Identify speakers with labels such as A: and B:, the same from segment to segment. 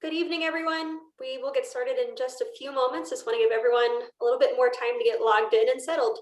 A: Good evening, everyone. We will get started in just a few moments. Just want to give everyone a little bit more time to get logged in and settled.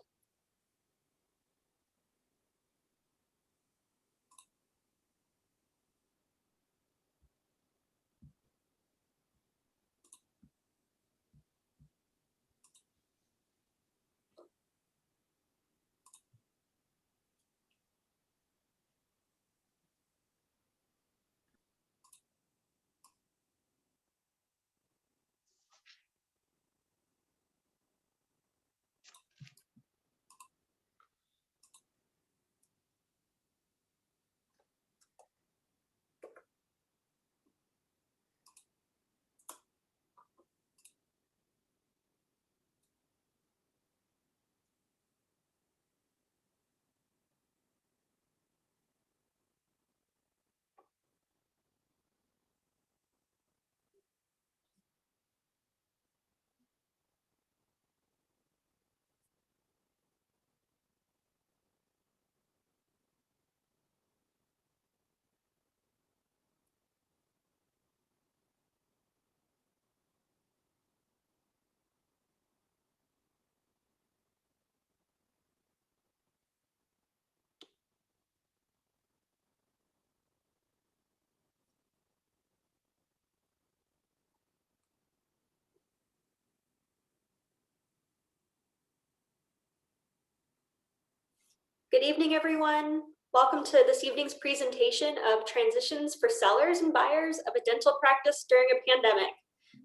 A: Good evening, everyone. Welcome to this evening's presentation of transitions for sellers and buyers of a dental practice during a pandemic.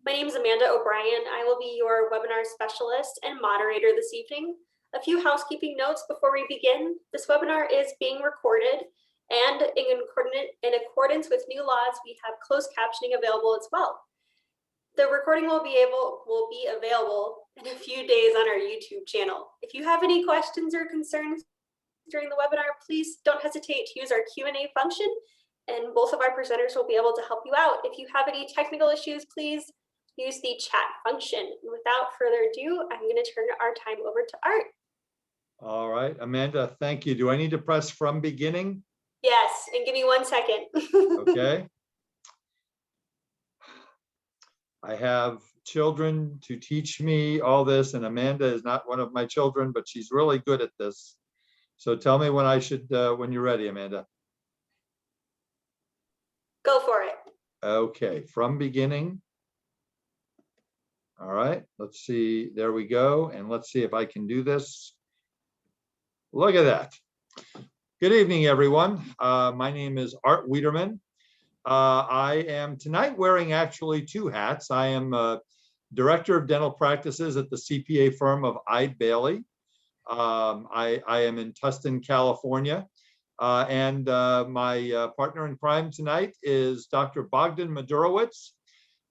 A: My name is Amanda O'Brien. I will be your webinar specialist and moderator this evening. A few housekeeping notes before we begin. This webinar is being recorded, and in accordance with new laws, we have closed captioning available as well. The recording will be available in a few days on our YouTube channel. If you have any questions or concerns during the webinar, please don't hesitate to use our Q&A function, and both of our presenters will be able to help you out. If you have any technical issues, please use the chat function. And without further ado, I'm going to turn our time over to Art.
B: All right, Amanda, thank you. Do I need to press from beginning?
A: Yes, and give me 1 second.
B: Okay. I have children to teach me all this, and Amanda is not one of my children, but she's really good at this. So tell me when I should, when you're ready, Amanda.
A: Go for it.
B: Okay, from beginning. All right, let's see. There we go. And let's see if I can do this. Look at that. Good evening, everyone. My name is Art WIEDERMAN. I am tonight wearing actually 2 hats. I am Director of Dental Practices at the CPA firm of Eide Bailey. I am in Tustin, California. And my partner in crime tonight is Dr. Bogdan Madurowicz,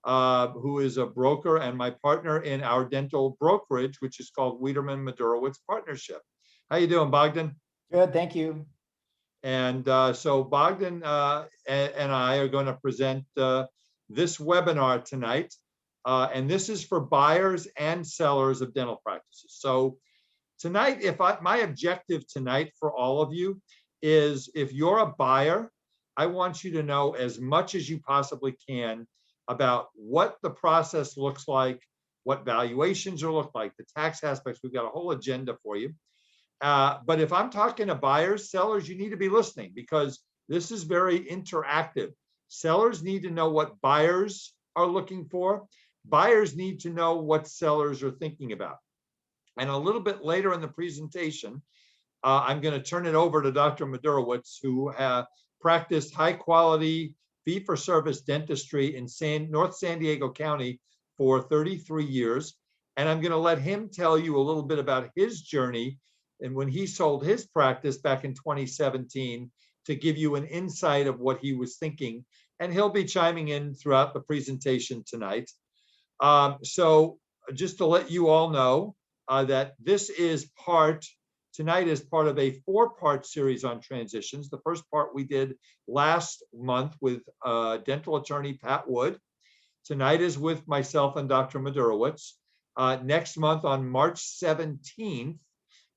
B: who is a broker and my partner in our dental brokerage, which is called Wiederman Madurowicz Partnership. How you doing, Bogdan?
C: Good, thank you.
B: And so Bogdan and I are going to present this webinar tonight. And this is for buyers and sellers of dental practices. So tonight, my objective tonight for all of you is, if you're a buyer, I want you to know as much as you possibly can about what the process looks like, what valuations will look like, the tax aspects. We've got a whole agenda for you. But if I'm talking to buyers, sellers, you need to be listening, because this is very interactive. Sellers need to know what buyers are looking for. Buyers need to know what sellers are thinking about. And a little bit later in the presentation, I'm going to turn it over to Dr. Madurowicz, who practiced high quality fee-for-service dentistry in North San Diego County for 33 years. And I'm going to let him tell you a little bit about his journey and when he sold his practice back in 2017, to give you an insight of what he was thinking. And he'll be chiming in throughout the presentation tonight. So just to let you all know that this is tonight is part of a 4-part series on transitions. The first part we did last month with dental attorney Pat Wood. Tonight is with myself and Dr. Madurowicz. Next month on March 17th,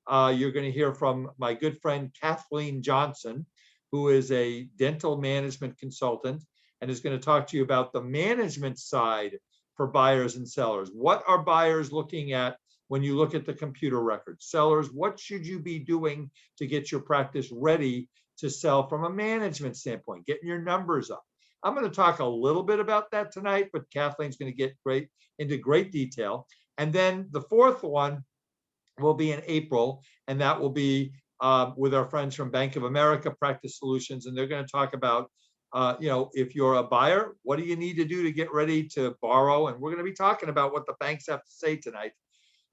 B: you're going to hear from my good friend Kathleen Johnson, who is a dental management consultant and is going to talk to you about the management side for buyers and sellers. What are buyers looking at when you look at the computer records? Sellers, what should you be doing to get your practice ready to sell from a management standpoint, getting your numbers up? I'm going to talk a little bit about that tonight, but Kathleen's going to get into great detail. And then the fourth one will be in April, and that will be with our friends from Bank of America Practice Solutions, and they're going to talk about, if you're a buyer, what do you need to do to get ready to borrow? And we're going to be talking about what the banks have to say tonight,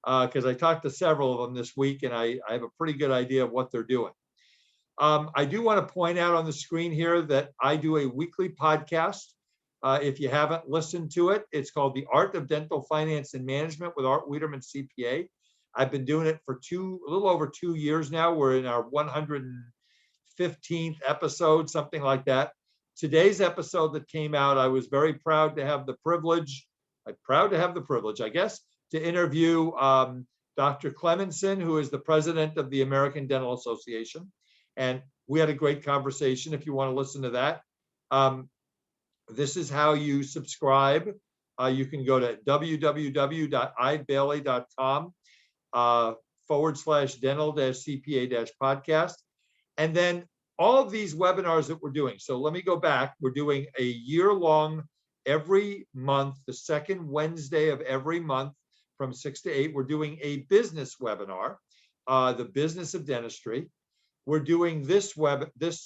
B: because I talked to several of them this week, and I have a pretty good idea of what they're doing. I do want to point out on the screen here that I do a weekly podcast. If you haven't listened to it, it's called The Art of Dental Finance and Management with Art Wiederman, CPA. I've been doing it for a little over 2 years now. We're in our 115th episode, something like that. Today's episode that came out, I was very proud to have the privilege, I guess, to interview Dr. Clemenson, who is the president of the American Dental Association. And we had a great conversation. If you want to listen to that, this is how you subscribe. You can go to www.idebailey.com /dental-CPA-podcast. And then all of these webinars that we're doing. So let me go back. We're doing a year-long, every month, the second Wednesday of every month from 6 to 8. We're doing a business webinar, the business of dentistry. We're doing this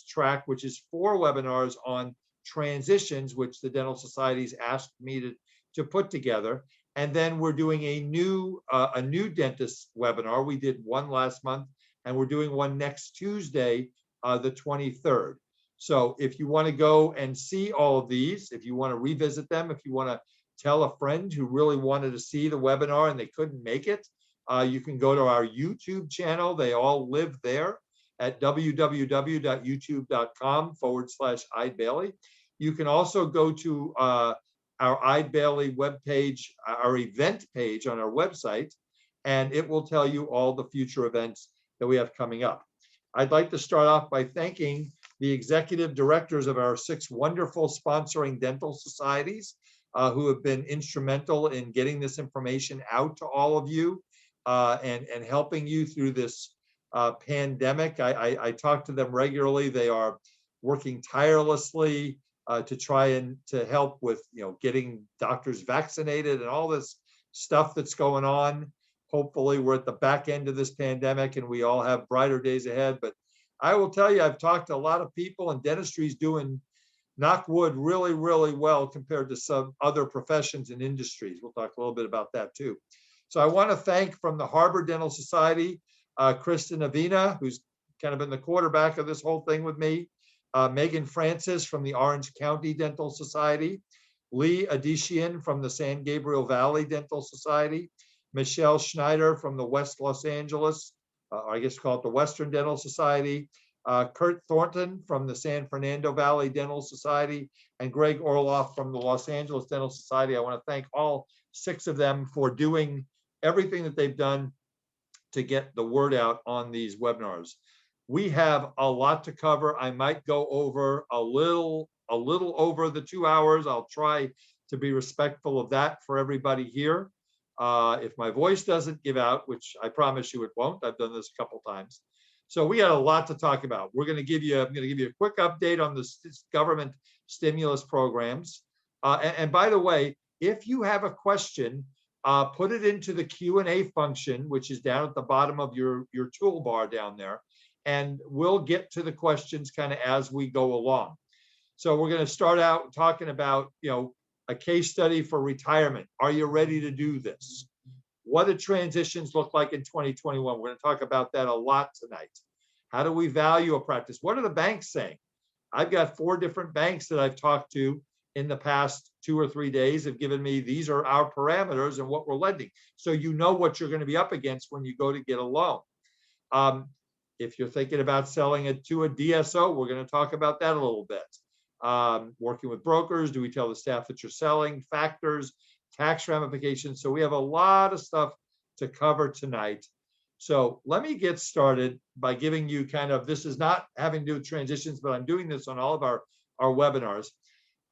B: track, which is 4 webinars on transitions, which the Dental Society's asked me to put together. And then we're doing a new dentist webinar. We did one last month, and we're doing one next Tuesday, the 23rd. So if you want to go and see all of these, if you want to revisit them, if you want to tell a friend who really wanted to see the webinar and they couldn't make it, you can go to our YouTube channel. They all live there at www.youtube.com/Eide. You can also go to our Eide Bailey webpage, our event page on our website, and it will tell you all the future events that we have coming up. I'd like to start off by thanking the executive directors of our 6 wonderful sponsoring dental societies who have been instrumental in getting this information out to all of you and helping you through this pandemic. I talk to them regularly. They are working tirelessly to try and to help with getting doctors vaccinated and all this stuff that's going on. Hopefully we're at the back end of this pandemic and we all have brighter days ahead. But I will tell you, I've talked to a lot of people, and dentistry is doing, knock wood, really, really well compared to some other professions and industries. We'll talk a little bit about that too. So I want to thank, from the Harbor Dental Society, Kristen Avina, who's kind of been the quarterback of this whole thing with me, Megan Francis from the Orange County Dental Society, Lee Adishian from the San Gabriel Valley Dental Society, Michelle Schneider from the West Los Angeles, I guess call it the Western Dental Society, Kurt Thornton from the San Fernando Valley Dental Society, and Greg Orloff from the Los Angeles Dental Society. I want to thank all 6 of them for doing everything that they've done to get the word out on these webinars. We have a lot to cover. I might go over a little over the 2 hours. I'll try to be respectful of that for everybody here. If my voice doesn't give out, which I promise you it won't, I've done this a couple times. So we got a lot to talk about. I'm going to give you a quick update on the government stimulus programs. And by the way, if you have a question, put it into the Q&A function, which is down at the bottom of your toolbar down there. And we'll get to the questions kind of as we go along. So we're going to start out talking about, a case study for retirement. Are you ready to do this? What do transitions look like in 2021? We're going to talk about that a lot tonight. How do we value a practice? What are the banks saying? I've got 4 different banks that I've talked to in the past 2 or 3 days have given me, these are our parameters and what we're lending. So you know what you're going to be up against when you go to get a loan. If you're thinking about selling it to a DSO, we're going to talk about that a little bit. Working with brokers, do we tell the staff that you're selling, factors, tax ramifications? So we have a lot of stuff to cover tonight. So let me get started by giving you kind of, this is not having to do with transitions, but I'm doing this on all of our webinars.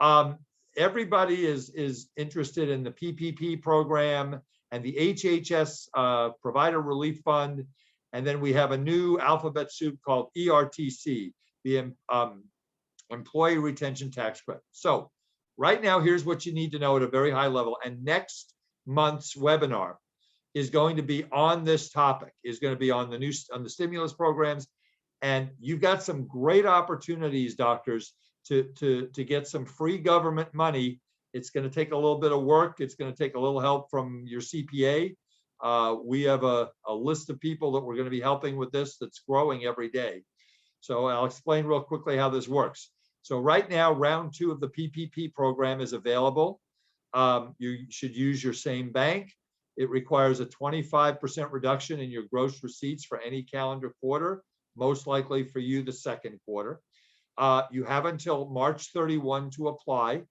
B: Um, Everybody is interested in the PPP program and the HHS Provider Relief Fund. And then we have a new alphabet soup called ERTC, the Employee Retention Tax Credit. So right now, here's what you need to know at a very high level. And next month's webinar is going to be on this topic, is going to be on the stimulus programs. And you've got some great opportunities, doctors, to get some free government money. It's going to take a little bit of work. It's going to take a little help from your CPA. We have a list of people that we're going to be helping with this that's growing every day. So I'll explain real quickly how this works. So right now, round 2 of the PPP program is available. You should use your same bank. It requires a 25% reduction in your gross receipts for any calendar quarter, most likely for you the second quarter. You have until March 31 to apply.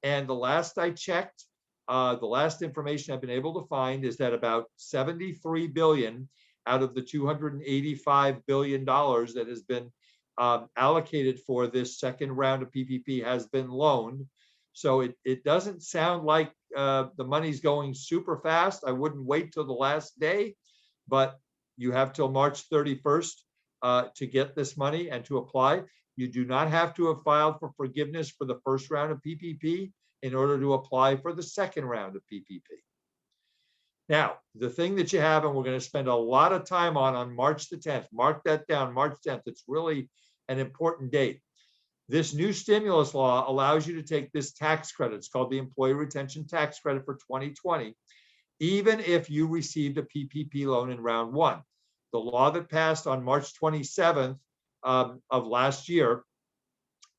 B: And the last I checked, the last information I've been able to find is that about 73 billion out of the $285 billion that has been allocated for this second round of PPP has been loaned. So it doesn't sound like the money's going super fast. I wouldn't wait till the last day, but you have till March 31st to get this money and to apply. You do not have to have filed for forgiveness for the first round of PPP in order to apply for the second round of PPP. Now, the thing that you have, and we're going to spend a lot of time on March the 10th, mark that down, March 10th. It's really an important date. This new stimulus law allows you to take this tax credit. It's called the Employee Retention Tax Credit for 2020, even if you received a PPP loan in round 1. The law that passed on March 27th of last year,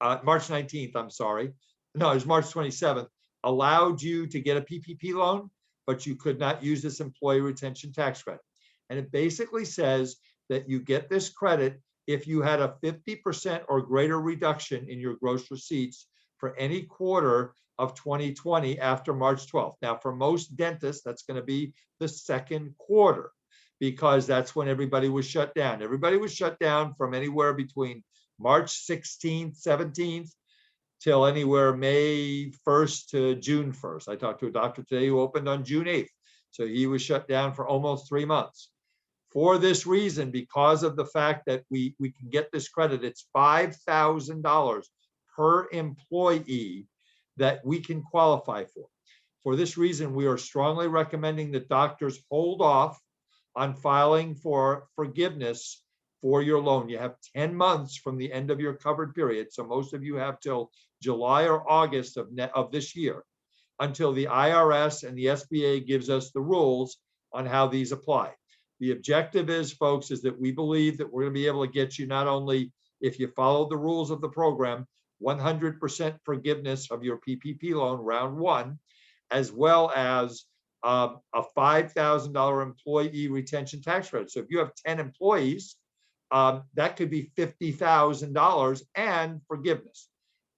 B: March 19th, I'm sorry. No, it was March 27th, allowed you to get a PPP loan, but you could not use this employee retention tax credit. And it basically says that you get this credit if you had a 50% or greater reduction in your gross receipts for any quarter of 2020 after March 12th. Now, for most dentists, that's going to be the second quarter, because that's when everybody was shut down. Everybody was shut down from anywhere between March 16th, 17th, till anywhere May 1st to June 1st. I talked to a doctor today who opened on June 8th. So he was shut down for almost 3 months. For this reason, because of the fact that we can get this credit, it's $5,000 per employee that we can qualify for. For this reason, we are strongly recommending that doctors hold off on filing for forgiveness for your loan. You have 10 months from the end of your covered period. So most of you have till July or August of this year until the IRS and the SBA gives us the rules on how these apply. The objective is, folks, is that we believe that we're going to be able to get you, not only if you follow the rules of the program, 100% forgiveness of your PPP loan round 1, as well as a $5,000 employee retention tax credit. So if you have 10 employees, that could be $50,000 and forgiveness.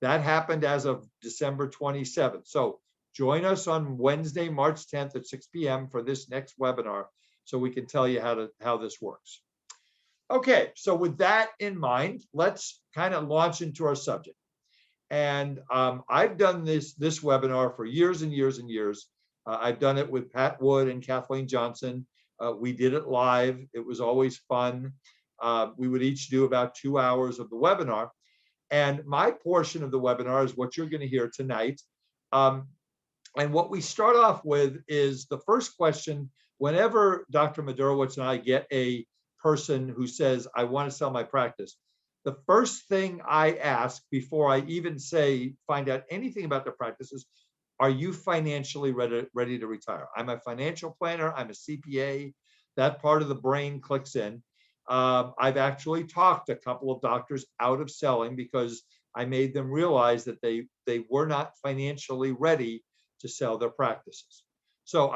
B: That happened as of December 27th. So join us on Wednesday, March 10th at 6 p.m. for this next webinar, so we can tell you how this works. Okay, so with that in mind, let's kind of launch into our subject. And I've done this webinar for years and years and years. I've done it with Pat Wood and Kathleen Johnson. We did it live. It was always fun. We would each do about 2 hours of the webinar. And my portion of the webinar is what you're going to hear tonight. And what we start off with is the first question. Whenever Dr. Madurowicz and I get a person who says, I want to sell my practice, the first thing I ask before I even find out anything about the practice is, are you financially ready to retire? I'm a financial planner. I'm a CPA. That part of the brain clicks in. I've actually talked a couple of doctors out of selling because I made them realize that they were not financially ready to sell their practices. So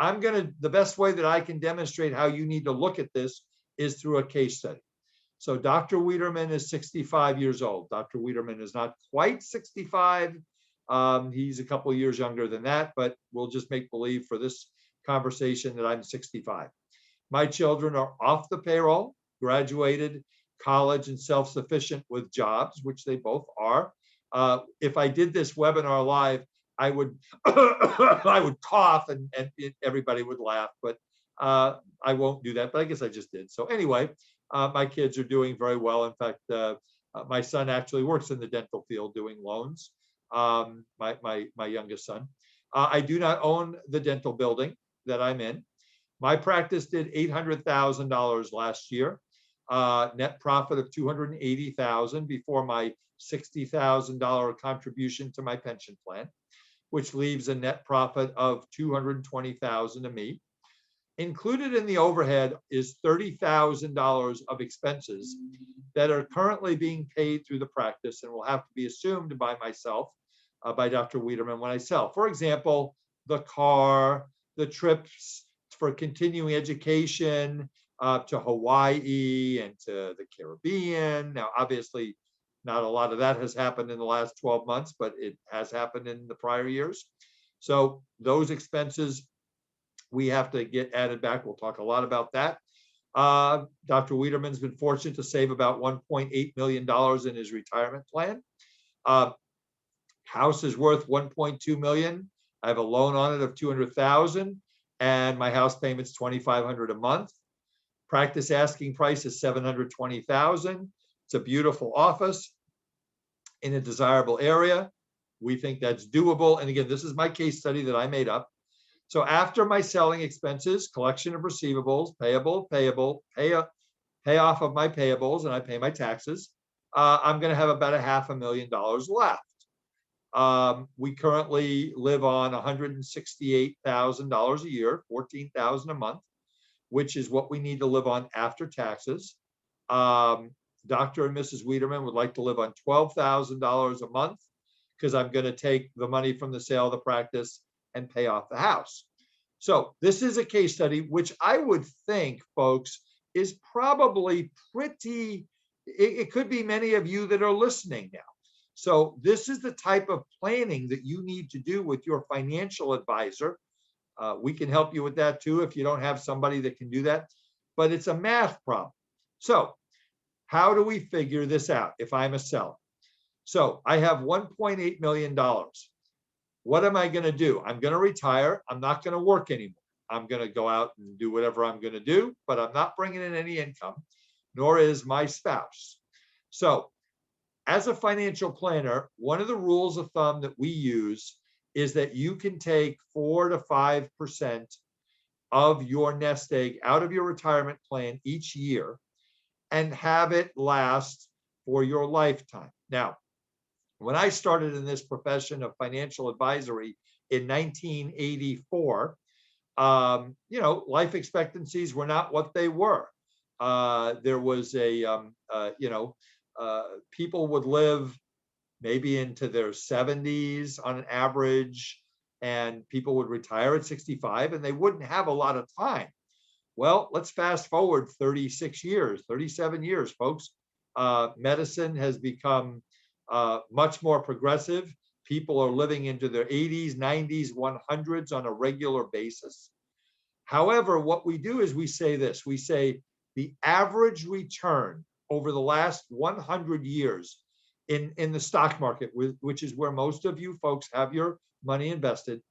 B: the best way that I can demonstrate how you need to look at this is through a case study. So Dr. Wiederman is 65 years old. Dr. Wiederman is not quite 65. He's a couple of years younger than that, but we'll just make believe for this conversation that I'm 65. My children are off the payroll, graduated college and self-sufficient with jobs, which they both are. If I did this webinar live, I would I would cough and everybody would laugh, but I won't do that. But I guess I just did. So anyway, my kids are doing very well. In fact, my son actually works in the dental field doing loans. My youngest son. I do not own the dental building that I'm in. My practice did $800,000 last year. Net profit of $280,000 before my $60,000 contribution to my pension plan, which leaves a net profit of $220,000 to me. Included in the overhead is $30,000 of expenses that are currently being paid through the practice and will have to be assumed by myself, by Dr. Wiederman when I sell. For example, the car, the trips for continuing education to Hawaii and to the Caribbean. Now, obviously, not a lot of that has happened in the last 12 months, but it has happened in the prior years. So those expenses we have to get added back. We'll talk a lot about that. Dr. Wiederman's been fortunate to save about $1.8 million in his retirement plan. House is worth $1.2 million. I have a loan on it of $200,000 and my house payment's $2,500 a month. Practice asking price is $720,000. It's a beautiful office in a desirable area. We think that's doable. And again, this is my case study that I made up. So after my selling expenses, collection of receivables, pay off of my payables, and I pay my taxes, I'm going to have about $500,000 left. We currently live on $168,000 a year, $14,000 a month, which is what we need to live on after taxes. Dr. and Mrs. Wiederman would like to live on $12,000 a month because I'm going to take the money from the sale of the practice and pay off the house. So this is a case study, which I would think, folks, is probably pretty, it could be many of you that are listening now. So this is the type of planning that you need to do with your financial advisor. We can help you with that too if you don't have somebody that can do that, but it's a math problem. So how do we figure this out if I'm a seller? So I have $1.8 million. What am I going to do? I'm going to retire. I'm not going to work anymore. I'm going to go out and do whatever I'm going to do, but I'm not bringing in any income, nor is my spouse. So as a financial planner, one of the rules of thumb that we use is that you can take 4 to 5% of your nest egg out of your retirement plan each year and have it last for your lifetime. Now, when I started in this profession of financial advisory in 1984, life expectancies were not what they were. There was people would live maybe into their 70s on an average, and people would retire at 65 and they wouldn't have a lot of time. Well, let's fast forward 36 years, 37 years, folks. Medicine has become much more progressive. People are living into their 80s, 90s, 100s on a regular basis. However, what we do is we say this, we say the average return over the last 100 years in the stock market, which is where most of you folks have your money invested,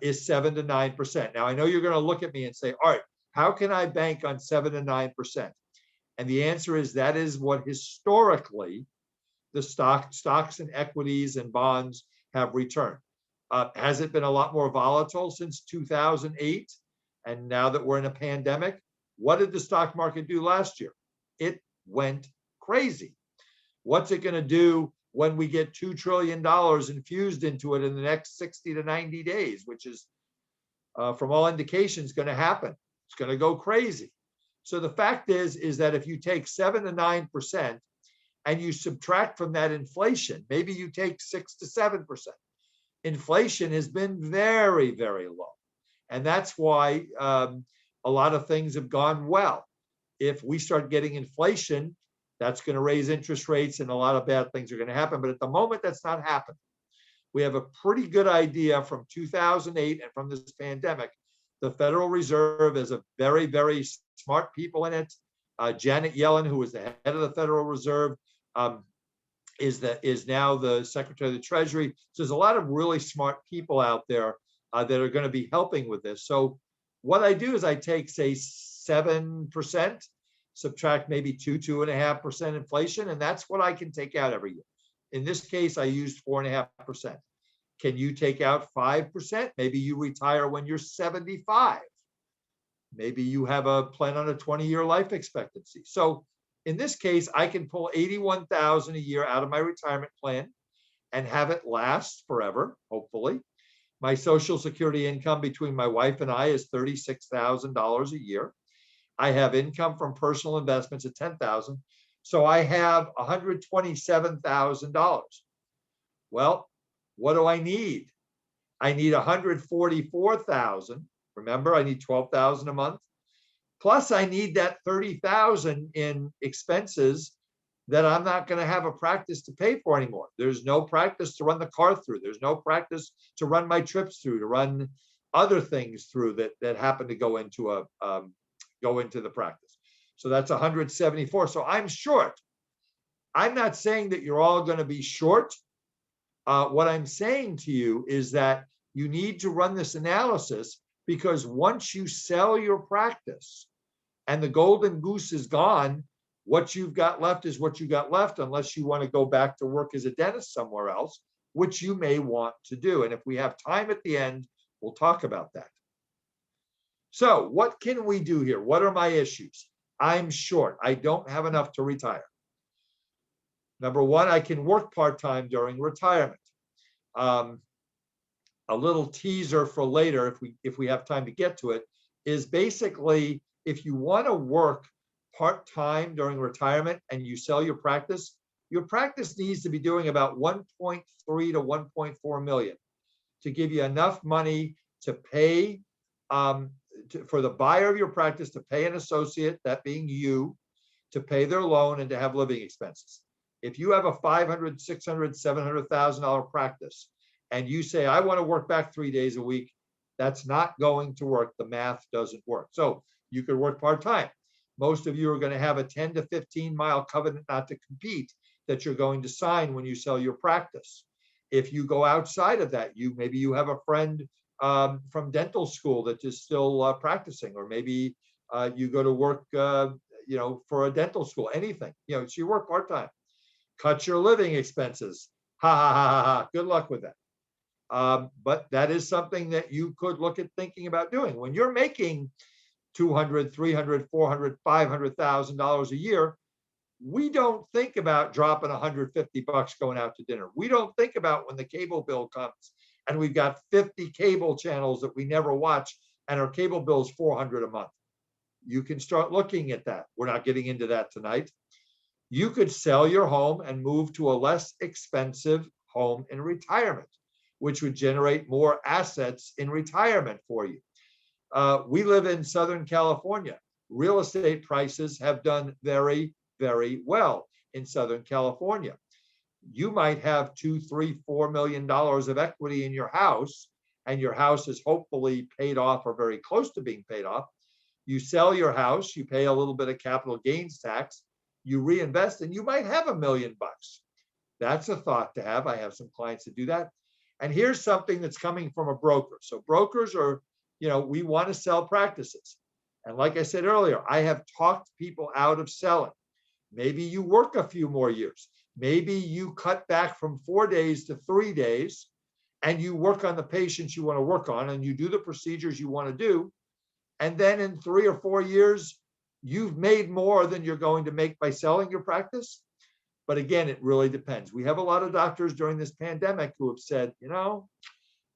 B: is 7 to 9%. Now, I know you're going to look at me and say, all right, how can I bank on 7 to 9%? And the answer is that is what historically the stocks and equities and bonds have returned. Has it been a lot more volatile since 2008? And now that we're in a pandemic, what did the stock market do last year? It went crazy. What's it going to do when we get $2 trillion infused into it in the next 60 to 90 days, which is, from all indications, going to happen? It's going to go crazy. So the fact is that if you take 7 to 9%, and you subtract from that inflation, maybe you take 6 to 7%. Inflation has been very, very low. And that's why a lot of things have gone well. If we start getting inflation, that's going to raise interest rates and a lot of bad things are going to happen. But at the moment, that's not happening. We have a pretty good idea from 2008 and from this pandemic. The Federal Reserve is a very, very smart people in it. Janet Yellen, who was the head of the Federal Reserve, is now the Secretary of the Treasury. So there's a lot of really smart people out there that are going to be helping with this. So what I do is I take, say, 7%, subtract maybe 2.5% inflation, and that's what I can take out every year. In this case, I used 4.5%. Can you take out 5%? Maybe you retire when you're 75. Maybe you have a plan on a 20-year life expectancy. So in this case, I can pull 81,000 a year out of my retirement plan and have it last forever, hopefully. My Social Security income between my wife and I is $36,000 a year. I have income from personal investments at $10,000. So I have $127,000. Well, what do I need? I need $144,000. Remember, I need $12,000 a month. Plus, I need that $30,000 in expenses that I'm not going to have a practice to pay for anymore. There's no practice to run the car through. There's no practice to run my trips through, to run other things through that happen to go into the practice. So that's 174. So I'm short. I'm not saying that you're all going to be short. What I'm saying to you is that you need to run this analysis, because once you sell your practice and the golden goose is gone, what you've got left is what you got left, unless you want to go back to work as a dentist somewhere else, which you may want to do. And if we have time at the end, we'll talk about that. So what can we do here? What are my issues? I'm short. I don't have enough to retire. Number one, I can work part-time during retirement. A little teaser for later, if we have time to get to it, is basically, if you want to work part-time during retirement and you sell your practice needs to be doing about 1.3 to 1.4 million to give you enough money to pay for the buyer of your practice to pay an associate, that being you, to pay their loan and to have living expenses. If you have a $500,000, $600,000, $700,000 practice, and you say, I want to work back 3 days a week, that's not going to work. The math doesn't work. So you could work part-time. Most of you are going to have a 10 to 15 mile covenant not to compete that you're going to sign when you sell your practice. If you go outside of that, maybe you have a friend from dental school that is still practicing, or maybe you go to work, for a dental school, anything, so you work part-time. Cut your living expenses. Ha, ha, ha, ha, ha. Good luck with that. But that is something that you could look at thinking about doing. When you're making $200,000, $300,000, $400,000, $500,000 a year, we don't think about dropping $150 going out to dinner. We don't think about when the cable bill comes and we've got 50 cable channels that we never watch and our cable bill is $400 a month. You can start looking at that. We're not getting into that tonight. You could sell your home and move to a less expensive home in retirement, which would generate more assets in retirement for you. We live in Southern California. Real estate prices have done very, very well in Southern California. You might have $2, $3, $4 million of equity in your house, and your house is hopefully paid off or very close to being paid off. You sell your house, you pay a little bit of capital gains tax, you reinvest, and you might have $1 million. That's a thought to have. I have some clients that do that. And here's something that's coming from a broker. So brokers are, we want to sell practices. And like I said earlier, I have talked people out of selling. Maybe you work a few more years. Maybe you cut back from 4 days to 3 days, and you work on the patients you want to work on, and you do the procedures you want to do. And then in 3 or 4 years, you've made more than you're going to make by selling your practice. But again, it really depends. We have a lot of doctors during this pandemic who have said,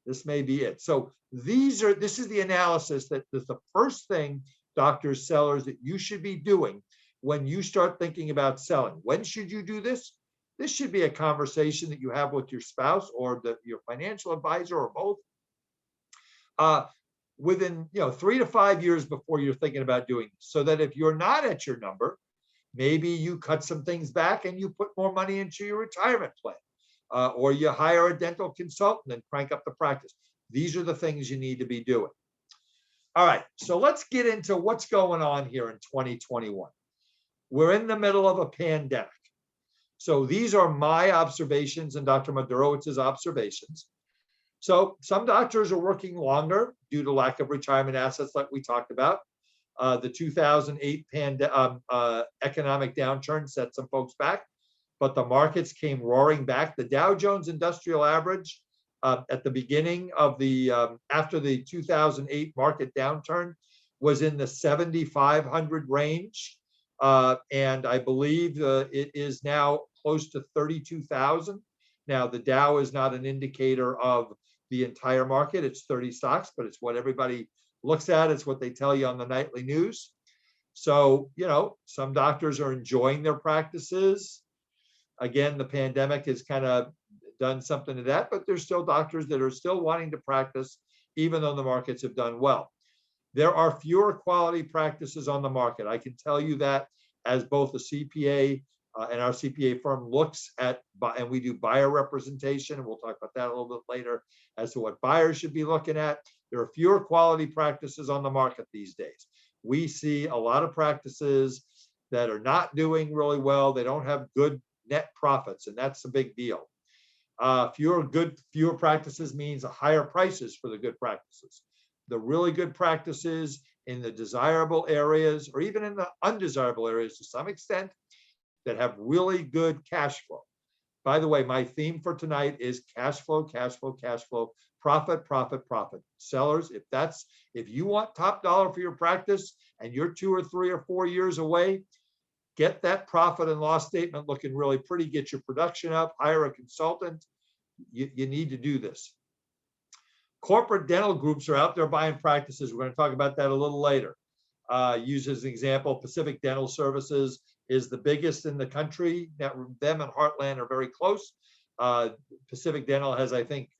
B: this may be it. So this is the analysis that is the first thing, doctors, sellers, that you should be doing when you start thinking about selling. When should you do this? This should be a conversation that you have with your spouse or your financial advisor or both. Within 3 to 5 years before you're thinking about doing this, so that if you're not at your number, maybe you cut some things back and you put more money into your retirement plan, or you hire a dental consultant and crank up the practice. These are the things you need to be doing. All right, so let's get into what's going on here in 2021. We're in the middle of a pandemic. So these are my observations and Dr. Madurowicz's observations. So some doctors are working longer due to lack of retirement assets, like we talked about. The 2008 economic downturn set some folks back, but the markets came roaring back. The Dow Jones Industrial Average at the beginning of the, after the 2008 market downturn was in the 7,500 range. And I believe it is now close to 32,000. Now, the Dow is not an indicator of the entire market. It's 30 stocks, but it's what everybody looks at. It's what they tell you on the nightly news. So, you know, some doctors are enjoying their practices. Again, the pandemic has kind of done something to that, but there's still doctors that are still wanting to practice, even though the markets have done well. There are fewer quality practices on the market. I can tell you that as both a CPA and our CPA firm looks at, and we do buyer representation, and we'll talk about that a little bit later as to what buyers should be looking at. There are fewer quality practices on the market these days. We see a lot of practices that are not doing really well. They don't have good net profits, and that's a big deal. Fewer practices means higher prices for the good practices. The really good practices in the desirable areas, or even in the undesirable areas to some extent, that have really good cash flow. By the way, my theme for tonight is cash flow, cash flow, cash flow, profit, profit, profit. Sellers, if you want top dollar for your practice and you're 2 or 3 or 4 years away, get that profit and loss statement looking really pretty, get your production up, hire a consultant. You need to do this. Corporate dental groups are out there buying practices. We're going to talk about that a little later. Use as an example, Pacific Dental Services is the biggest in the country. Them and Heartland are very close. Pacific Dental has, I think,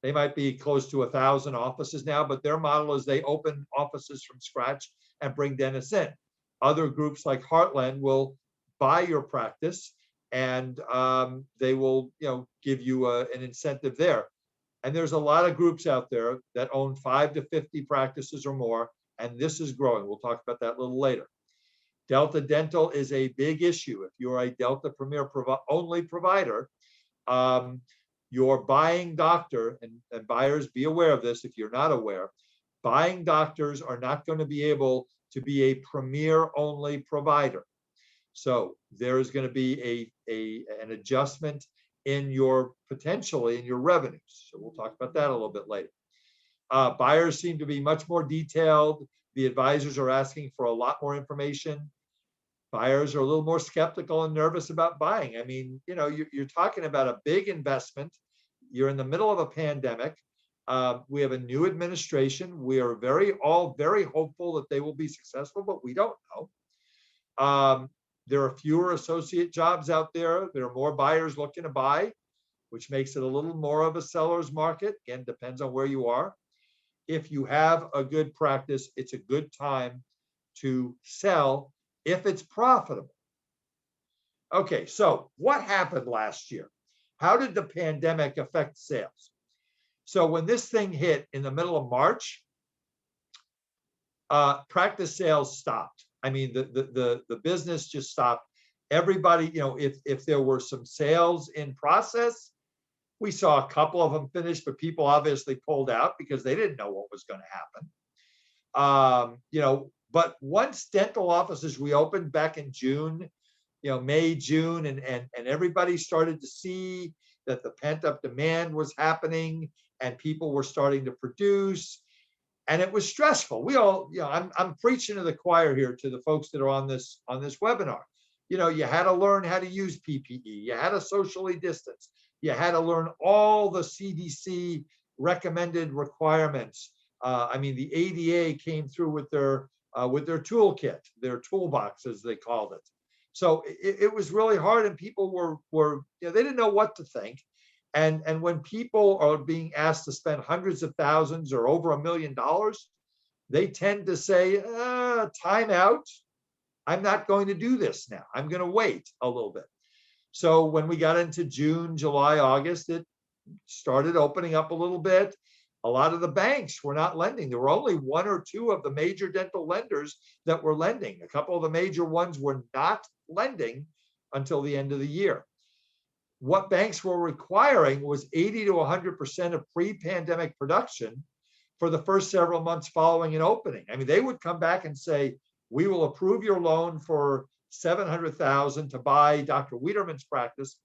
B: they might be close to 1,000 offices now, but their model is they open offices from scratch and bring dentists in. Other groups like Heartland will buy your practice, and they will, give you an incentive there. And there's a lot of groups out there that own 5 to 50 practices or more, and this is growing. We'll talk about that a little later. Delta Dental is a big issue. If you're a Delta Premier only provider, your buying doctor, and buyers, be aware of this if you're not aware, buying doctors are not going to be able to be a Premier only provider. So there is going to be an adjustment potentially in your revenues. So we'll talk about that a little bit later. Buyers seem to be much more detailed. The advisors are asking for a lot more information. Buyers are a little more skeptical and nervous about buying. I mean, you're talking about a big investment. You're in the middle of a pandemic. We have a new administration. We are all very hopeful that they will be successful, but we don't know. There are fewer associate jobs out there. There are more buyers looking to buy, which makes it a little more of a seller's market. Again, depends on where you are. If you have a good practice, it's a good time to sell if it's profitable. Okay, so what happened last year? How did the pandemic affect sales? So when this thing hit in the middle of March, practice sales stopped. I mean, the business just stopped. Everybody, if there were some sales in process, we saw a couple of them finish, but people obviously pulled out because they didn't know what was going to happen. But once dental offices reopened back in June, May, June, and everybody started to see that the pent-up demand was happening and people were starting to produce. And it was stressful. We all, I'm preaching to the choir here, to the folks that are on this webinar. You had to learn how to use PPE. You had to socially distance. You had to learn all the CDC recommended requirements. The ADA came through with their toolkit, their toolbox, as they called it. So it was really hard, and people were they didn't know what to think. And when people are being asked to spend hundreds of thousands or over $1 million, they tend to say, time out. I'm not going to do this now. I'm going to wait a little bit. So when we got into June, July, August, it started opening up a little bit. A lot of the banks were not lending. There were only 1 or 2 of the major dental lenders that were lending. A couple of the major ones were not lending until the end of the year. what banks were requiring was 80 to 100% of pre-pandemic production for the first several months following an opening. I mean, they would come back and say, we will approve your loan for $700,000 to buy Dr. WIEDERMAN'S practice.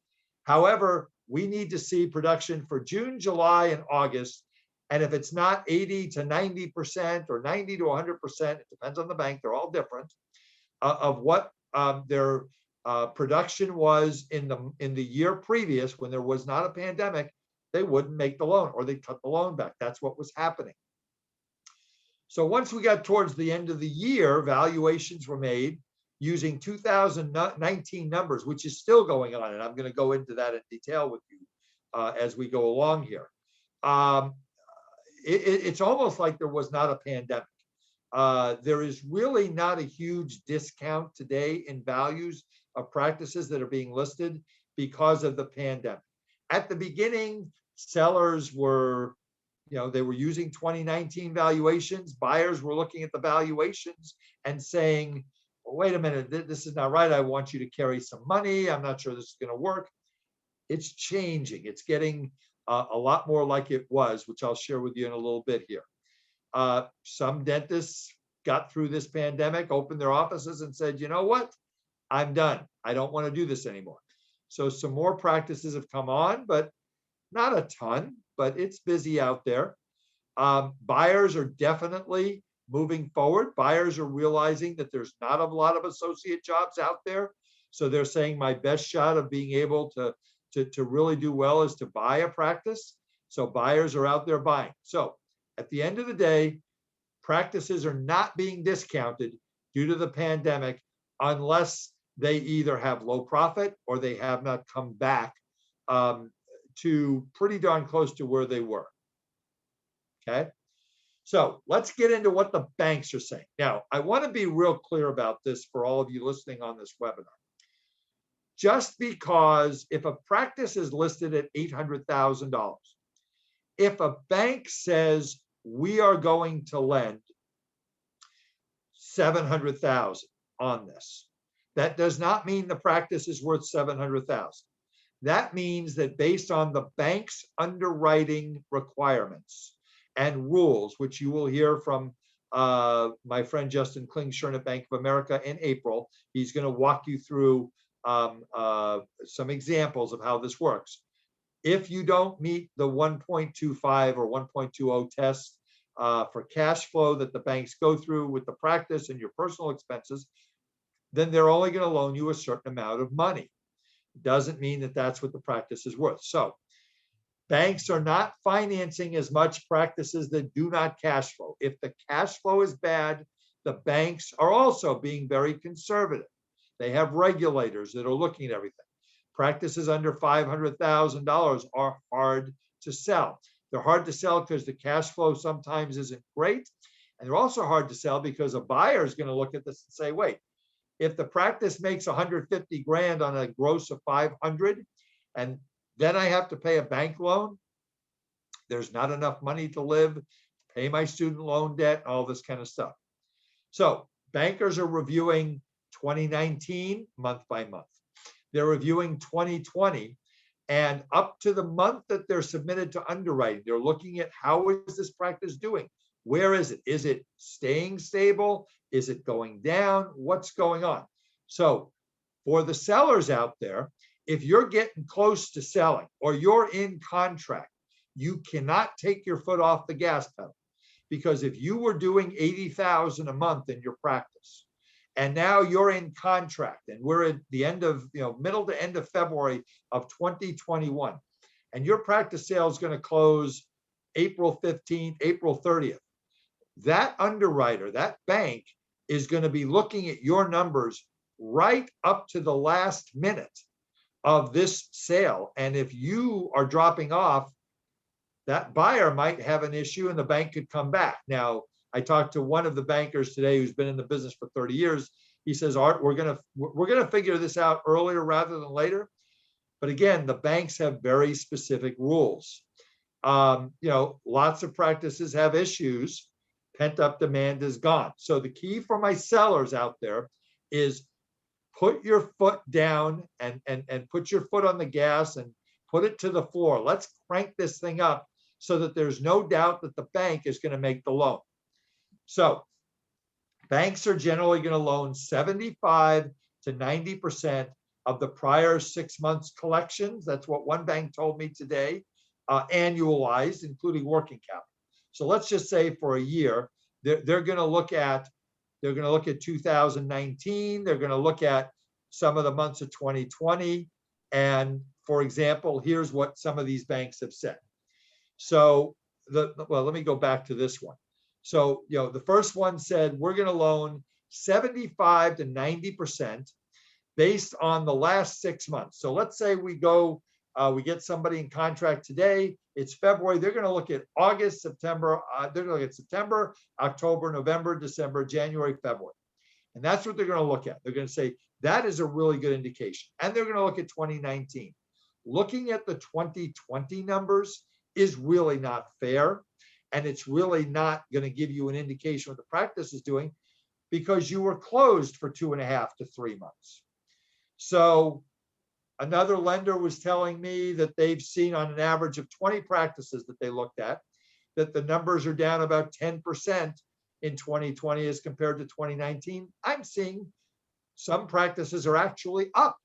B: However, we need to see production for June, July, and August. And if it's not 80 to 90% or 90 to 100%, it depends on the bank, they're all different, of what their production was in the year previous when there was not a pandemic, they wouldn't make the loan or they cut the loan back. That's what was happening. So once we got towards the end of the year, valuations were made using 2019 numbers, which is still going on. And I'm going to go into that in detail with you as we go along here. It's almost like there was not a pandemic. There is really not a huge discount today in values of practices that are being listed because of the pandemic. At the beginning, sellers were, they were using 2019 valuations. Buyers were looking at the valuations and saying, wait a minute, this is not right. I want you to carry some money. I'm not sure this is going to work. It's changing. It's getting a lot more like it was, which I'll share with you in a little bit here. Some dentists got through this pandemic, opened their offices and said, you know what? I'm done. I don't want to do this anymore. So some more practices have come on, but not a ton, but it's busy out there. Buyers are definitely moving forward. Buyers are realizing that there's not a lot of associate jobs out there. So they're saying my best shot of being able to really do well is to buy a practice. So buyers are out there buying. So at the end of the day, practices are not being discounted due to the pandemic unless they either have low profit or they have not come back to pretty darn close to where they were. Okay. So let's get into what the banks are saying. Now, I want to be real clear about this for all of you listening on this webinar. Just because if a practice is listed at $800,000, if a bank says we are going to lend $700,000 on this, that does not mean the practice is worth $700,000. That means that based on the bank's underwriting requirements and rules, which you will hear from my friend Justin Klingshirn at Bank of America in April, he's going to walk you through some examples of how this works. If you don't meet the 1.25 or 1.20 test for cash flow that the banks go through with the practice and your personal expenses, then they're only going to loan you a certain amount of money. Doesn't mean that that's what the practice is worth. So banks are not financing as much practices that do not cash flow. If the cash flow is bad, the banks are also being very conservative. They have regulators that are looking at everything. Practices under $500,000 are hard to sell. They're hard to sell because the cash flow sometimes isn't great. And they're also hard to sell because a buyer is going to look at this and say, wait, if the practice makes 150 grand on a gross of 500, and then I have to pay a bank loan, there's not enough money to live, pay my student loan debt, all this kind of stuff. So bankers are reviewing 2019 month by month. They're reviewing 2020, and up to the month that they're submitted to underwriting, they're looking at how is this practice doing? Where is it? Is it staying stable? Is it going down? What's going on? So for the sellers out there, if you're getting close to selling or you're in contract, you cannot take your foot off the gas pedal, because if you were doing $80,000 a month in your practice and now you're in contract and we're at the end of, middle to end of February of 2021, and your practice sale is going to close April 15th, April 30th, that underwriter, that bank is going to be looking at your numbers right up to the last minute of this sale. And if you are dropping off, that buyer might have an issue and the bank could come back. Now, I talked to one of the bankers today who's been in the business for 30 years. He says, Art, we're going to figure this out earlier rather than later. But again, the banks have very specific rules. Lots of practices have issues. Pent-up demand is gone. So the key for my sellers out there is put your foot down and put your foot on the gas and put it to the floor. Let's crank this thing up so that there's no doubt that the bank is going to make the loan. So banks are generally going to loan 75 to 90% of the prior 6 months collections. That's what one bank told me today, annualized, including working capital. So let's just say for a year, they're going to look at 2019. They're going to look at some of the months of 2020. And for example, here's what some of these banks have said. So well, let me go back to this one. So, the first one said, we're going to loan 75 to 90% based on the last 6 months. So let's say we get somebody in contract today, it's February, they're going to look at August, September, they're going to look at September, October, November, December, January, February. And that's what they're going to look at. They're going to say, that is a really good indication. And they're going to look at 2019. Looking at the 2020 numbers is really not fair. And it's really not going to give you an indication what the practice is doing because you were closed for 2.5 to 3 months. So another lender was telling me that they've seen on an average of 20 practices that they looked at, that the numbers are down about 10% in 2020 as compared to 2019. I'm seeing some practices are actually up,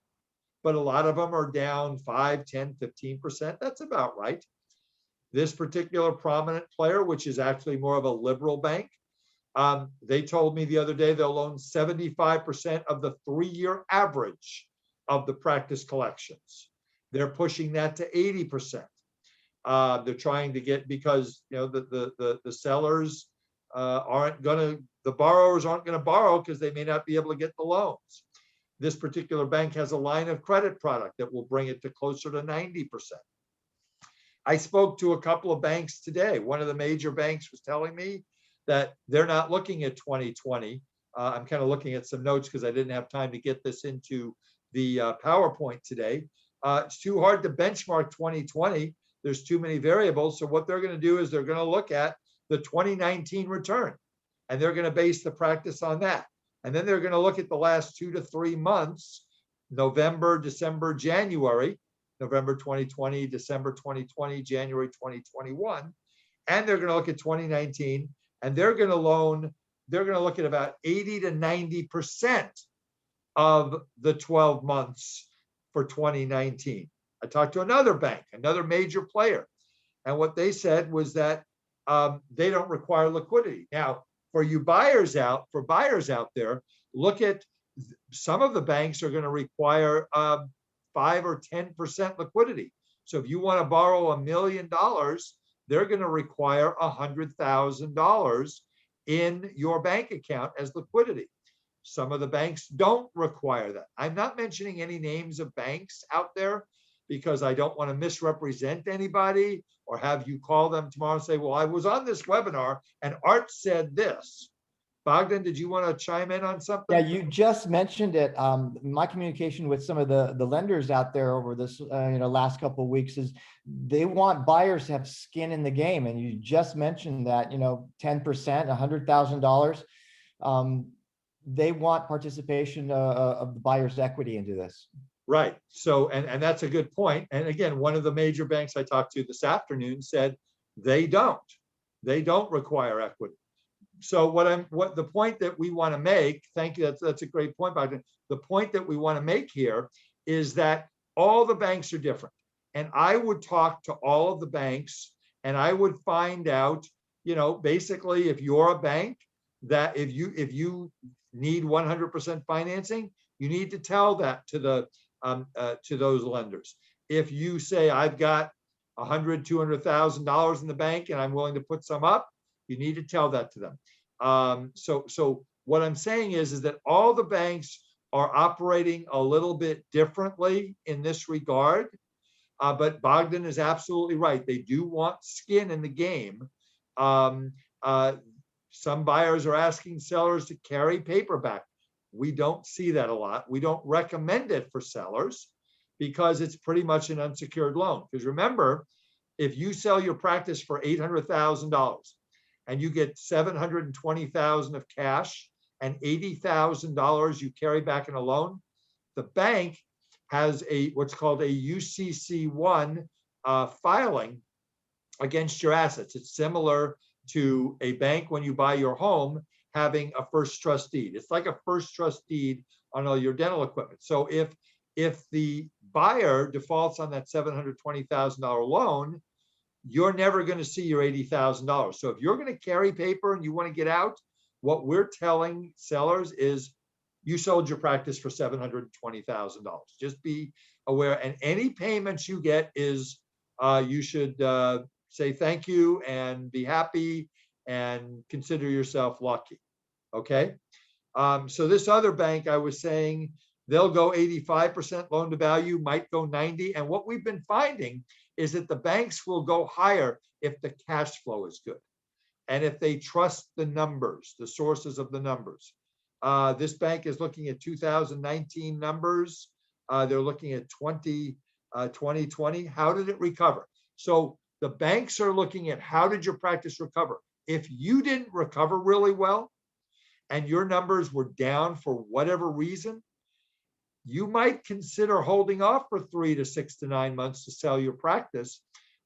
B: but a lot of them are down 5, 10, 15%. That's about right. This particular prominent player, which is actually more of a liberal bank, they told me the other day they'll loan 75% of the 3-year average of the practice collections. They're pushing that to 80%. They're trying to get, because the sellers the borrowers aren't going to borrow because they may not be able to get the loans. This particular bank has a line of credit product that will bring it to closer to 90%. I spoke to a couple of banks today. One of the major banks was telling me that they're not looking at 2020. I'm kind of looking at some notes because I didn't have time to get this into the PowerPoint today. It's too hard to benchmark 2020. There's too many variables. So what they're going to do is they're going to look at the 2019 return, and they're going to base the practice on that. And then they're going to look at the last 2 to 3 months, November, December, January, November 2020, December 2020, January 2021. And they're going to look at 2019, and they're going to look at about 80 to 90% of the 12 months for 2019. I talked to another bank, another major player, and what they said was that they don't require liquidity. Now, for buyers out there, look at some of the banks are going to require 5 or 10% liquidity. So if you want to borrow $1 million, they're going to require $100,000 in your bank account as liquidity. Some of the banks don't require that. I'm not mentioning any names of banks out there because I don't want to misrepresent anybody or have you call them tomorrow and say, well, I was on this webinar and Art said this. Bogdan, did you want to chime in on something?
C: Yeah, you just mentioned it. My communication with some of the lenders out there over this last couple of weeks is they want buyers to have skin in the game. And you just mentioned that, 10%, $100,000. They want participation of the buyer's equity into this.
B: Right. So, and that's a good point. And again, one of the major banks I talked to this afternoon said they don't require equity. So what the point that we want to make, thank you, that's a great point, Bogdan. The point that we want to make here is that all the banks are different. And I would talk to all of the banks and I would find out, basically if you're a bank, that if you need 100% financing, you need to tell that to those lenders. If you say, I've got $100,000, $200,000 in the bank and I'm willing to put some up, you need to tell that to them. So what I'm saying is that all the banks are operating a little bit differently in this regard. But Bogdan is absolutely right. They do want skin in the game. Some buyers are asking sellers to carry paperback. We don't see that a lot. We don't recommend it for sellers because it's pretty much an unsecured loan. Because remember, if you sell your practice for $800,000 and you get $720,000 of cash and $80,000 you carry back in a loan, the bank has what's called a UCC1 filing against your assets. It's similar to a bank when you buy your home having a first trust deed. It's like a first trust deed on all your dental equipment. So if the buyer defaults on that $720,000 loan, you're never going to see your $80,000. So if you're going to carry paper and you want to get out, what we're telling sellers is you sold your practice for $720,000. Just be aware. And any payments you get is you should say thank you and be happy and consider yourself lucky. Okay. So this other bank, I was saying, they'll go 85% loan to value, might go 90. And what we've been finding is that the banks will go higher if the cash flow is good and if they trust the numbers, the sources of the numbers. This bank is looking at 2019 numbers. They're looking at 2020. How did it recover? So the banks are looking at how did your practice recover? If you didn't recover really well and your numbers were down for whatever reason, you might consider holding off for 3 to 6 to 9 months to sell your practice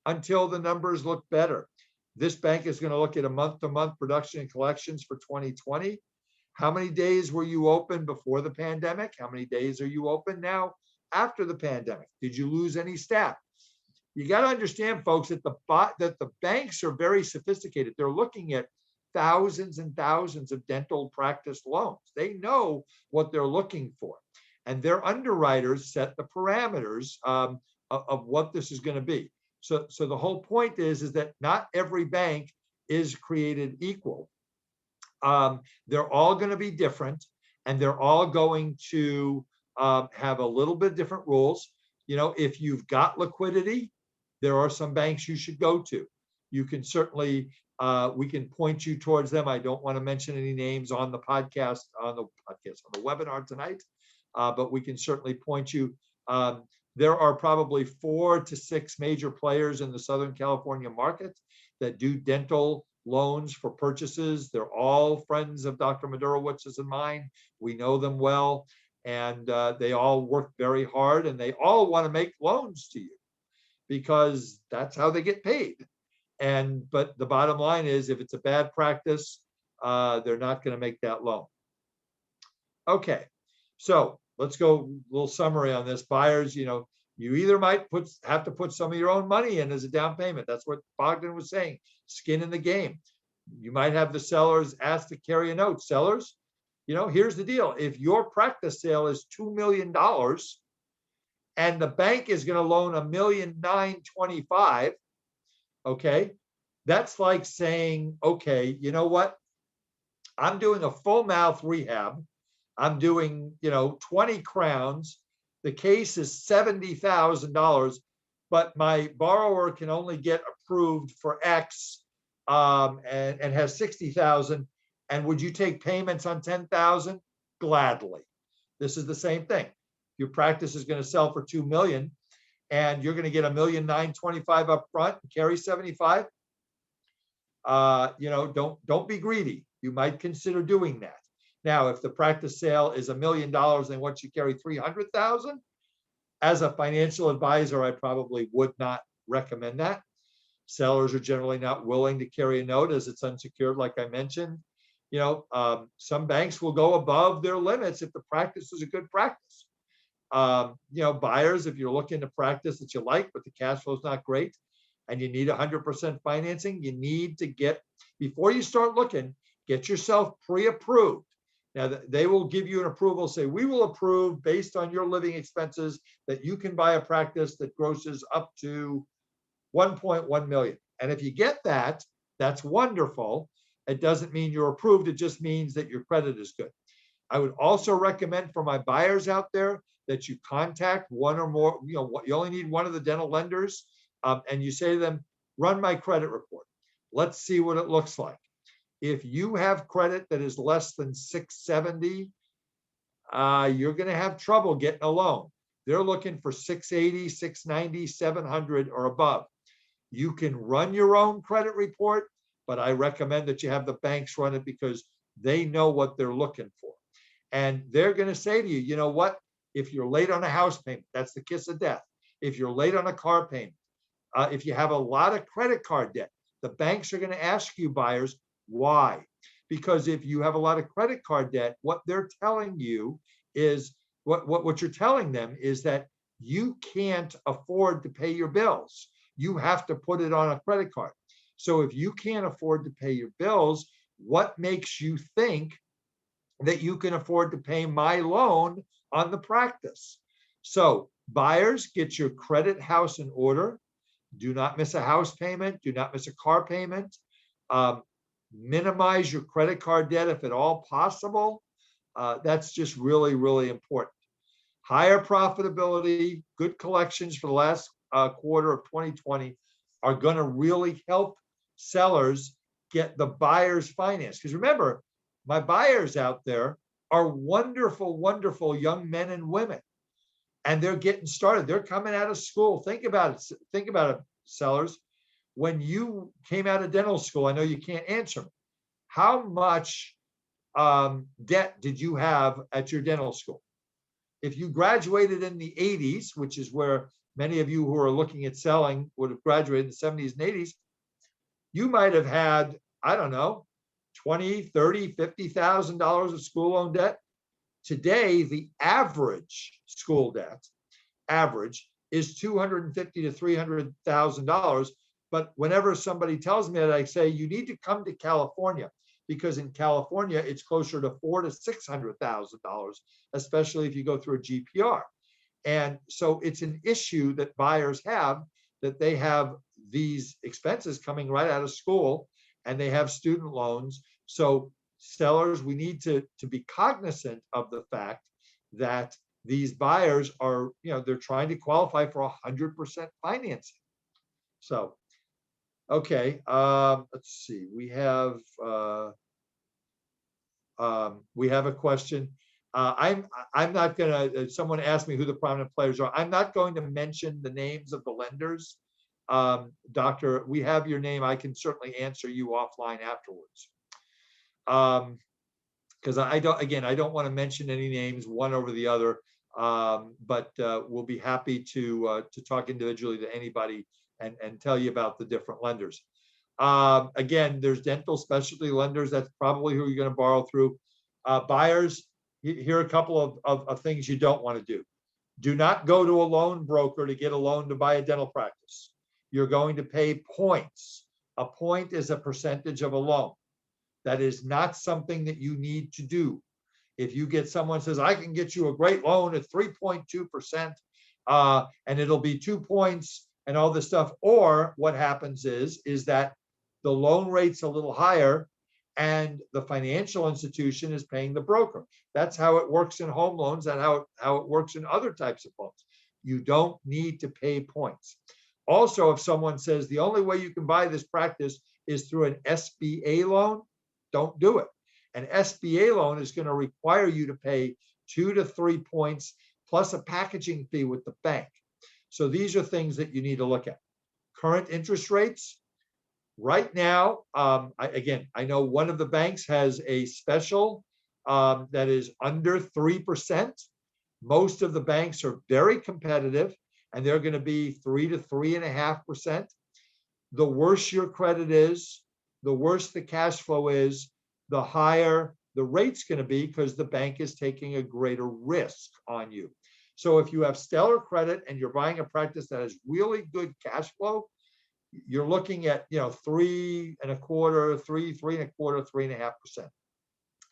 B: until the numbers look better. This bank is going to look at a month-to-month production and collections for 2020. How many days were you open before the pandemic? How many days are you open now after the pandemic? Did you lose any staff? You got to understand, folks, that the banks are very sophisticated. They're looking at thousands and thousands of dental practice loans. They know what they're looking for. And their underwriters set the parameters of what this is going to be. So the whole point is that not every bank is created equal. They're all going to be different, and they're all going to have a little bit different rules. You know, if you've got liquidity, there are some banks you should go to. You can certainly, we can point you towards them. I don't want to mention any names on the podcast, on the webinar tonight. But we can certainly point you. There are probably 4 to 6 major players in the Southern California market that do dental loans for purchases. They're all friends of Dr. Madurowicz's and mine. We know them well, and they all work very hard, and they all want to make loans to you because that's how they get paid. But the bottom line is, if it's a bad practice, they're not going to make that loan. Okay, so let's go a little summary on this. Buyers, you either might have to put some of your own money in as a down payment. That's what Bogdan was saying, skin in the game. You might have the sellers asked to carry a note. Sellers, here's the deal. If your practice sale is $2 million and the bank is going to loan $1,925,000, okay, that's like saying, okay, you know what? I'm doing a full mouth rehab. I'm doing, 20 crowns. The case is $70,000, but my borrower can only get approved for X and has 60,000. And would you take payments on 10,000? Gladly. This is the same thing. Your practice is going to sell for 2 million and you're going to get $1,925,000 up front and carry 75. Don't be greedy. You might consider doing that. Now, if the practice sale is $1 million and once you carry 300,000, as a financial advisor, I probably would not recommend that. Sellers are generally not willing to carry a note as it's unsecured, like I mentioned. Some banks will go above their limits if the practice is a good practice. Buyers, if you're looking to practice that you like, but the cash flow is not great and you need 100% financing, you need to before you start looking, get yourself pre-approved. Now, they will give you an approval, say, we will approve based on your living expenses that you can buy a practice that grosses up to 1.1 million. And if you get that, that's wonderful. It doesn't mean you're approved. It just means that your credit is good. I would also recommend for my buyers out there that you contact one or more, you only need one of the dental lenders, and you say to them, run my credit report. Let's see what it looks like. If you have credit that is less than 670, you're going to have trouble getting a loan. They're looking for 680, 690, 700 or above. You can run your own credit report, but I recommend that you have the banks run it because they know what they're looking for. And they're going to say to you, you know what? If you're late on a house payment, that's the kiss of death. If you're late on a car payment, if you have a lot of credit card debt, the banks are going to ask you, buyers, why? Because if you have a lot of credit card debt, what they're telling you is, what you're telling them is that you can't afford to pay your bills. You have to put it on a credit card. So if you can't afford to pay your bills, what makes you think that you can afford to pay my loan on the practice? So buyers, get your credit house in order. Do not miss a house payment. Do not miss a car payment. Minimize your credit card debt if at all possible. That's just really, really important. Higher profitability, good collections for the last quarter of 2020 are going to really help sellers get the buyers financed. Because remember, my buyers out there are wonderful, wonderful young men and women, and they're getting started. They're coming out of school. Think about it. Think about it, sellers. When you came out of dental school, I know you can't answer me. How much debt did you have at your dental school? If you graduated in the 80s, which is where many of you who are looking at selling would have graduated in the 70s and 80s, you might have had, I don't know, $20,000, $30,000, $50,000 of school loan debt. Today, the average school debt is $250,000 to $300,000. But whenever somebody tells me that, I say, you need to come to California, because in California, it's closer to $400,000 to $600,000, especially if you go through a GPR. And so it's an issue that buyers have, that they have these expenses coming right out of school, and they have student loans. So sellers, we need to be cognizant of the fact that these buyers are, they're trying to qualify for 100% financing. So, okay, let's see. We have a question. I'm not gonna. Someone asked me who the prominent players are. I'm not going to mention the names of the lenders. Doctor, we have your name. I can certainly answer you offline afterwards. Because I don't want to mention any names one over the other. But we'll be happy to talk individually to anybody and tell you about the different lenders. Again, there's dental specialty lenders. That's probably who you're going to borrow through. Buyers, here are a couple of things you don't want to do. Do not go to a loan broker to get a loan to buy a dental practice. You're going to pay points. A point is a percentage of a loan. That is not something that you need to do. If you get someone says, I can get you a great loan at 3.2%, and it'll be 2 points and all this stuff. Or what happens is that the loan rate's a little higher and the financial institution is paying the broker. That's how it works in home loans and how it works in other types of loans. You don't need to pay points. Also, if someone says the only way you can buy this practice is through an SBA loan, don't do it. An SBA loan is going to require you to pay 2 to 3 points plus a packaging fee with the bank. So these are things that you need to look at. Current interest rates. Right now, I know one of the banks has a special that is under 3%. Most of the banks are very competitive, and they're going to be 3 to 3.5%. The worse your credit is, the worse the cash flow is, the higher the rate's going to be, because the bank is taking a greater risk on you. So if you have stellar credit and you're buying a practice that has really good cash flow, you're looking at 3.25%, 3.25%, 3.5%.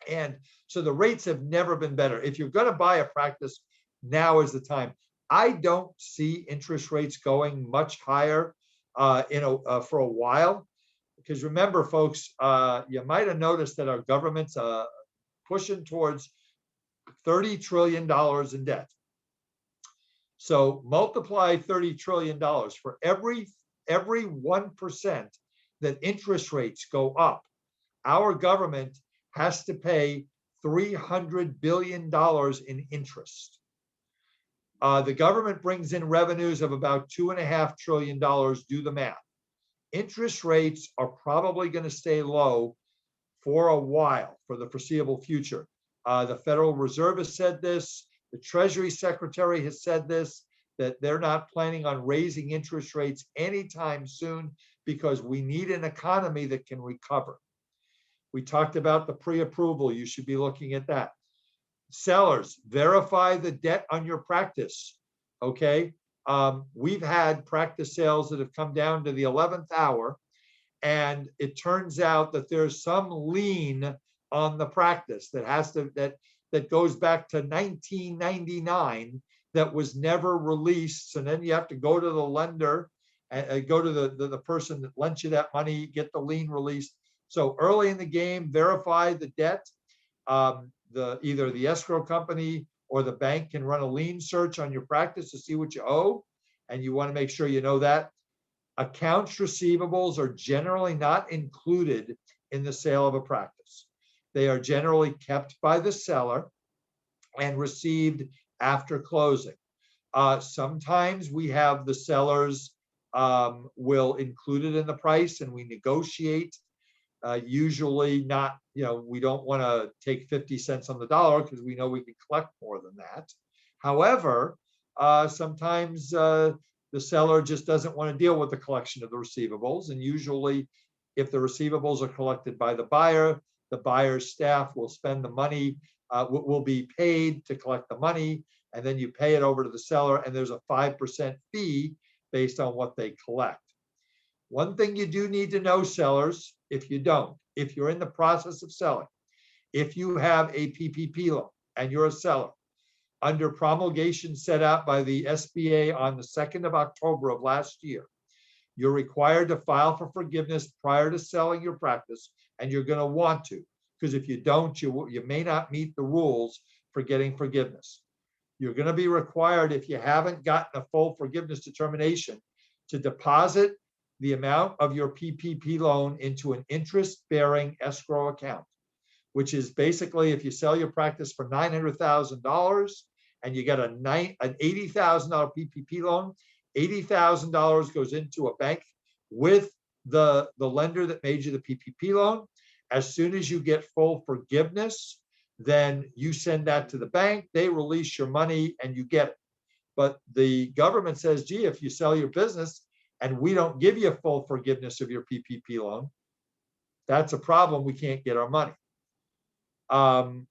B: And so the rates have never been better. If you're going to buy a practice, now is the time. I don't see interest rates going much higher for a while. Because remember, folks, you might have noticed that our government's pushing towards $30 trillion in debt. So multiply $30 trillion for every 1% that interest rates go up. Our government has to pay $300 billion in interest. The government brings in revenues of about $2.5 trillion. Do the math. Interest rates are probably going to stay low for a while, for the foreseeable future. The Federal Reserve has said this. The Treasury Secretary has said this, that they're not planning on raising interest rates anytime soon because we need an economy that can recover. We talked about the pre-approval. You should be looking at that. Sellers, verify the debt on your practice. Okay. We've had practice sales that have come down to the 11th hour, and it turns out that there's some lien on the practice that goes back to 1999 that was never released. So then you have to go to the lender and go to the person that lent you that money, get the lien released. So early in the game, verify the debt. Either the escrow company or the bank can run a lien search on your practice to see what you owe, and you want to make sure you know that. Accounts receivables are generally not included in the sale of a practice. They are generally kept by the seller and received after closing. Sometimes we have the sellers will include it in the price, and we negotiate. Usually not, we don't want to take 50 cents on the dollar because we know we can collect more than that. However, sometimes the seller just doesn't want to deal with the collection of the receivables. And usually if the receivables are collected by the buyer's staff will spend the money, will be paid to collect the money, and then you pay it over to the seller, and there's a 5% fee based on what they collect. One thing you do need to know, sellers, if you're in the process of selling, if you have a PPP loan and you're a seller, under promulgation set out by the SBA on the 2nd of October of last year, you're required to file for forgiveness prior to selling your practice, and you're going to want to, because if you don't, you may not meet the rules for getting forgiveness. You're going to be required, if you haven't gotten a full forgiveness determination, to deposit the amount of your PPP loan into an interest-bearing escrow account, which is basically if you sell your practice for $900,000 and you get an $80,000 PPP loan, $80,000 goes into a bank with the lender that made you the PPP loan. As soon as you get full forgiveness, then you send that to the bank, they release your money, and you get it. But the government says, gee, if you sell your business and we don't give you full forgiveness of your PPP loan, that's a problem. We can't get our money. Okay,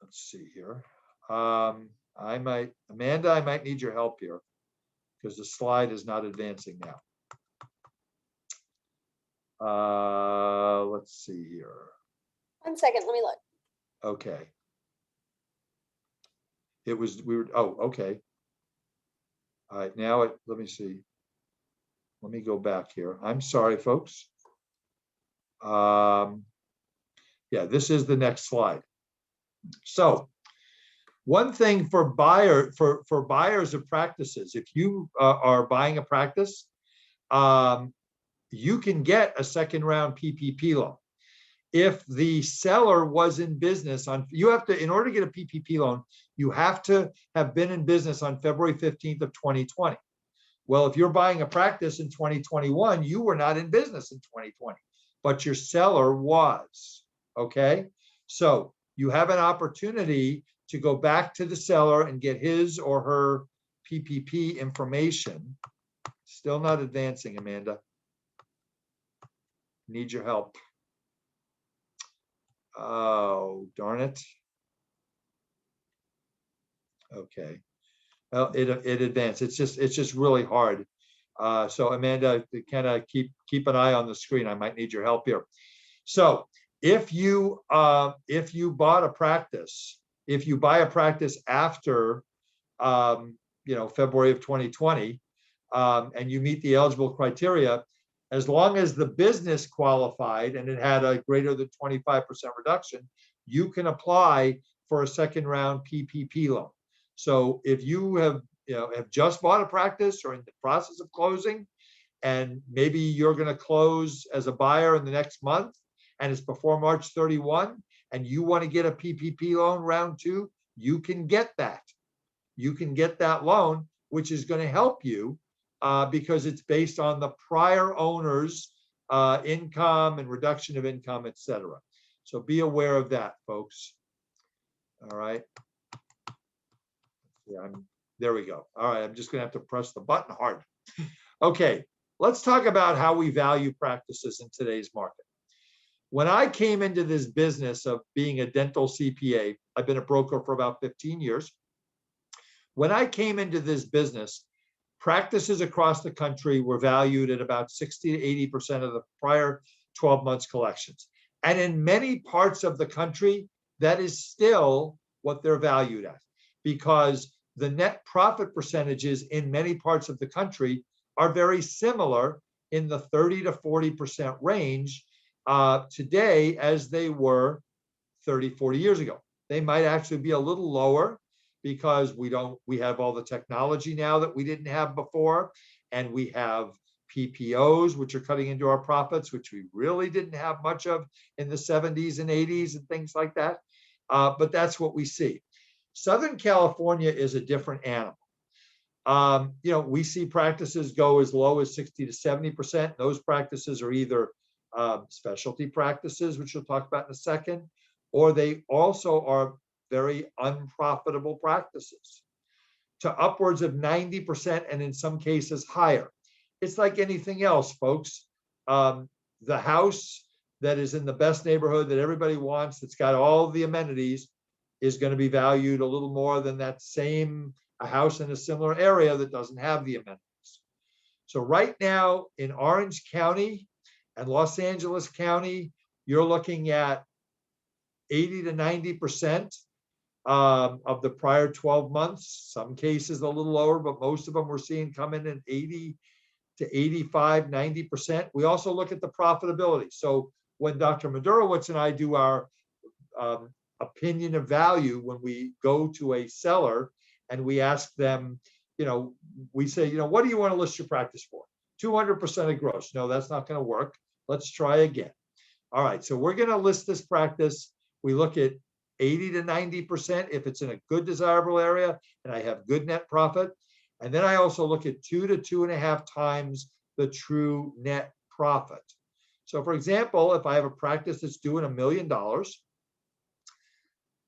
B: let's see here. Amanda, I might need your help here because the slide is not advancing now. Let's see here.
A: 1 second, let me look.
B: Okay. Okay. All right, now let me see. Let me go back here. I'm sorry, folks. Yeah, this is the next slide. So one thing for buyers of practices, if you are buying a practice, you can get a second round PPP loan. If the seller was in business in order to get a PPP loan, you have to have been in business on February 15th of 2020. Well, if you're buying a practice in 2021, you were not in business in 2020, but your seller was, okay? So you have an opportunity to go back to the seller and get his or her PPP information. Still not advancing, Amanda. Need your help. Oh, darn it. Okay. Well, it advanced. It's just really hard. So Amanda, kind of keep an eye on the screen. I might need your help here. So if you bought a practice, if you buy a practice after February of 2020, and you meet the eligible criteria, as long as the business qualified and it had a greater than 25% reduction, you can apply for a second round PPP loan. So if you have just bought a practice or in the process of closing, and maybe you're going to close as a buyer in the next month, and it's before March 31, and you want to get a PPP loan round 2, you can get that. You can get that loan, which is going to help you because it's based on the prior owner's income and reduction of income, et cetera. So be aware of that, folks. All right. Yeah, there we go. All right, I'm just gonna have to press the button hard. Okay, let's talk about how we value practices in today's market. When I came into this business of being a dental CPA, I've been a broker for about 15 years. When I came into this business, practices across the country were valued at about 60 to 80% of the prior 12 months collections. And in many parts of the country, that is still what they're valued at, because the net profit percentages in many parts of the country are very similar in the 30 to 40% range today as they were 30, 40 years ago. They might actually be a little lower because we have all the technology now that we didn't have before, and we have PPOs, which are cutting into our profits, which we really didn't have much of in the 70s and 80s and things like that. But that's what we see. Southern California is a different animal. We see practices go as low as 60 to 70%. Those practices are either specialty practices, which we'll talk about in a second, or they also are very unprofitable practices, to upwards of 90%, and in some cases higher. It's like anything else, folks. The house that is in the best neighborhood that everybody wants, that's got all the amenities, is going to be valued a little more than that same a house in a similar area that doesn't have the amenities. So right now in Orange County and Los Angeles County, you're looking at 80 to 90% of the prior 12 months. Some cases a little lower, but most of them we're seeing come in at 80 to 85, 90%. We also look at the profitability. So when Dr. Madurowicz and I do our opinion of value, when we go to a seller and we ask them, we say, what do you want to list your practice for? 200% of gross. No, that's not going to work. Let's try again. All right, so we're going to list this practice. We look at 80 to 90% if it's in a good, desirable area and I have good net profit. And then I also look at 2 to 2.5 times the true net profit. So for example, if I have a practice that's doing $1 million,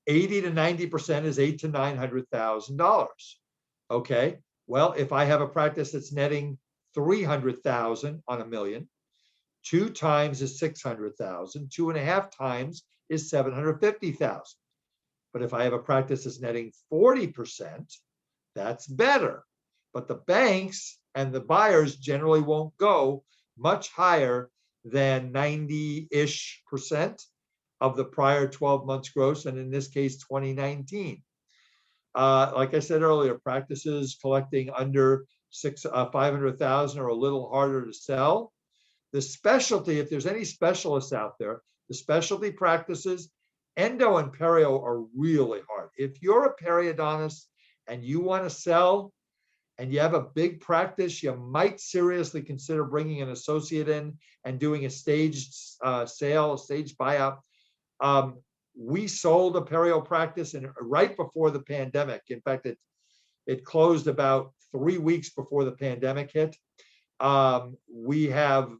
B: 80 to 90% is $800,000 to $900,000. Okay, well, if I have a practice that's netting 300,000 on $1 million, 2 times is 600,000, 2.5 times is 750,000. But if I have a practice that's netting 40%, that's better. But the banks and the buyers generally won't go much higher than 90-ish% of the prior 12 months gross, and in this case, 2019. Like I said earlier, practices collecting under 500,000 are a little harder to sell. The specialty, if there's any specialists out there, the specialty practices, endo and perio are really hard. If you're a periodontist and you want to sell and you have a big practice, you might seriously consider bringing an associate in and doing a staged sale, a staged buyout. We sold a perio practice right before the pandemic. In fact, it closed about 3 weeks before the pandemic hit. We have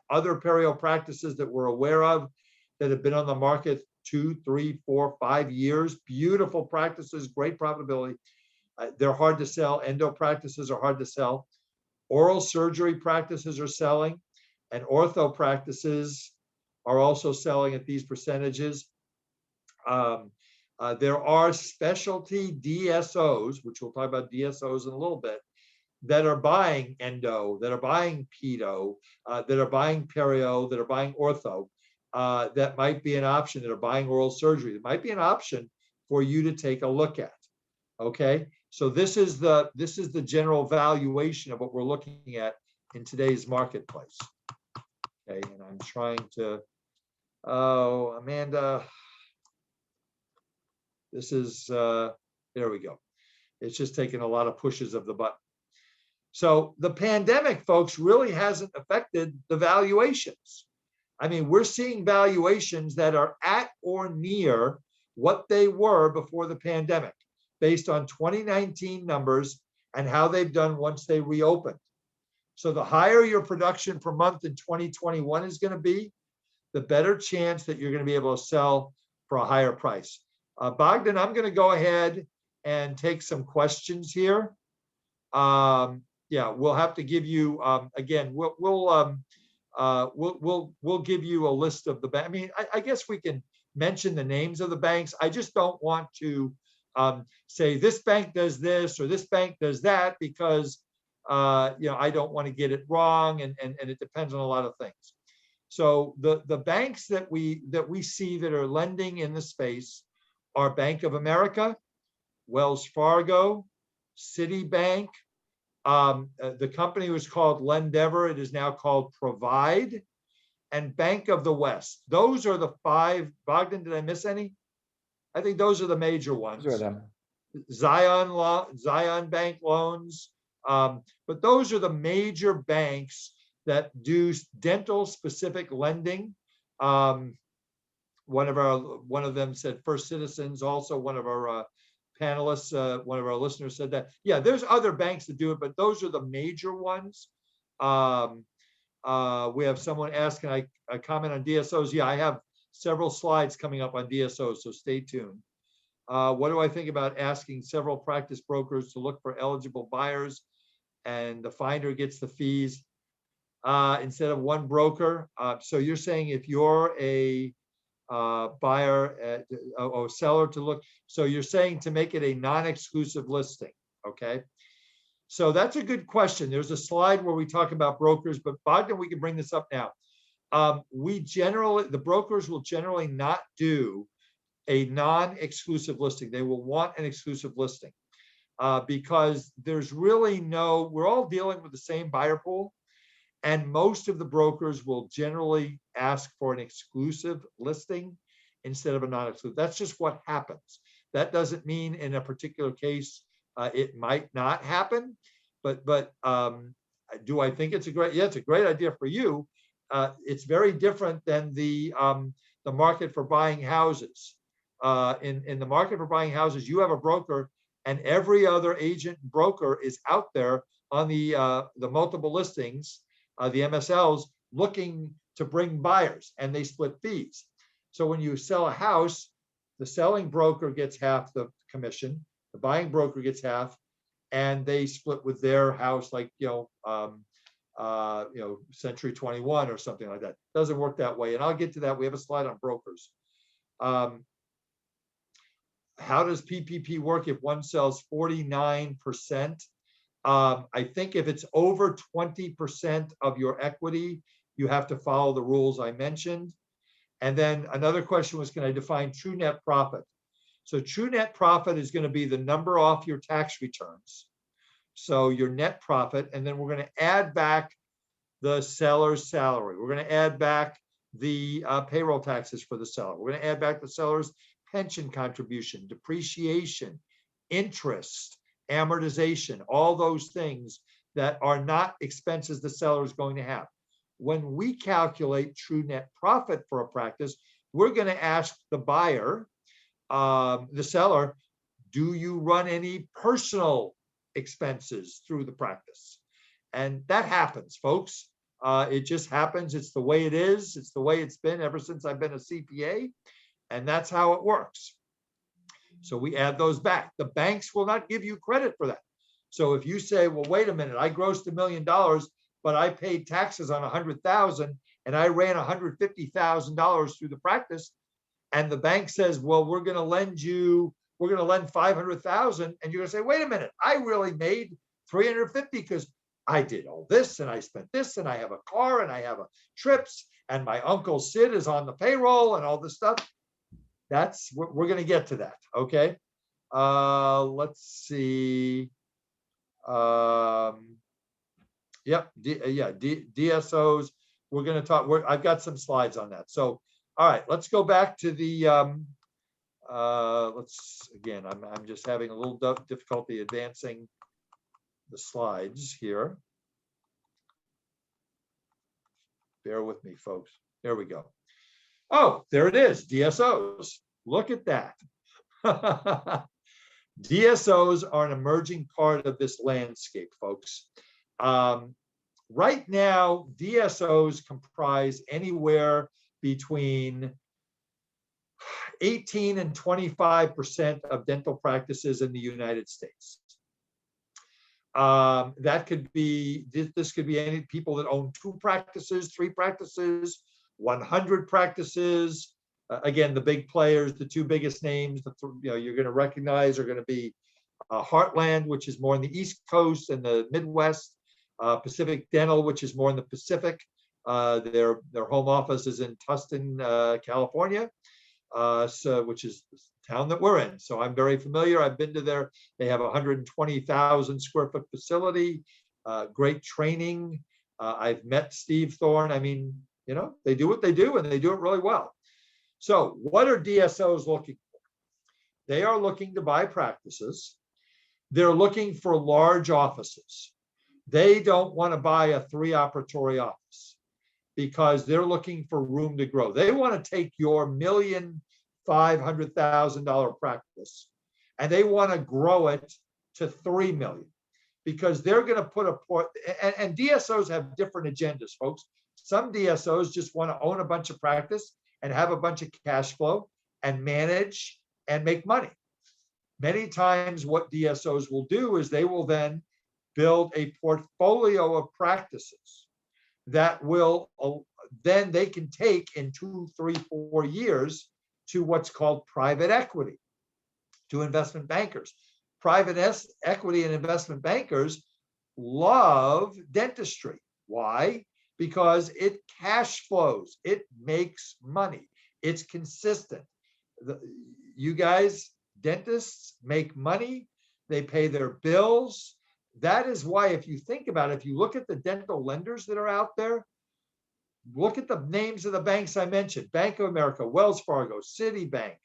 B: other perio practices that we're aware of that have been on the market 2, 3, 4, 5 years. Beautiful practices, great profitability. They're hard to sell. Endo practices are hard to sell. Oral surgery practices are selling, and ortho practices are also selling at these percentages. There are specialty DSOs, which we'll talk about DSOs in a little bit, that are buying endo, that are buying pedo, that are buying perio, that are buying ortho. That might be an option, that are buying oral surgery. It might be an option for you to take a look at. Okay, so this is the general valuation of what we're looking at in today's marketplace. Okay, and I'm trying to, oh, Amanda, this is, there we go. It's just taking a lot of pushes of the button. So the pandemic, folks, really hasn't affected the valuations. I mean, we're seeing valuations that are at or near what they were before the pandemic, based on 2019 numbers and how they've done once they reopened. So the higher your production per month in 2021 is going to be, the better chance that you're going to be able to sell for a higher price. Bogdan, I'm going to go ahead and take some questions here. Yeah, we'll have to give you, again, we'll give you a list of the bank. I mean, I guess we can mention the names of the banks. I just don't want to say this bank does this or this bank does that, because I don't want to get it wrong, and it depends on a lot of things. So the banks that we see that are lending in the space are Bank of America, Wells Fargo, Citibank. The company was called Lendeavor. It is now called Provide, and Bank of the West. Those are the 5. Bogdan, did I miss any? I think those are the major ones.
C: Those are them.
B: Zion Bank loans. But those are the major banks that do dental specific lending. One of them said First Citizens. Also, one of our panelists, one of our listeners said that. Yeah, there's other banks that do it, but those are the major ones. We have someone asking, I comment on DSOs. Yeah, I have several slides coming up on DSOs, so stay tuned. What do I think about asking several practice brokers to look for eligible buyers, and the finder gets the fees instead of one broker? So you're saying if you're a buyer or seller to look, so you're saying to make it a non-exclusive listing, okay? So that's a good question. There's a slide where we talk about brokers, but Bogdan, we can bring this up now. The brokers will generally not do a non-exclusive listing. They will want an exclusive listing because there's really we're all dealing with the same buyer pool, and most of the brokers will generally ask for an exclusive listing instead of a non-exclusive. That's just what happens. That doesn't mean in a particular case it might not happen, but do I think it's a great? Yeah, it's a great idea for you. It's very different than the market for buying houses. In the market for buying houses, you have a broker, and every other agent and broker is out there on the multiple listings, the MSLs, looking to bring buyers, and they split fees. So when you sell a house, the selling broker gets half the commission, the buying broker gets half, and they split with their house, like Century 21 or something like that. Doesn't work that way, and I'll get to that. We have a slide on brokers. How does PPP work if one sells 49%? I think if it's over 20% of your equity, you have to follow the rules I mentioned. And then another question was, can I define true net profit? So true net profit is going to be the number off your tax returns. So your net profit, and then we're going to add back the seller's salary. We're going to add back the payroll taxes for the seller. We're going to add back the seller's pension contribution, depreciation, interest, amortization, all those things that are not expenses the seller is going to have. When we calculate true net profit for a practice, we're going to ask the buyer, the seller, do you run any personal expenses through the practice? And that happens, folks. It just happens. It's the way it is. It's the way it's been ever since I've been a CPA. And that's how it works. So we add those back. The banks will not give you credit for that. So if you say, well, wait a minute, I grossed $1 million, but I paid taxes on 100,000 and I ran $150,000 through the practice, and the bank says, well, we're going to lend 500,000, and you're going to say, wait a minute, I really made 350 because I did all this and I spent this and I have a car and I have trips and my uncle Sid is on the payroll and all this stuff. We're going to get to that. Okay. Let's see. DSOs. We're going to talk. I've got some slides on that. So, all right, let's go back to the. I'm just having a little difficulty advancing the slides here. Bear with me, folks. There we go. Oh, there it is. DSOs. Look at that. DSOs are an emerging part of this landscape, folks. Right now, DSOs comprise anywhere between 18 and 25% of dental practices in the United States. That could be, this could be any people that own 2 practices, 3 practices, 100 practices. Again, the big players, the 2 biggest names, you're going to recognize are going to be Heartland, which is more on the East Coast and the Midwest, Pacific Dental, which is more in the Pacific. Their home office is in Tustin, California, which is the town that we're in. So I'm very familiar. I've been to there. They have a 120,000 square foot facility, great training. I've met Steve Thorne. I mean, they do what they do and they do it really well. So what are DSOs looking for? They are looking to buy practices. They're looking for large offices. They don't want to buy a 3-operatory office because they're looking for room to grow. They want to take your $1,500,000 practice and they want to grow it to $3 million because they're going to put and DSOs have different agendas, folks. Some DSOs just want to own a bunch of practice and have a bunch of cash flow and manage and make money. Many times what DSOs will do is they will then build a portfolio of practices that will then they can take in 2, 3, 4 years to what's called private equity, to investment bankers. Private equity and investment bankers love dentistry. Why? Because it cash flows, it makes money, it's consistent. You guys, dentists make money, they pay their bills. That is why, if you think about it, if you look at the dental lenders that are out there, look at the names of the banks I mentioned: Bank of America, Wells Fargo, Citibank,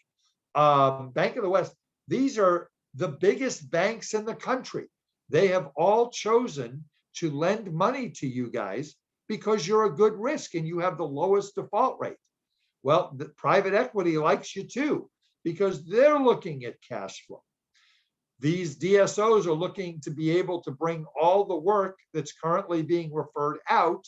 B: Bank of the West. These are the biggest banks in the country. They have all chosen to lend money to you guys because you're a good risk and you have the lowest default rate. Well, the private equity likes you too because they're looking at cash flow. These DSOs are looking to be able to bring all the work that's currently being referred out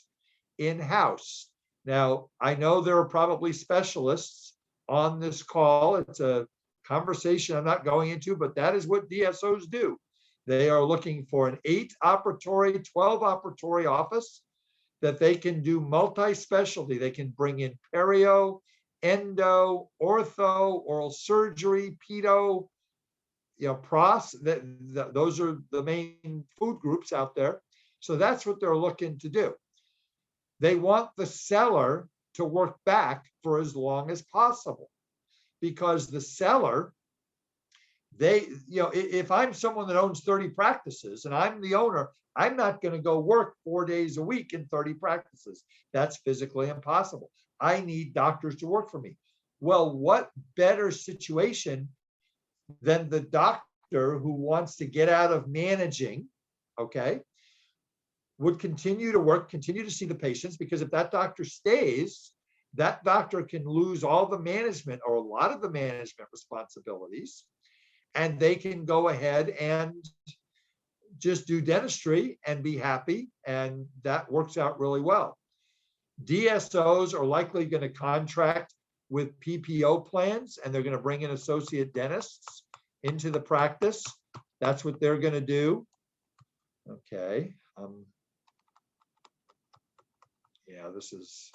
B: in-house. Now, I know there are probably specialists on this call. It's a conversation I'm not going into, but that is what DSOs do. They are looking for an 8-operatory, 12-operatory office that they can do multi-specialty. They can bring in perio, endo, ortho, oral surgery, pedo, pros. Those are the main food groups out there. So that's what they're looking to do. They want the seller to work back for as long as possible because the seller, if I'm someone that owns 30 practices and I'm the owner, I'm not going to go work 4 days a week in 30 practices. That's physically impossible. I need doctors to work for me. Well, what better situation than the doctor who wants to get out of managing, would continue to work, continue to see the patients, because if that doctor stays, that doctor can lose all the management or a lot of the management responsibilities, and they can go ahead and just do dentistry and be happy, and that works out really well. DSOs are likely going to contract with PPO plans, and they're going to bring in associate dentists into the practice. That's what they're going to do. Okay. This is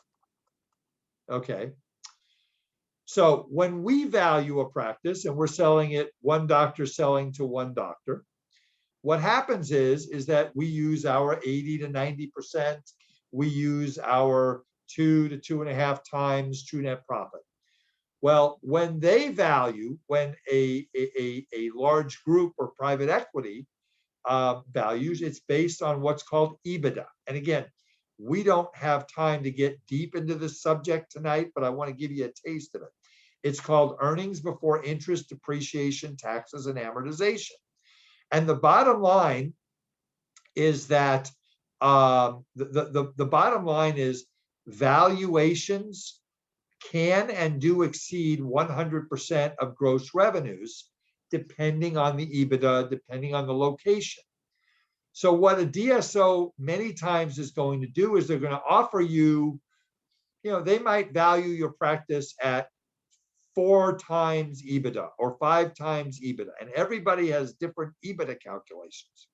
B: okay. So when we value a practice and we're selling it, one doctor selling to one doctor, what happens is that we use our 80 to 90%. We use our 2 to 2.5 times true net profit. Well, when they value, when a large group or private equity values, it's based on what's called EBITDA. And again, we don't have time to get deep into this subject tonight, but I want to give you a taste of it. It's called earnings before interest, depreciation, taxes, and amortization. And the bottom line is that the bottom line is valuations can and do exceed 100% of gross revenues, depending on the EBITDA, depending on the location. So what a DSO many times is going to do is they're going to offer you, they might value your practice at 4 times EBITDA or 5 times EBITDA. And everybody has different EBITDA calculations.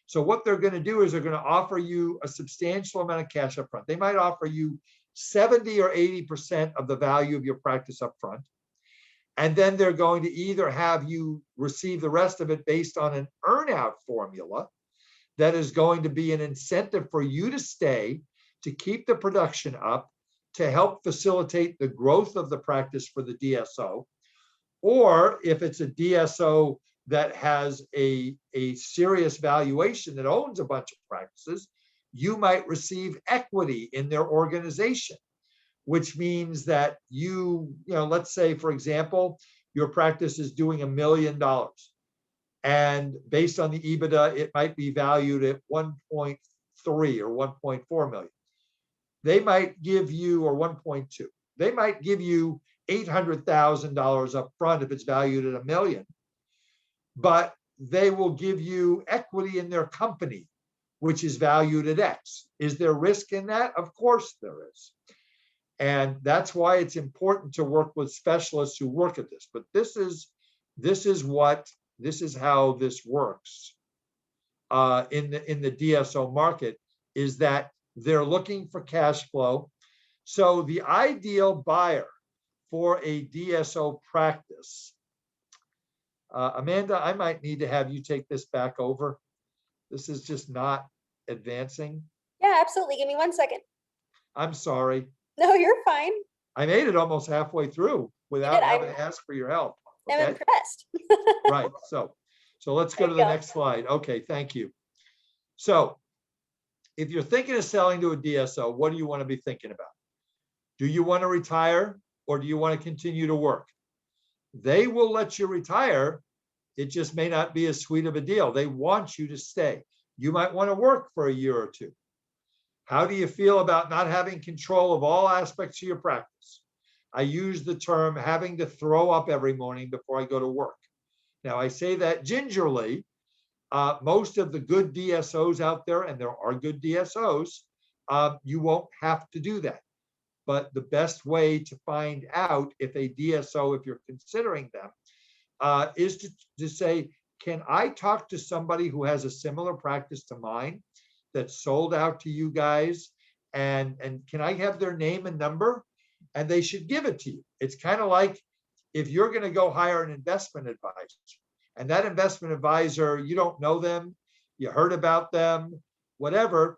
B: So what they're going to do is they're going to offer you a substantial amount of cash up front. They might offer you 70 or 80% of the value of your practice up front. And then they're going to either have you receive the rest of it based on an earnout formula that is going to be an incentive for you to stay, to keep the production up, to help facilitate the growth of the practice for the DSO. Or if it's a DSO that has a serious valuation that owns a bunch of practices, you might receive equity in their organization, which means that let's say, for example, your practice is doing $1 million. And based on the EBITDA, it might be valued at 1.3 or 1.4 million. They might give you, or 1.2, they might give you $800,000 up front if it's valued at $1 million. But they will give you equity in their company, which is valued at X. Is there risk in that? Of course there is. And that's why it's important to work with specialists who work at this. But this is how this works in the DSO market, is that they're looking for cash flow. So the ideal buyer for a DSO practice, Amanda, I might need to have you take this back over. This is just not advancing.
A: Yeah, absolutely. Give me 1 second.
B: I'm sorry.
A: No, you're fine.
B: I made it almost halfway through without having to ask for your help.
A: I'm
B: Okay?
A: impressed.
B: Right. So let's go to the next slide. Okay, thank you. So if you're thinking of selling to a DSO, what do you want to be thinking about? Do you want to retire, or do you want to continue to work? They will let you retire. It just may not be as sweet of a deal. They want you to stay. You might want to work for a year or two. How do you feel about not having control of all aspects of your practice? I use the term having to throw up every morning before I go to work. Now, I say that gingerly. Most of the good DSOs out there, and there are good DSOs, you won't have to do that. But the best way to find out if a DSO, if you're considering them, is to say, can I talk to somebody who has a similar practice to mine that's sold out to you guys? And can I have their name and number? And they should give it to you. It's kind of like if you're going to go hire an investment advisor, and that investment advisor, you don't know them, you heard about them, whatever,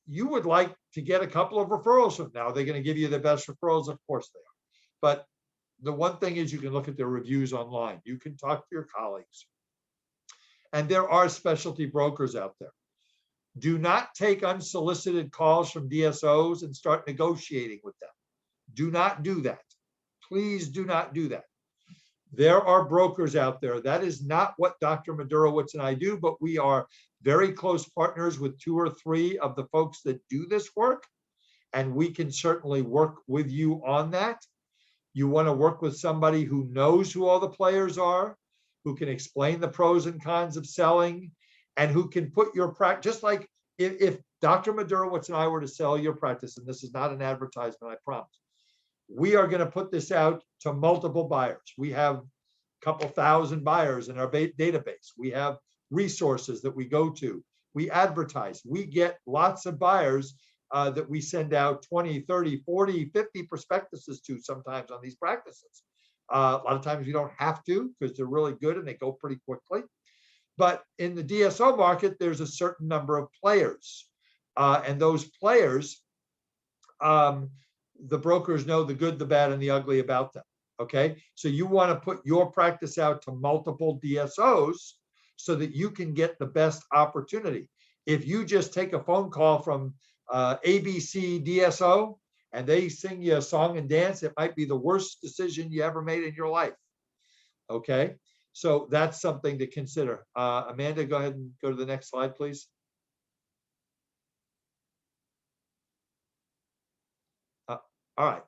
B: you would like to get a couple of referrals from them. Now, they're going to give you the best referrals, of course they are. But the one thing is you can look at their reviews online. You can talk to your colleagues. And there are specialty brokers out there. Do not take unsolicited calls from DSOs and start negotiating with them. Do not do that. Please do not do that. There are brokers out there. That is not what Dr. Madurowicz and I do, but we are very close partners with 2 or 3 of the folks that do this work. And we can certainly work with you on that. You want to work with somebody who knows who all the players are, who can explain the pros and cons of selling, and who can put your practice, just like if Dr. Madurowicz and I were to sell your practice, and this is not an advertisement, I promise, we are going to put this out to multiple buyers. We have a couple thousand buyers in our database. We have resources that we go to. We advertise. We get lots of buyers that we send out 20, 30, 40, 50 prospectuses to sometimes on these practices. A lot of times you don't have to because they're really good and they go pretty quickly. But in the DSO market, there's a certain number of players. And those players, the brokers know the good, the bad, and the ugly about them. Okay. So you want to put your practice out to multiple DSOs so that you can get the best opportunity. If you just take a phone call from ABC DSO and they sing you a song and dance, it might be the worst decision you ever made in your life. Okay. So that's something to consider. Amanda, go ahead and go to the next slide, please. All right.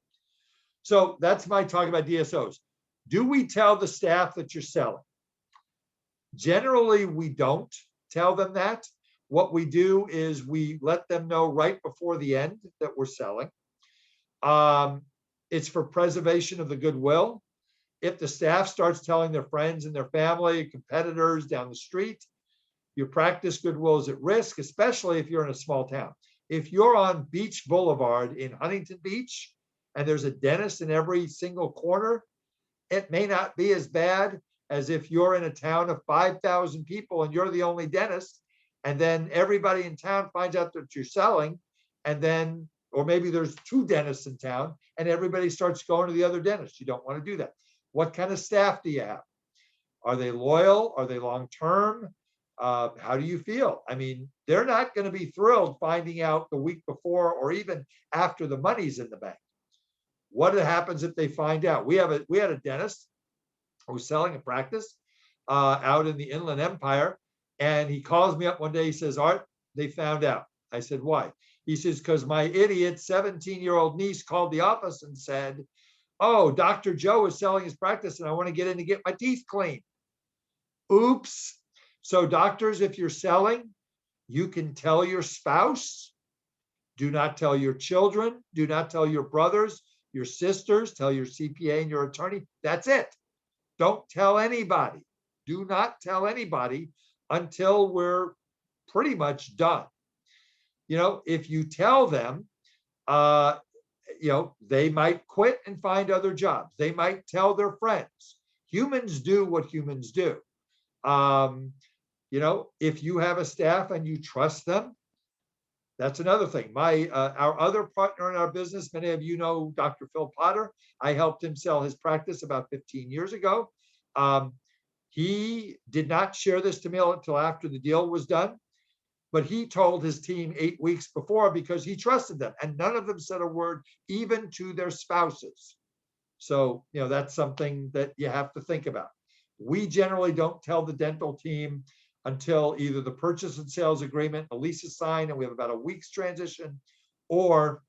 B: So that's my talk about DSOs. Do we tell the staff that you're selling? Generally, we don't tell them that. What we do is we let them know right before the end that we're selling. It's for preservation of the goodwill. If the staff starts telling their friends and their family, competitors down the street, your practice goodwill is at risk, especially if you're in a small town. If you're on Beach Boulevard in Huntington Beach and there's a dentist in every single corner, it may not be as bad as if you're in a town of 5,000 people and you're the only dentist, and then everybody in town finds out that you're selling, and then, or maybe there's 2 dentists in town and everybody starts going to the other dentist. You don't want to do that. What kind of staff do you have? Are they loyal? Are they long-term? How do you feel? I mean, they're not going to be thrilled finding out the week before or even after the money's in the bank. What happens if they find out? We had a dentist who was selling a practice out in the Inland Empire, and he calls me up one day. He says, "Art, they found out." I said, "Why?" He says, "Because my idiot 17-year-old niece called the office and said, 'Oh, Dr. Joe is selling his practice and I want to get in to get my teeth cleaned.'" Oops. So doctors, if you're selling, you can tell your spouse, do not tell your children, do not tell your brothers, your sisters, tell your CPA and your attorney. That's it. Don't tell anybody. Do not tell anybody until we're pretty much done. If you tell them, they might quit and find other jobs. They might tell their friends. Humans do what humans do. If you have a staff and you trust them, that's another thing. Our other partner in our business, many of you know Dr. Phil Potter. I helped him sell his practice about 15 years ago. He did not share this to me until after the deal was done, but he told his team 8 weeks before because he trusted them, and none of them said a word, even to their spouses. So, that's something that you have to think about. We generally don't tell the dental team until either the purchase and sales agreement, the lease is signed, and we have about a week's transition, or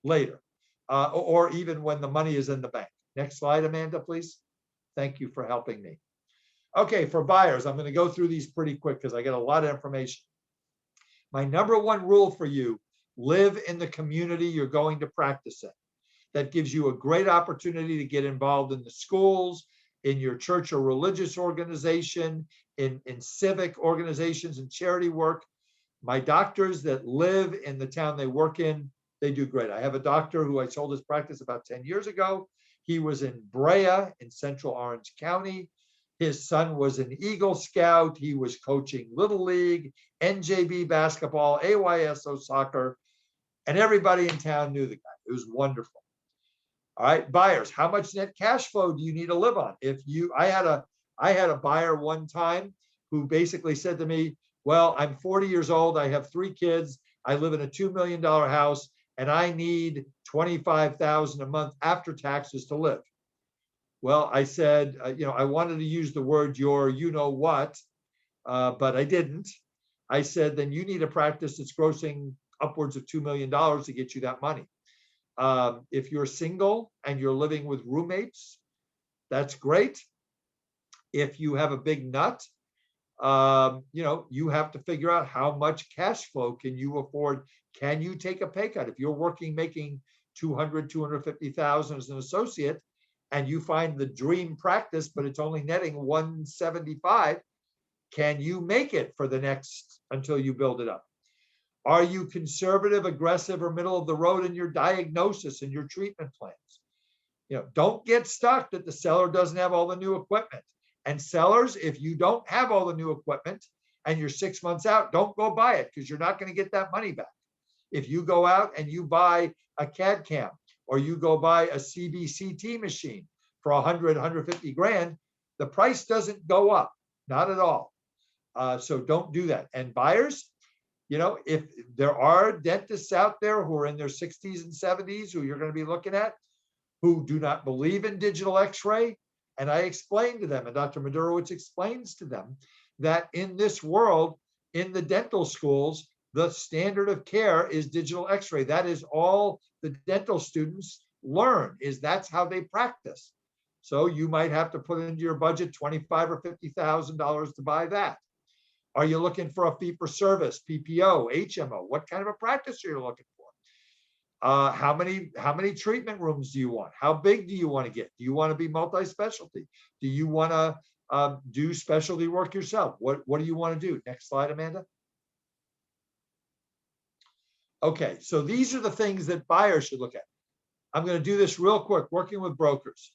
B: later, or even when the money is in the bank. Next slide, Amanda, please. Thank you for helping me. Okay, for buyers, I'm going to go through these pretty quick because I get a lot of information. My number one rule for you, live in the community you're going to practice in. That gives you a great opportunity to get involved in the schools, in your church or religious organization, in civic organizations and charity work. My doctors that live in the town they work in, they do great. I have a doctor who I sold his practice about 10 years ago. He was in Brea in Central Orange County. His son was an Eagle Scout. He was coaching Little League, NJB basketball, AYSO soccer, and everybody in town knew the guy. It was wonderful. All right, buyers, how much net cash flow do you need to live on? I had a buyer one time who basically said to me, "Well, I'm 40 years old. I have 3 kids. I live in a $2 million house, and I need $25,000 a month after taxes to live." Well, I said, I wanted to use the word you know what, but I didn't. I said, then you need a practice that's grossing upwards of $2 million to get you that money. If you're single and you're living with roommates, that's great. If you have a big nut, you have to figure out how much cash flow can you afford. Can you take a pay cut? If you're making $250,000 as an associate, and you find the dream practice, but it's only netting $175,000, can you make it for the next until you build it up? Are you conservative, aggressive, or middle of the road in your diagnosis and your treatment plans? Don't get stuck that the seller doesn't have all the new equipment. And sellers, if you don't have all the new equipment and you're 6 months out, don't go buy it because you're not going to get that money back. If you go out and you buy a CAD cam, or you go buy a CBCT machine for 100, 150 grand, the price doesn't go up, not at all. So don't do that. And buyers, if there are dentists out there who are in their 60s and 70s who you're going to be looking at, who do not believe in digital x-ray, and I explain to them, and Dr. Madurowicz explains to them, that in this world, in the dental schools, the standard of care is digital x-ray. That is all the dental students learn, that's how they practice. So you might have to put into your budget $25,000 or $50,000 to buy that. Are you looking for a fee for service, PPO, HMO? What kind of a practice are you looking for? How many treatment rooms do you want? How big do you want to get? Do you want to be multi-specialty? Do you want to do specialty work yourself? What do you want to do? Next slide, Amanda. Okay, so these are the things that buyers should look at. I'm going to do this real quick, working with brokers.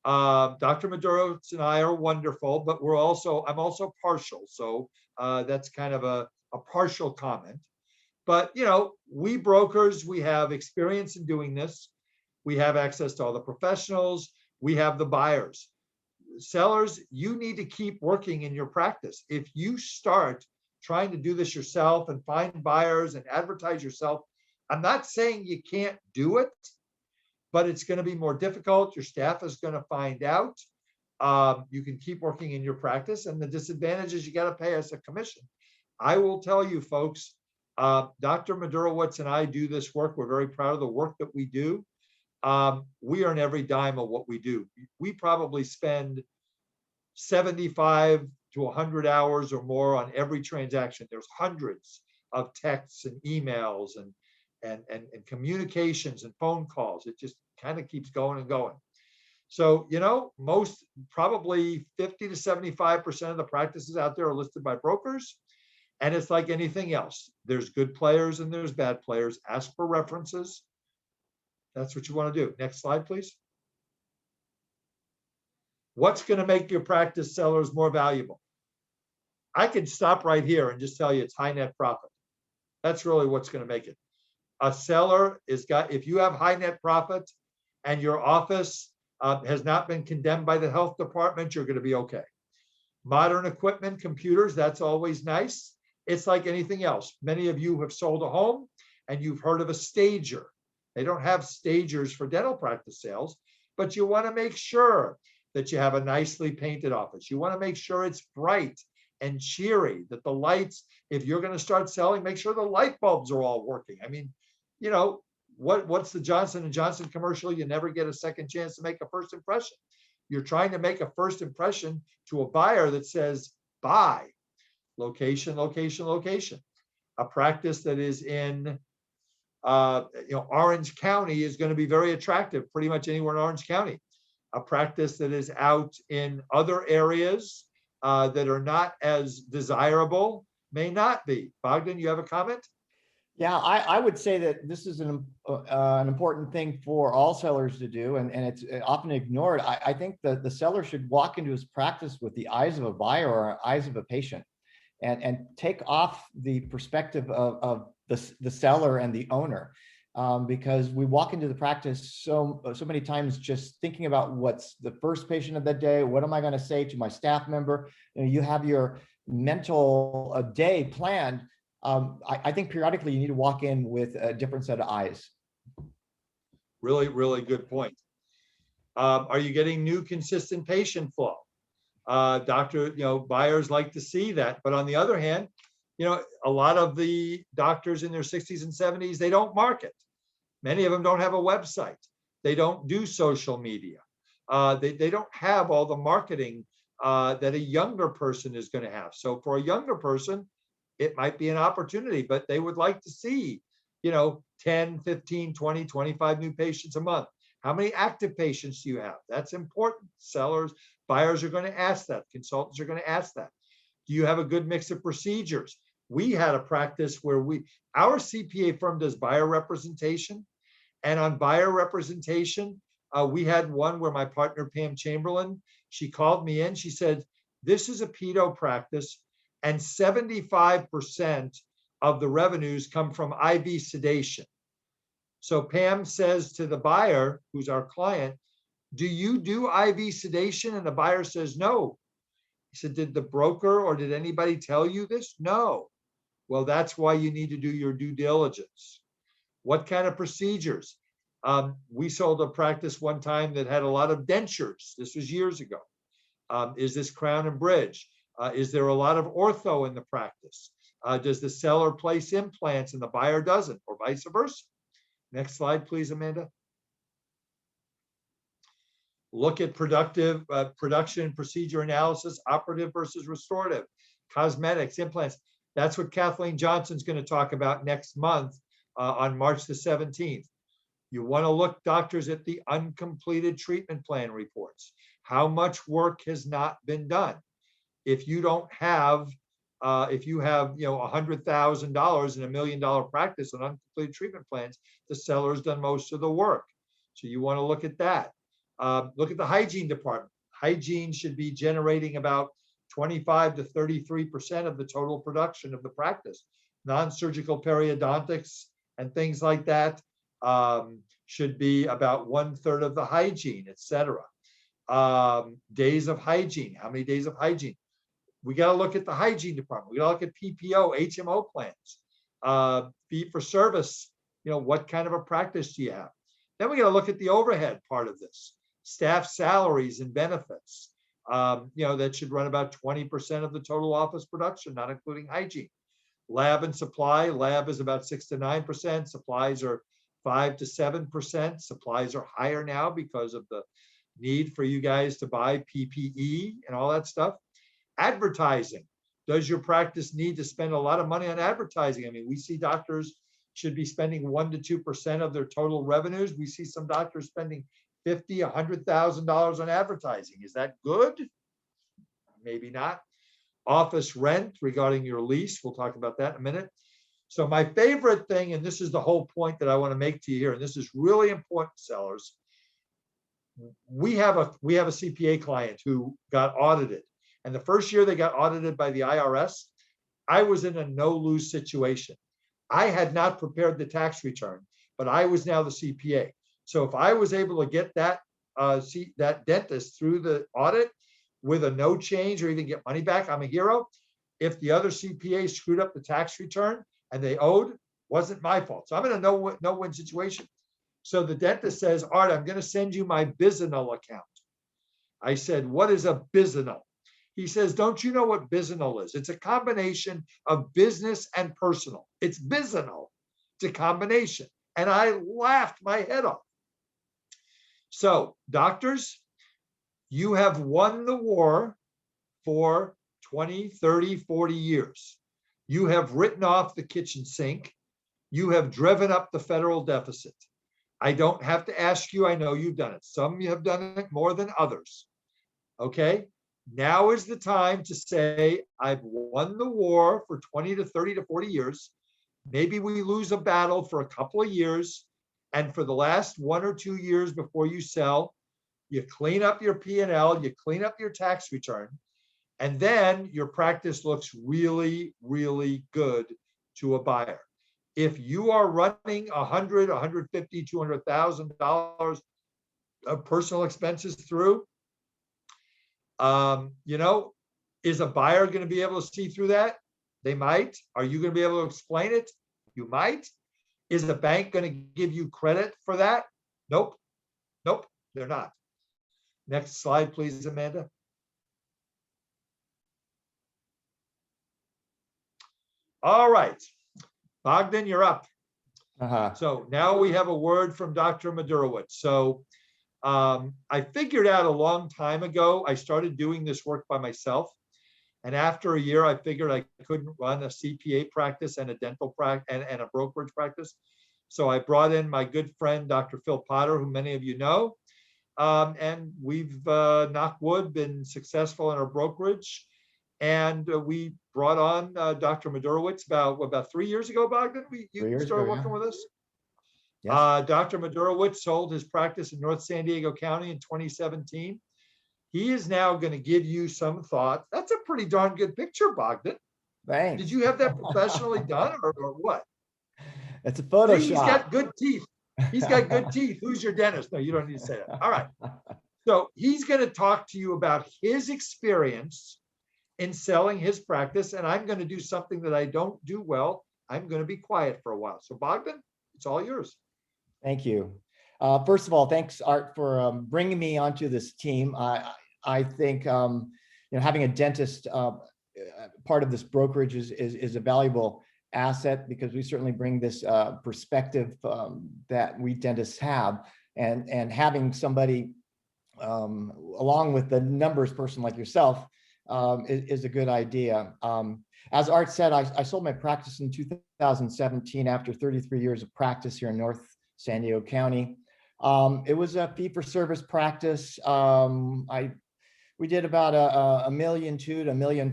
B: Dr. Maduro and I are wonderful, but I'm also partial. So that's kind of a partial comment. But, we brokers, we have experience in doing this. We have access to all the professionals. We have the buyers. Sellers, you need to keep working in your practice. If you start trying to do this yourself and find buyers and advertise yourself, I'm not saying you can't do it, but it's going to be more difficult. Your staff is going to find out. You can keep working in your practice, and the disadvantage is you got to pay us a commission. I will tell you, folks, Dr. Madurowitz and I do this work. We're very proud of the work that we do. We earn every dime of what we do. We probably spend 75 to 100 hours or more on every transaction. There's hundreds of texts and emails and communications and phone calls. It just kind of keeps going and going. So, most, probably 50 to 75% of the practices out there are listed by brokers. And it's like anything else. There's good players and there's bad players. Ask for references. That's what you want to do. Next slide, please. What's going to make your practice sellers more valuable? I can stop right here and just tell you it's high net profit. That's really what's going to make it. A seller if you have high net profit and your office has not been condemned by the health department, you're going to be okay. Modern equipment, computers, that's always nice. It's like anything else. Many of you have sold a home and you've heard of a stager. They don't have stagers for dental practice sales, but you want to make sure that you have a nicely painted office. You want to make sure it's bright and cheery, that the lights, if you're going to start selling, make sure the light bulbs are all working. I mean, what's the Johnson & Johnson commercial? You never get a second chance to make a first impression. You're trying to make a first impression to a buyer that says, buy. Location, location, location. A practice that is in Orange County is going to be very attractive, pretty much anywhere in Orange County. A practice that is out in other areas that are not as desirable may not be. Bogdan, you have a comment?
C: Yeah, I would say that this is an important thing for all sellers to do, and it's often ignored. I think that the seller should walk into his practice with the eyes of a buyer or eyes of a patient, and take off the perspective of the seller and the owner, because we walk into the practice so many times just thinking about what's the first patient of the day. What am I going to say to my staff member? You have your mental day planned. I think periodically you need to walk in with a different set of eyes.
B: Really, really good point. Are you getting new consistent patient flow? Buyers like to see that. But on the other hand, a lot of the doctors in their 60s and 70s, they don't market. Many of them don't have a website. They don't do social media. They don't have all the marketing that a younger person is going to have. So for a younger person, it might be an opportunity, but they would like to see, 10, 15, 20, 25 new patients a month. How many active patients do you have? That's important. Buyers are going to ask that. Consultants are going to ask that. Do you have a good mix of procedures? We had a practice where our CPA firm does buyer representation. And on buyer representation, we had one where my partner, Pam Chamberlain, she called me in. She said, this is a pedo practice, and 75% of the revenues come from IV sedation. So Pam says to the buyer, who's our client, do you do IV sedation? And the buyer says, no. He said, did the broker or did anybody tell you this? No. Well, that's why you need to do your due diligence. What kind of procedures? We sold a practice one time that had a lot of dentures. This was years ago. Is this crown and bridge? Is there a lot of ortho in the practice? Does the seller place implants and the buyer doesn't, or vice versa? Next slide, please, Amanda. Look at production, procedure analysis, operative versus restorative, cosmetics, implants. That's what Kathleen Johnson's going to talk about next month on March the 17th. You want to look, doctors, at the uncompleted treatment plan reports. How much work has not been done? If you don't have, if you have, $100,000 in $1 million practice on uncompleted treatment plans, the seller's done most of the work. So you want to look at that. Look at the hygiene department. Hygiene should be generating about 25 to 33% of the total production of the practice. Non-surgical periodontics and things like that should be about 1/3 of the hygiene, etc. Days of hygiene. How many days of hygiene? We got to look at the hygiene department. We got to look at PPO, HMO plans, fee for service. What kind of a practice do you have? Then we got to look at the overhead part of this, staff salaries and benefits. That should run about 20% of the total office production, not including hygiene. Lab and supply. Lab is about 6 to 9%. Supplies are 5 to 7%. Supplies are higher now because of the need for you guys to buy PPE and all that stuff. Advertising. Does your practice need to spend a lot of money on advertising? I mean, we see doctors should be spending 1 to 2% of their total revenues. We see some doctors spending $50,000, $100,000 on advertising. Is that good? Maybe not. Office rent regarding your lease. We'll talk about that in a minute. So my favorite thing, and this is the whole point that I want to make to you here, and this is really important, sellers. We have a CPA client who got audited. And the first year they got audited by the IRS, I was in a no-lose situation. I had not prepared the tax return, but I was now the CPA. So if I was able to get that dentist through the audit with a no change or even get money back, I'm a hero. If the other CPA screwed up the tax return and they owed, wasn't my fault. So I'm in a no-win situation. So the dentist says, Art, I'm going to send you my Bisinal account. I said, what is a Bisinal? He says, don't you know what Bisinal is? It's a combination of business and personal. It's Bisinal. It's a combination. And I laughed my head off. So doctors, you have won the war for 20, 30, 40 years. You have written off the kitchen sink. You have driven up the federal deficit. I don't have to ask you. I know you've done it. Some of you have done it more than others. Okay. Now is the time to say, I've won the war for 20 to 30 to 40 years. Maybe we lose a battle for a couple of years. And for the last 1 or 2 years before you sell, you clean up your P&L, you clean up your tax return, and then your practice looks really, really good to a buyer. If you are running $100, $150, $200,000 of personal expenses through, is a buyer going to be able to see through that? They might. Are you going to be able to explain it? You might. Is the bank going to give you credit for that? Nope. Nope, they're not. Next slide, please, Amanda. All right. Bogdan, you're up. So now we have a word from Dr. Madurowicz. So I figured out a long time ago, I started doing this work by myself. And after a year, I figured I couldn't run a CPA practice and a dental practice and a brokerage practice. So I brought in my good friend, Dr. Phil Potter, who many of you know. And we've, knock wood, been successful in our brokerage. And we brought on Dr. Madurowicz about 3 years ago, Bogdan. You started working with us? Yes. Dr. Madurowicz sold his practice in North San Diego County in 2017. He is now going to give you some thought. That's a pretty darn good picture, Bogdan.
C: Thanks.
B: Did you have that professionally done or what?
C: It's a Photoshop.
B: See, he's got good teeth. He's got good teeth. Who's your dentist? No, you don't need to say that. All right. So he's going to talk to you about his experience in selling his practice. And I'm going to do something that I don't do well. I'm going to be quiet for a while. So Bogdan, it's all yours.
C: Thank you. First of all, thanks, Art, for bringing me onto this team. I think having a dentist part of this brokerage is a valuable asset because we certainly bring this perspective that we dentists have, and having somebody along with the numbers person like yourself is a good idea. As Art said, I sold my practice in 2017 after 33 years of practice here in North San Diego County. It was a fee-for-service practice. We did about a $1.2 million to $1.4 million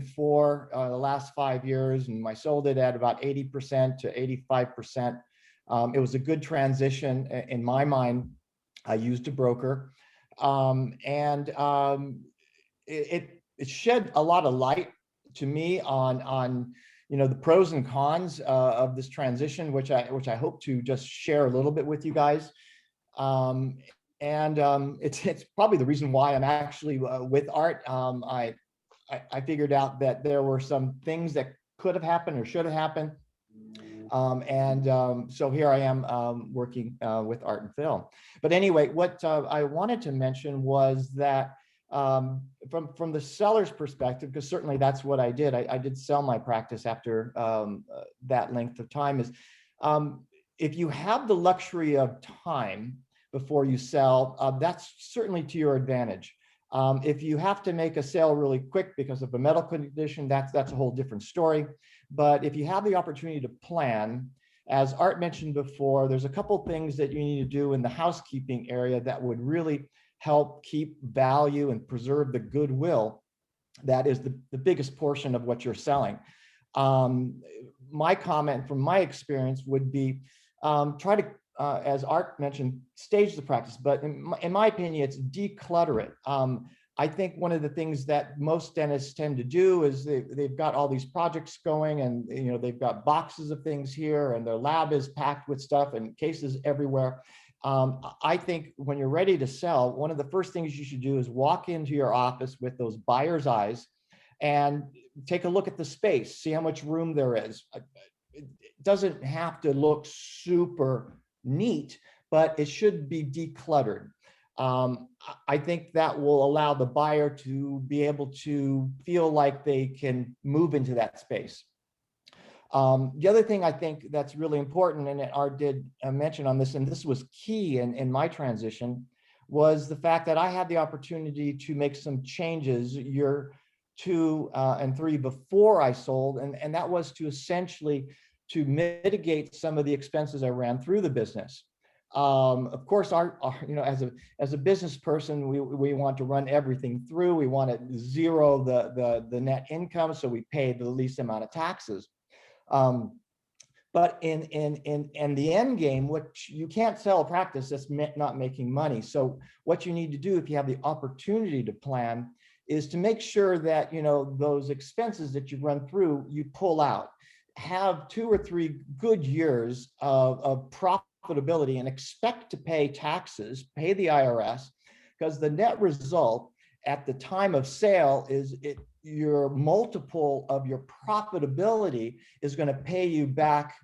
C: the last 5 years, and I sold it at about 80% to 85%. It was a good transition in my mind. I used a broker, it shed a lot of light to me on the pros and cons of this transition, which I hope to just share a little bit with you guys. It's probably the reason why I'm actually with Art. I figured out that there were some things that could have happened or should have happened. So here I am working with Art and Phil. But anyway, what I wanted to mention was that from the seller's perspective, because certainly that's what I did. I did sell my practice after that length of time. Is if you have the luxury of time before you sell, that's certainly to your advantage. If you have to make a sale really quick because of a medical condition, that's a whole different story. But if you have the opportunity to plan, as Art mentioned before, there's a couple things that you need to do in the housekeeping area that would really help keep value and preserve the goodwill. That is the biggest portion of what you're selling. My comment from my experience would be try to, as Art mentioned, stage the practice, but in my opinion, it's declutter it. I think one of the things that most dentists tend to do is they've got all these projects going, and they've got boxes of things here, and their lab is packed with stuff and cases everywhere. I think when you're ready to sell, one of the first things you should do is walk into your office with those buyer's eyes and take a look at the space, see how much room there is. It doesn't have to look super neat, but it should be decluttered. I think that will allow the buyer to be able to feel like they can move into that space. The other thing I think that's really important, and Art did mention on this, and this was key in my transition, was the fact that I had the opportunity to make some changes year 2 and 3 before I sold, and that was to essentially to mitigate some of the expenses I ran through the business. Of course, as a business person, we want to run everything through. We want to zero the net income, so we pay the least amount of taxes. But in the end game, which you can't sell a practice that's not making money. So what you need to do if you have the opportunity to plan is to make sure that those expenses that you run through, you pull out. Have 2 or 3 good years of profitability and expect to pay taxes, pay the IRS, because the net result at the time of sale is your multiple of your profitability is going to pay you back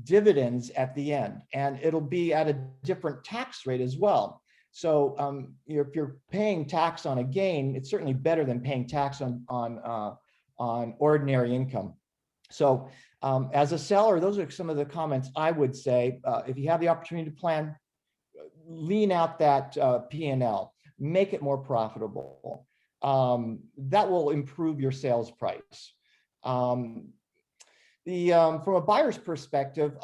C: dividends at the end, and it'll be at a different tax rate as well. So if you're paying tax on a gain, it's certainly better than paying tax on ordinary income. So as a seller, those are some of the comments I would say. If you have the opportunity to plan, lean out that P&L, make it more profitable. That will improve your sales price. From a buyer's perspective,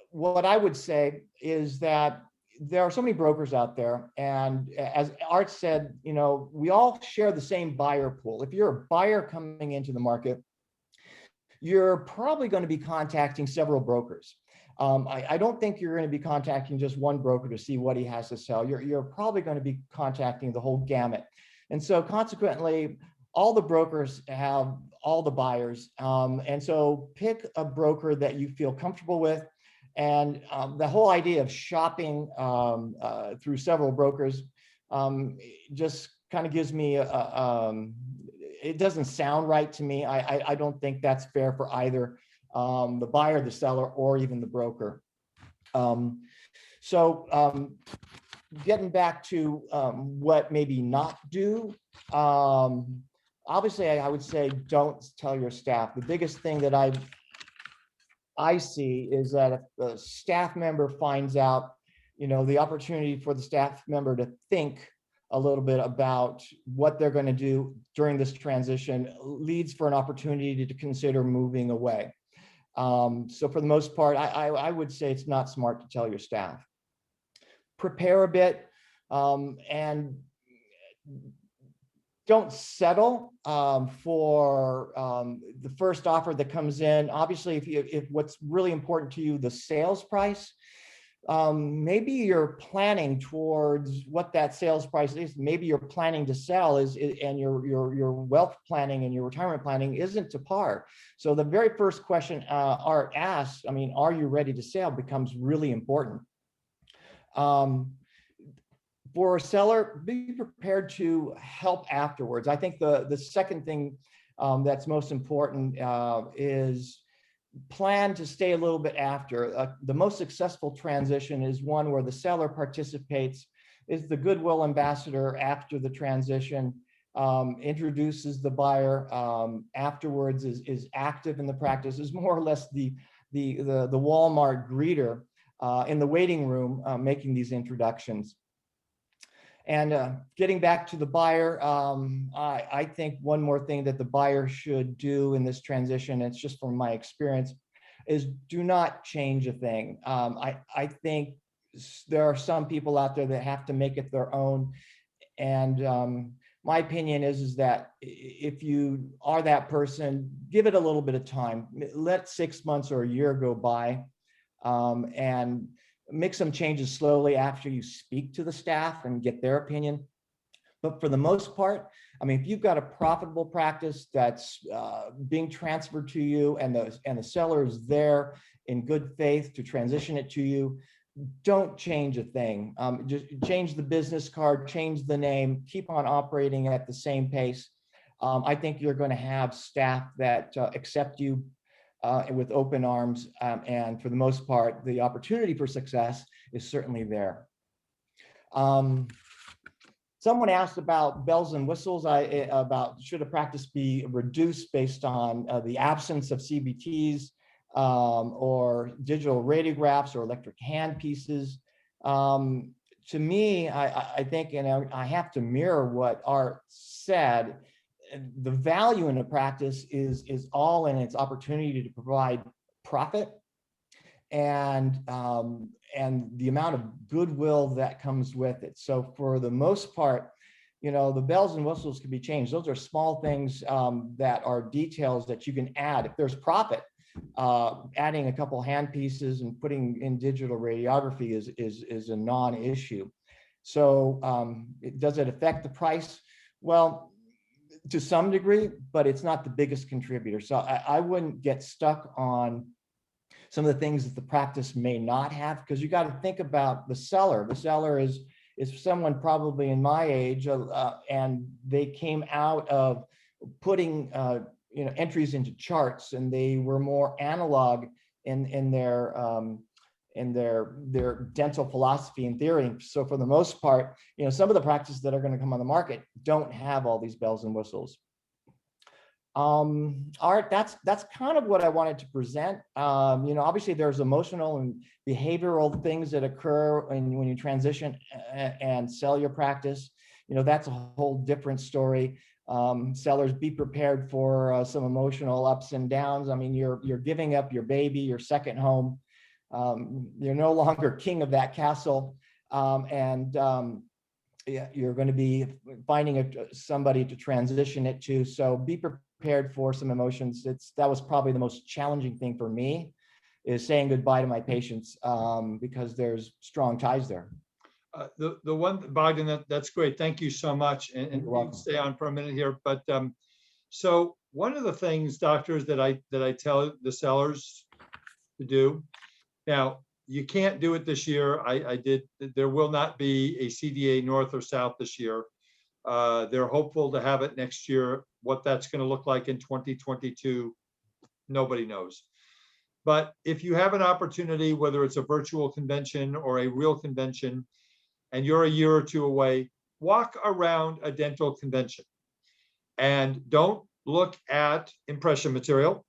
C: what I would say is that there are so many brokers out there, and as Art said, we all share the same buyer pool. If you're a buyer coming into the market, you're probably going to be contacting several brokers. I don't think you're going to be contacting just one broker to see what he has to sell. You're probably going to be contacting the whole gamut. And so consequently, all the brokers have all the buyers. And so pick a broker that you feel comfortable with. And the whole idea of shopping through several brokers just kind of gives me it doesn't sound right to me. I don't think that's fair for either the buyer, the seller, or even the broker. Getting back to what maybe not do, obviously I would say don't tell your staff. The biggest thing that I see is that if the staff member finds out, the opportunity for the staff member to think a little bit about what they're going to do during this transition leads for an opportunity to consider moving away. So for the most part, I would say it's not smart to tell your staff. Prepare a bit, and don't settle for the first offer that comes in. Obviously, if what's really important to you, the sales price, maybe you're planning towards what that sales price is. Maybe you're planning to sell and your wealth planning and your retirement planning isn't to par. So the very first question are asked, I mean, are you ready to sell, becomes really important. For a seller, be prepared to help afterwards. I think the second thing that's most important is plan to stay a little bit after. The most successful transition is one where the seller participates, is the goodwill ambassador after the transition, introduces the buyer, afterwards is active in the practice, is more or less the Walmart greeter in the waiting room, making these introductions. And getting back to the buyer, I think one more thing that the buyer should do in this transition, it's just from my experience, is do not change a thing. I think there are some people out there that have to make it their own. And my opinion is that if you are that person, give it a little bit of time. Let 6 months or a year go by, and make some changes slowly after you speak to the staff and get their opinion. But for the most part, I mean, if you've got a profitable practice that's being transferred to you, and the seller is there in good faith to transition it to you, don't change a thing. Just change the business card, change the name, keep on operating at the same pace. I think you're going to have staff that accept you with open arms, and for the most part, the opportunity for success is certainly there. Someone asked about bells and whistles, about should a practice be reduced based on the absence of CBTs, or digital radiographs or electric handpieces. To me, I think, and I have to mirror what Art said, the value in a practice is all in its opportunity to provide profit and the amount of goodwill that comes with it. So for the most part, you know, the bells and whistles can be changed. Those are small things that are details that you can add. If there's profit, adding a couple hand pieces and putting in digital radiography is a non-issue. So does it affect the price? Well, to some degree, but it's not the biggest contributor. So I wouldn't get stuck on some of the things that the practice may not have, because you got to think about the seller. The seller is someone probably in my age, and they came out of putting you know, entries into charts, and they were more analog in their dental philosophy and theory. So for the most part, you know, some of the practices that are going to come on the market don't have all these bells and whistles. Art, that's kind of what I wanted to present. You know, obviously there's emotional and behavioral things that occur when you transition and sell your practice. You know, that's a whole different story. Sellers, be prepared for some emotional ups and downs. I mean, you're giving up your baby, your second home. You're no longer king of that castle, and you're going to be finding somebody to transition it to. So be prepared for some emotions. That was probably the most challenging thing for me, is saying goodbye to my patients, because there's strong ties there.
B: The one, Bogdan, that's great. Thank you so much. And you can stay on for a minute here. But so one of the things, doctors, that I tell the sellers to do. Now, you can't do it this year. There will not be a CDA North or South this year. They're hopeful to have it next year. What that's going to look like in 2022, nobody knows. But if you have an opportunity, whether it's a virtual convention or a real convention, and you're a year or two away, walk around a dental convention and don't look at impression material.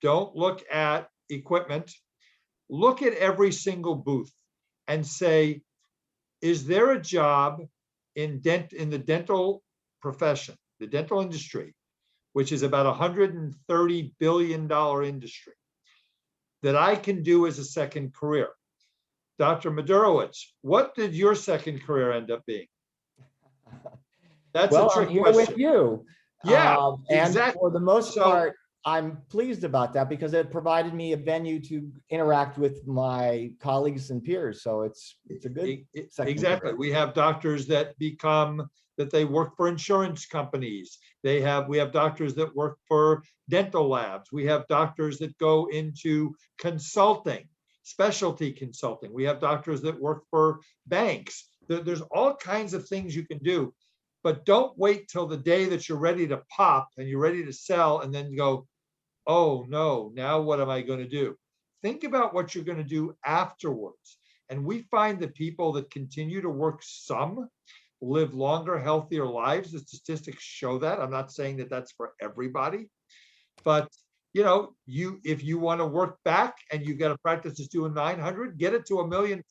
B: Don't look at equipment. Look at every single booth and say, is there a job in the dental profession, the dental industry, which is about $130 billion industry? that I can do as a second career. Dr. Madurowicz, what did your second career end up being? That's a
C: Well, I'm
B: trick
C: here
B: question.
C: with you.
B: Yeah,
C: And
B: exactly.
C: for the most
B: So-
C: part, I'm pleased about that because it provided me a venue to interact with my colleagues and peers. So it's a good second
B: Exactly.
C: career.
B: We have doctors that they work for insurance companies. We have doctors that work for dental labs. We have doctors that go into consulting, specialty consulting. We have doctors that work for banks. There's all kinds of things you can do, but don't wait till the day that you're ready to pop and you're ready to sell and then go, oh no, now what am I going to do? Think about what you're going to do afterwards. And we find that people that continue to work some live longer, healthier lives. The statistics show that. I'm not saying that that's for everybody, but if you want to work back and you've got a practice that's doing 900, get it to 1.5 million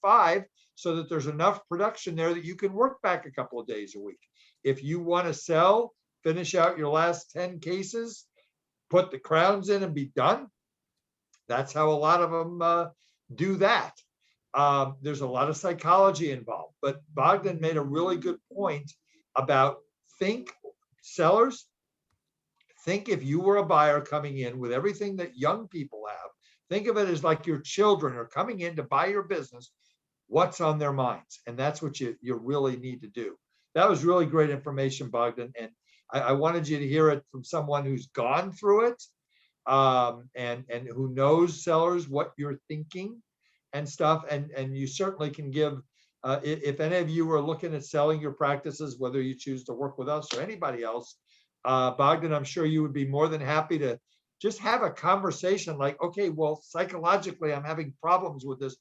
B: so that there's enough production there that you can work back a couple of days a week. If you want to sell, finish out your last 10 cases, put the crowns in and be done. That's how a lot of them do that. There's a lot of psychology involved, but Bogdan made a really good point about sellers, think if you were a buyer coming in with everything that young people have, think of it as like your children are coming in to buy your business, what's on their minds? And that's what you really need to do. That was really great information, Bogdan. And I wanted you to hear it from someone who's gone through it and who knows sellers, what you're thinking and stuff. And you certainly can give, if any of you are looking at selling your practices, whether you choose to work with us or anybody else, Bogdan, I'm sure you would be more than happy to just have a conversation like, okay, well, psychologically, I'm having problems with this.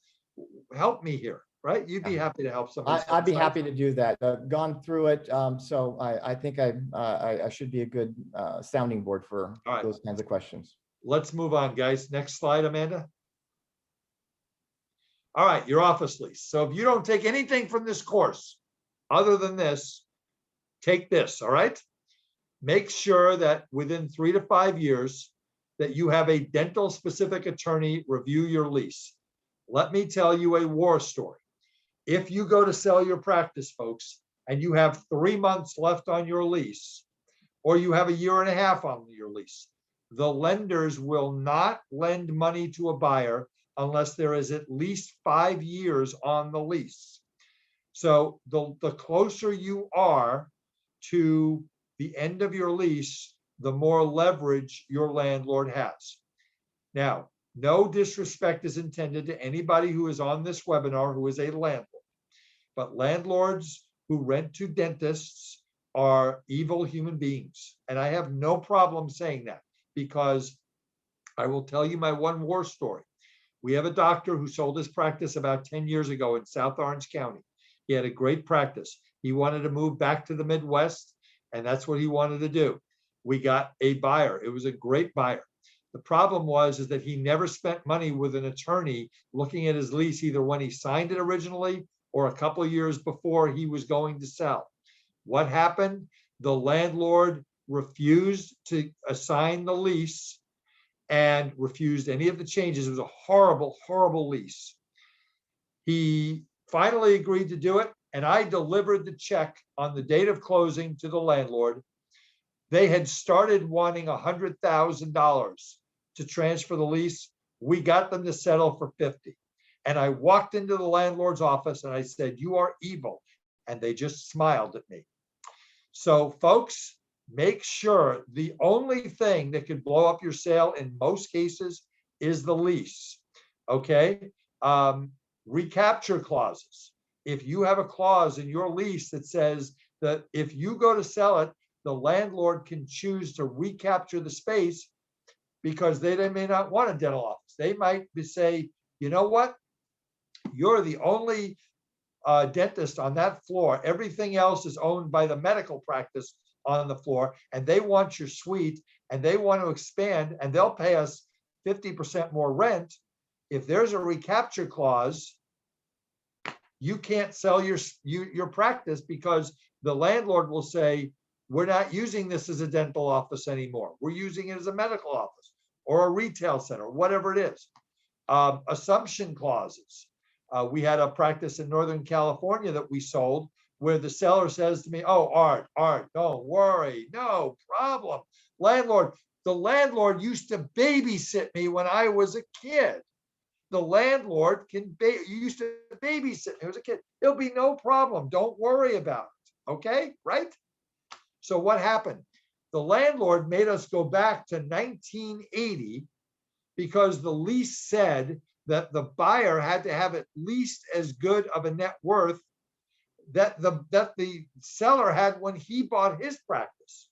B: Help me here, right? You'd be happy to help somebody.
C: I'd be happy to do that. I've gone through it. So I think I should be a good sounding board for those kinds of questions.
B: Let's move on, guys. Next slide, Amanda. All right, your office lease. So if you don't take anything from this course, other than this, take this, all right? Make sure that within 3 to 5 years that you have a dental specific attorney review your lease. Let me tell you a war story. If you go to sell your practice, folks, and you have 3 months left on your lease, or you have 1.5 years on your lease, the lenders will not lend money to a buyer unless there is at least 5 years on the lease. So the closer you are to the end of your lease, the more leverage your landlord has. Now, no disrespect is intended to anybody who is on this webinar who is a landlord, but landlords who rent to dentists are evil human beings. And I have no problem saying that because I will tell you my one war story. We have a doctor who sold his practice about 10 years ago in South Orange County. He had a great practice. He wanted to move back to the Midwest, and that's what he wanted to do. We got a buyer. It was a great buyer. The problem was that he never spent money with an attorney looking at his lease, either when he signed it originally or a couple of years before he was going to sell. What happened? The landlord refused to assign the lease and refused any of the changes. It was a horrible, horrible lease. He finally agreed to do it, and I delivered the check on the date of closing to the landlord. They had started wanting $100,000 to transfer the lease. We got them to settle for $50,000. And I walked into the landlord's office and I said, "You are evil." And they just smiled at me. So folks, make sure the only thing that could blow up your sale in most cases is the lease. Okay. Recapture clauses. If you have a clause in your lease that says that if you go to sell it, the landlord can choose to recapture the space because they may not want a dental office. They might say, you know what? You're the only dentist on that floor. Everything else is owned by the medical practice on the floor, and they want your suite and they want to expand, and they'll pay us 50% more rent. If there's a recapture clause, you can't sell your practice because the landlord will say, we're not using this as a dental office anymore. We're using it as a medical office or a retail center, whatever it is. Assumption clauses. We had a practice in Northern California that we sold where the seller says to me, oh, Art, don't worry, no problem. Landlord, the landlord used to babysit me when I was a kid. The landlord used to babysit me as a kid. It'll be no problem. Don't worry about it. Okay, right? So what happened? The landlord made us go back to 1980 because the lease said that the buyer had to have at least as good of a net worth that the seller had when he bought his practice.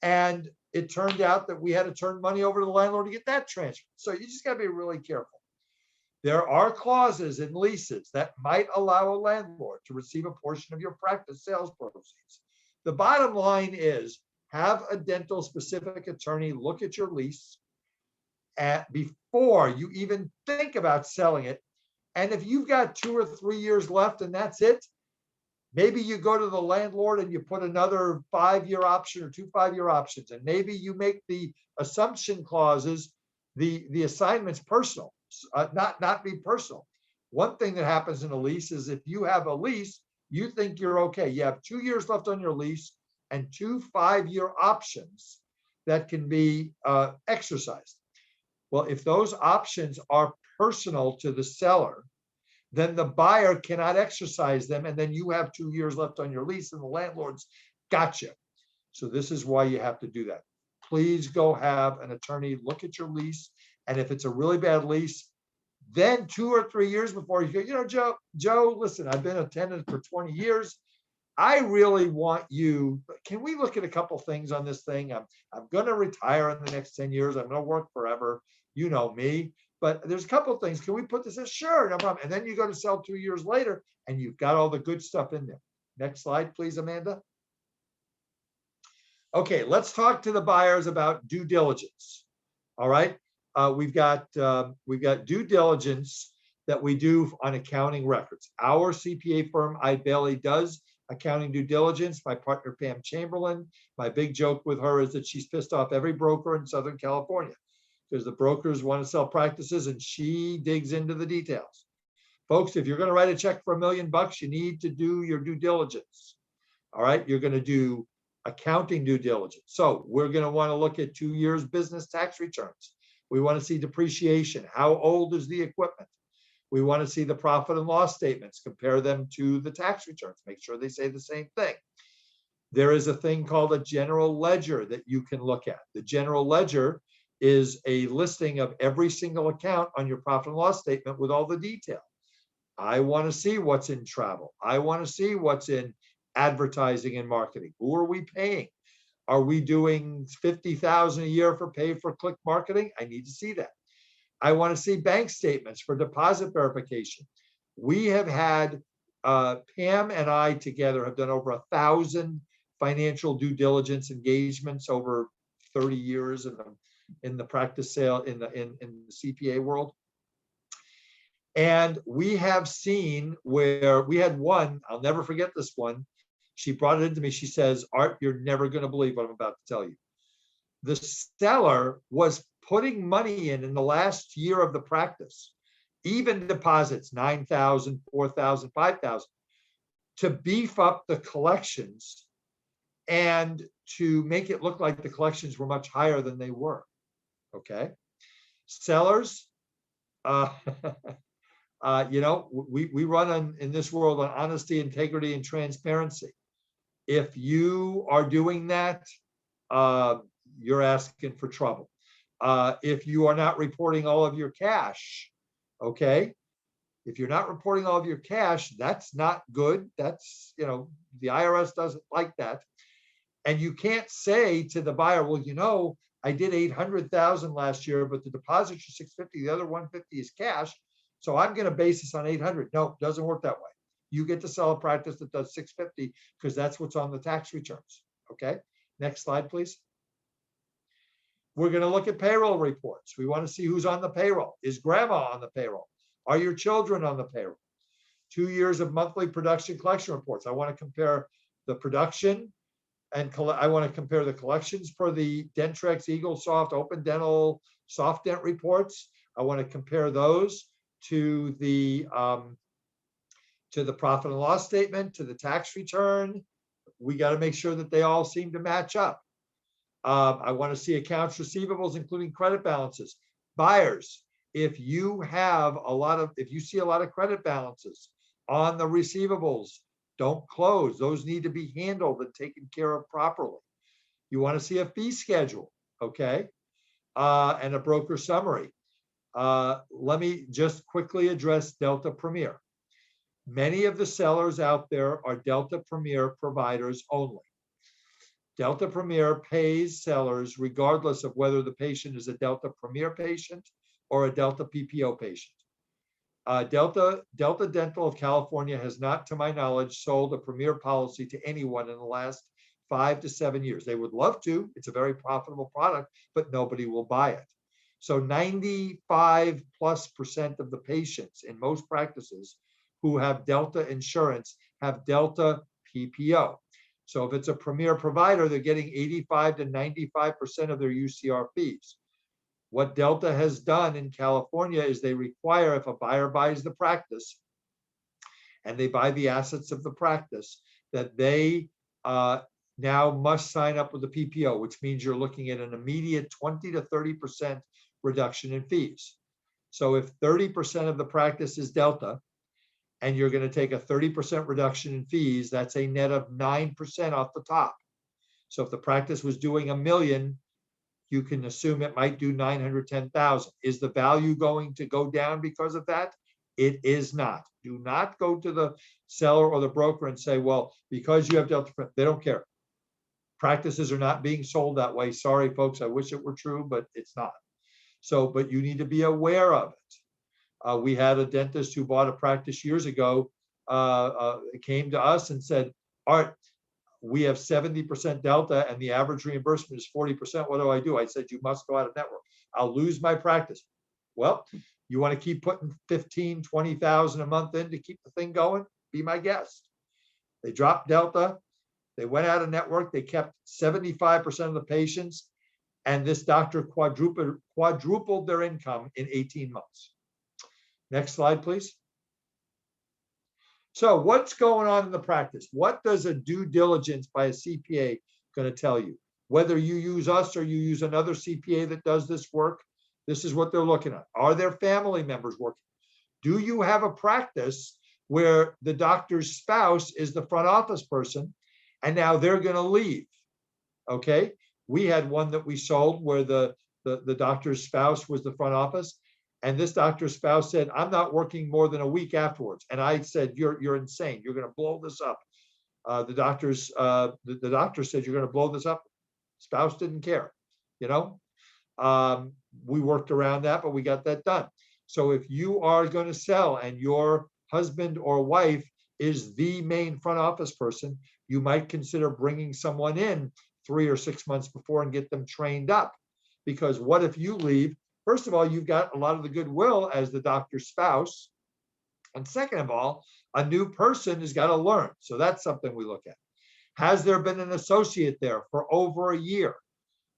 B: And it turned out that we had to turn money over to the landlord to get that transferred. So you just got to be really careful. There are clauses in leases that might allow a landlord to receive a portion of your practice sales proceeds. The bottom line is have a dental specific attorney look at your lease before you even think about selling it. And if you've got 2 or 3 years left and that's it, maybe you go to the landlord and you put another 5-year option or 2 5-year options. And maybe you make the assumption clauses, the assignments personal, not be personal. One thing that happens in a lease is if you have a lease, you think you're okay. You have 2 years left on your lease and 2 5-year options that can be exercised. Well, if those options are personal to the seller, then the buyer cannot exercise them. And then you have 2 years left on your lease and the landlord's got you. So this is why you have to do that. Please go have an attorney look at your lease. And if it's a really bad lease, then 2 or 3 years before you go, Joe, listen, I've been a tenant for 20 years. I really want you, can we look at a couple things on this thing? I'm going to retire in the next 10 years. I'm going to work forever. You know me. But there's a couple of things. Can we put this in? Sure, no problem. And then you go to sell 2 years later and you've got all the good stuff in there. Next slide, please, Amanda. Okay, let's talk to the buyers about due diligence. All right. We've got due diligence that we do on accounting records. Our CPA firm, Eide, does accounting due diligence. My partner, Pam Chamberlain, my big joke with her is that she's pissed off every broker in Southern California because the brokers want to sell practices and she digs into the details. Folks, if you're going to write a check for $1 million, you need to do your due diligence. All right, you're going to do accounting due diligence. So we're going to want to look at 2 years business tax returns. We want to see depreciation. How old is the equipment? We want to see the profit and loss statements, compare them to the tax returns, make sure they say the same thing. There is a thing called a general ledger that you can look at. The general ledger is a listing of every single account on your profit and loss statement with all the detail. I want to see what's in travel. I want to see what's in advertising and marketing. Who are we paying? Are we doing $50,000 a year for pay-per-click marketing? I need to see that. I want to see bank statements for deposit verification. We have had, Pam and I together have done over 1,000 financial due diligence engagements over 30 years in the practice sale, in the CPA world. And we have seen where we had one, I'll never forget this one. She brought it into me. She says, Art, you're never going to believe what I'm about to tell you. The seller was putting money in the last year of the practice, even deposits, $9,000, $4,000, $5,000, to beef up the collections and to make it look like the collections were much higher than they were. Okay. Sellers, we run in this world on honesty, integrity, and transparency. If you are doing that, you're asking for trouble. If you are not reporting all of your cash, okay? If you're not reporting all of your cash, that's not good. That's, the IRS doesn't like that. And you can't say to the buyer, well, I did 800,000 last year, but the deposits are 650, the other 150 is cash. So I'm going to base this on 800. No, it doesn't work that way. You get to sell a practice that does 650 because that's what's on the tax returns. Okay. Next slide, please. We're going to look at payroll reports. We want to see who's on the payroll. Is grandma on the payroll? Are your children on the payroll? 2 years of monthly production collection reports. I want to compare the production and I want to compare the collections for the Dentrex, Eagle Soft, Open Dental, Soft Dent reports I want to compare those to the profit and loss statement, to the tax return. We got to make sure that they all seem to match up. I want to see accounts receivables, including credit balances. Buyers, if you see a lot of credit balances on the receivables, don't close. Those need to be handled and taken care of properly. You want to see a fee schedule, okay? And a broker summary. Let me just quickly address Delta Premier. Many of the sellers out there are Delta Premier providers only. Delta Premier pays sellers regardless of whether the patient is a Delta Premier patient or a Delta PPO patient. Delta Dental of California has not, to my knowledge, sold a Premier policy to anyone in the last 5 to 7 years. They would love to. It's a very profitable product, but nobody will buy it. So 95+% of the patients in most practices who have Delta insurance have Delta PPO. So if it's a Premier provider, they're getting 85 to 95% of their UCR fees. What Delta has done in California is they require, if a buyer buys the practice and they buy the assets of the practice, that they now must sign up with the PPO, which means you're looking at an immediate 20 to 30% reduction in fees. So if 30% of the practice is Delta, and you're going to take a 30% reduction in fees, that's a net of 9% off the top. So if the practice was doing $1 million, you can assume it might do 910,000. Is the value going to go down because of that? It is not. Do not go to the seller or the broker and say, well, because you have Delta, they don't care. Practices are not being sold that way. Sorry, folks, I wish it were true, but it's not. So, but you need to be aware of it. We had a dentist who bought a practice years ago, came to us and said, Art, we have 70% Delta and the average reimbursement is 40%. What do? I said, you must go out of network. I'll lose my practice. Well, you want to keep putting 15, 20,000 a month in to keep the thing going? Be my guest. They dropped Delta. They went out of network. They kept 75% of the patients. And this doctor quadrupled their income in 18 months. Next slide, please. So what's going on in the practice? What does a due diligence by a CPA going to tell you? Whether you use us or you use another CPA that does this work, this is what they're looking at. Are their family members working? Do you have a practice where the doctor's spouse is the front office person and now they're going to leave? Okay. We had one that we sold where the doctor's spouse was the front office. And this doctor's spouse said, I'm not working more than a week afterwards. And I said, you're insane. You're going to blow this up. The doctor said, you're going to blow this up. Spouse didn't care. We worked around that, but we got that done. So if you are going to sell and your husband or wife is the main front office person, you might consider bringing someone in 3 or 6 months before and get them trained up. Because what if you leave? First of all, you've got a lot of the goodwill as the doctor's spouse. And second of all, a new person has got to learn. So that's something we look at. Has there been an associate there for over a year?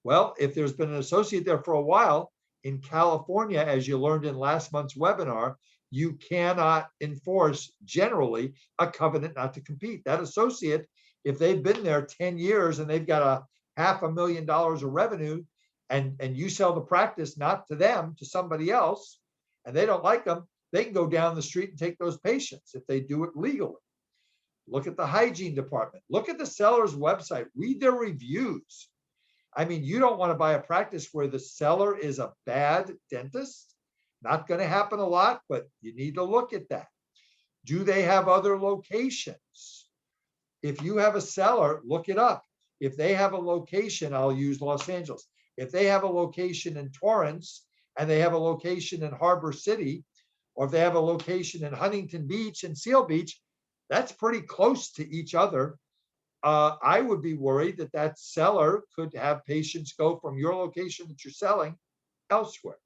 B: Well, if there's been an associate there for a while, in California, as you learned in last month's webinar, you cannot enforce generally a covenant not to compete. That associate, if they've been there 10 years and they've got $500,000 of revenue, and you sell the practice not to them, to somebody else, and they don't like them, they can go down the street and take those patients if they do it legally. Look at the hygiene department. Look at the seller's website. Read their reviews. I mean, you don't want to buy a practice where the seller is a bad dentist. Not going to happen a lot, but you need to look at that. Do they have other locations? If you have a seller, look it up. If they have a location, I'll use Los Angeles. If they have a location in Torrance and they have a location in Harbor City, or if they have a location in Huntington Beach and Seal Beach, that's pretty close to each other. I would be worried that that seller could have patients go from your location that you're selling elsewhere.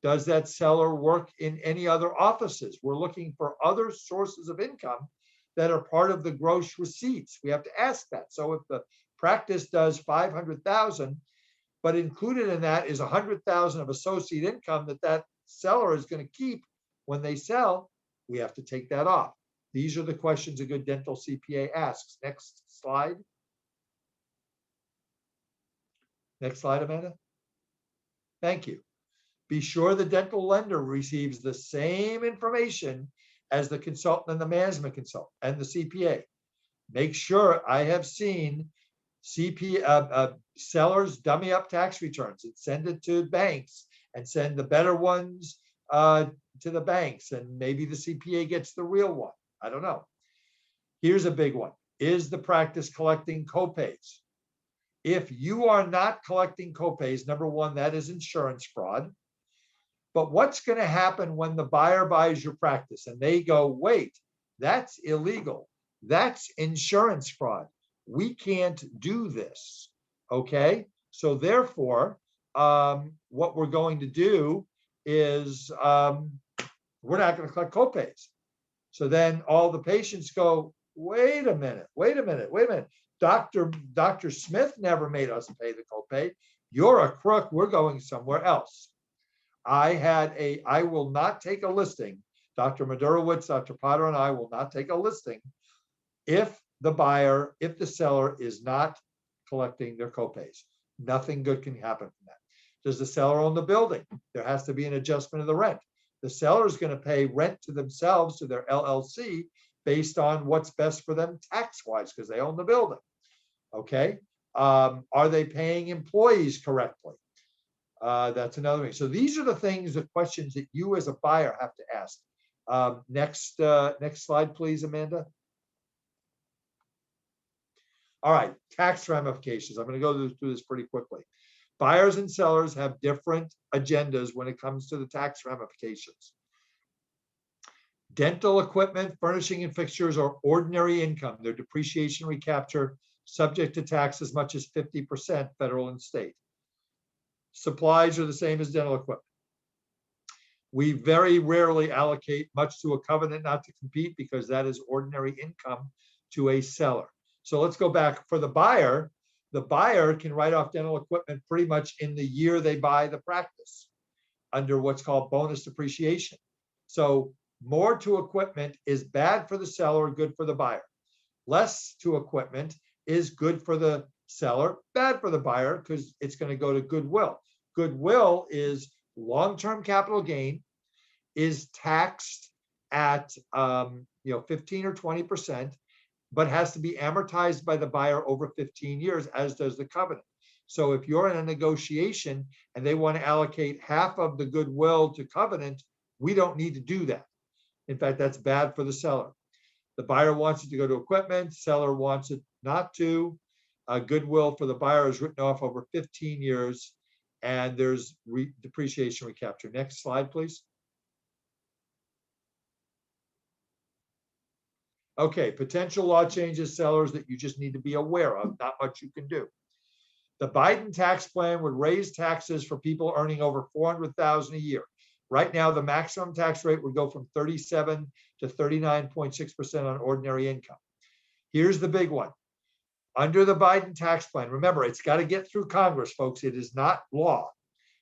B: Does that seller work in any other offices? We're looking for other sources of income that are part of the gross receipts. We have to ask that. So if the practice does 500,000, but included in that is 100,000 of associate income that seller is going to keep when they sell, we have to take that off. These are the questions a good dental CPA asks. Next slide. Next slide, Amanda. Thank you. Be sure the dental lender receives the same information as the consultant and the management consultant and the CPA. Make sure I have seen sellers dummy up tax returns and send it to banks and send the better ones to the banks, and maybe the CPA gets the real one. I don't know. Here's a big one. Is the practice collecting copays? If you are not collecting copays, number one, that is insurance fraud. But what's going to happen when the buyer buys your practice and they go, wait, that's illegal. That's insurance fraud. We can't do this. Okay. So therefore, what we're going to do is we're not going to collect copays. So then all the patients go, wait a minute. Dr. Smith never made us pay the copay. You're a crook. We're going somewhere else. I will not take a listing. Dr. Madurowitz, Dr. Potter, and I will not take a listing if the seller is not collecting their copays. Nothing good can happen from that. Does the seller own the building? There has to be an adjustment of the rent. The seller is going to pay rent to themselves, to their LLC, based on what's best for them tax-wise, because they own the building. Okay. Are they paying employees correctly? That's another thing. So these are the things, the questions that you as a buyer have to ask. Next slide, please, Amanda. All right, tax ramifications. I'm going to go through this pretty quickly. Buyers and sellers have different agendas when it comes to the tax ramifications. Dental equipment, furnishing and fixtures are ordinary income. Their depreciation recapture subject to tax as much as 50% federal and state. Supplies are the same as dental equipment. We very rarely allocate much to a covenant not to compete because that is ordinary income to a seller. So let's go back for the buyer. The buyer can write off dental equipment pretty much in the year they buy the practice under what's called bonus depreciation. So more to equipment is bad for the seller, good for the buyer. Less to equipment is good for the seller, bad for the buyer, because it's going to go to goodwill. Goodwill is long-term capital gain, is taxed at 15 or 20%, but has to be amortized by the buyer over 15 years, as does the covenant. So if you're in a negotiation and they want to allocate half of the goodwill to covenant, we don't need to do that. In fact, that's bad for the seller. The buyer wants it to go to equipment, seller wants it not to. Goodwill for the buyer is written off over 15 years, and there's depreciation recapture. Next slide, please. Okay, potential law changes, sellers that you just need to be aware of, not much you can do. The Biden tax plan would raise taxes for people earning over $400,000 a year. Right now, the maximum tax rate would go from 37 to 39.6% on ordinary income. Here's the big one. Under the Biden tax plan, remember, it's got to get through Congress, folks. It is not law.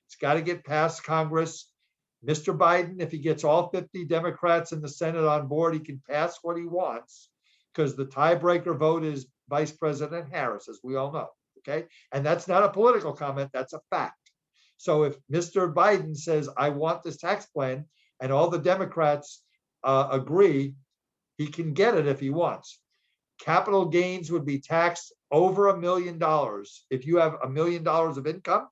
B: It's got to get past Congress. Mr. Biden, if he gets all 50 Democrats in the Senate on board, he can pass what he wants, because the tiebreaker vote is Vice President Harris, as we all know. Okay. And that's not a political comment. That's a fact. So if Mr. Biden says, I want this tax plan, and all the Democrats agree, he can get it if he wants. Capital gains would be taxed over $1 million. If you have $1 million of income,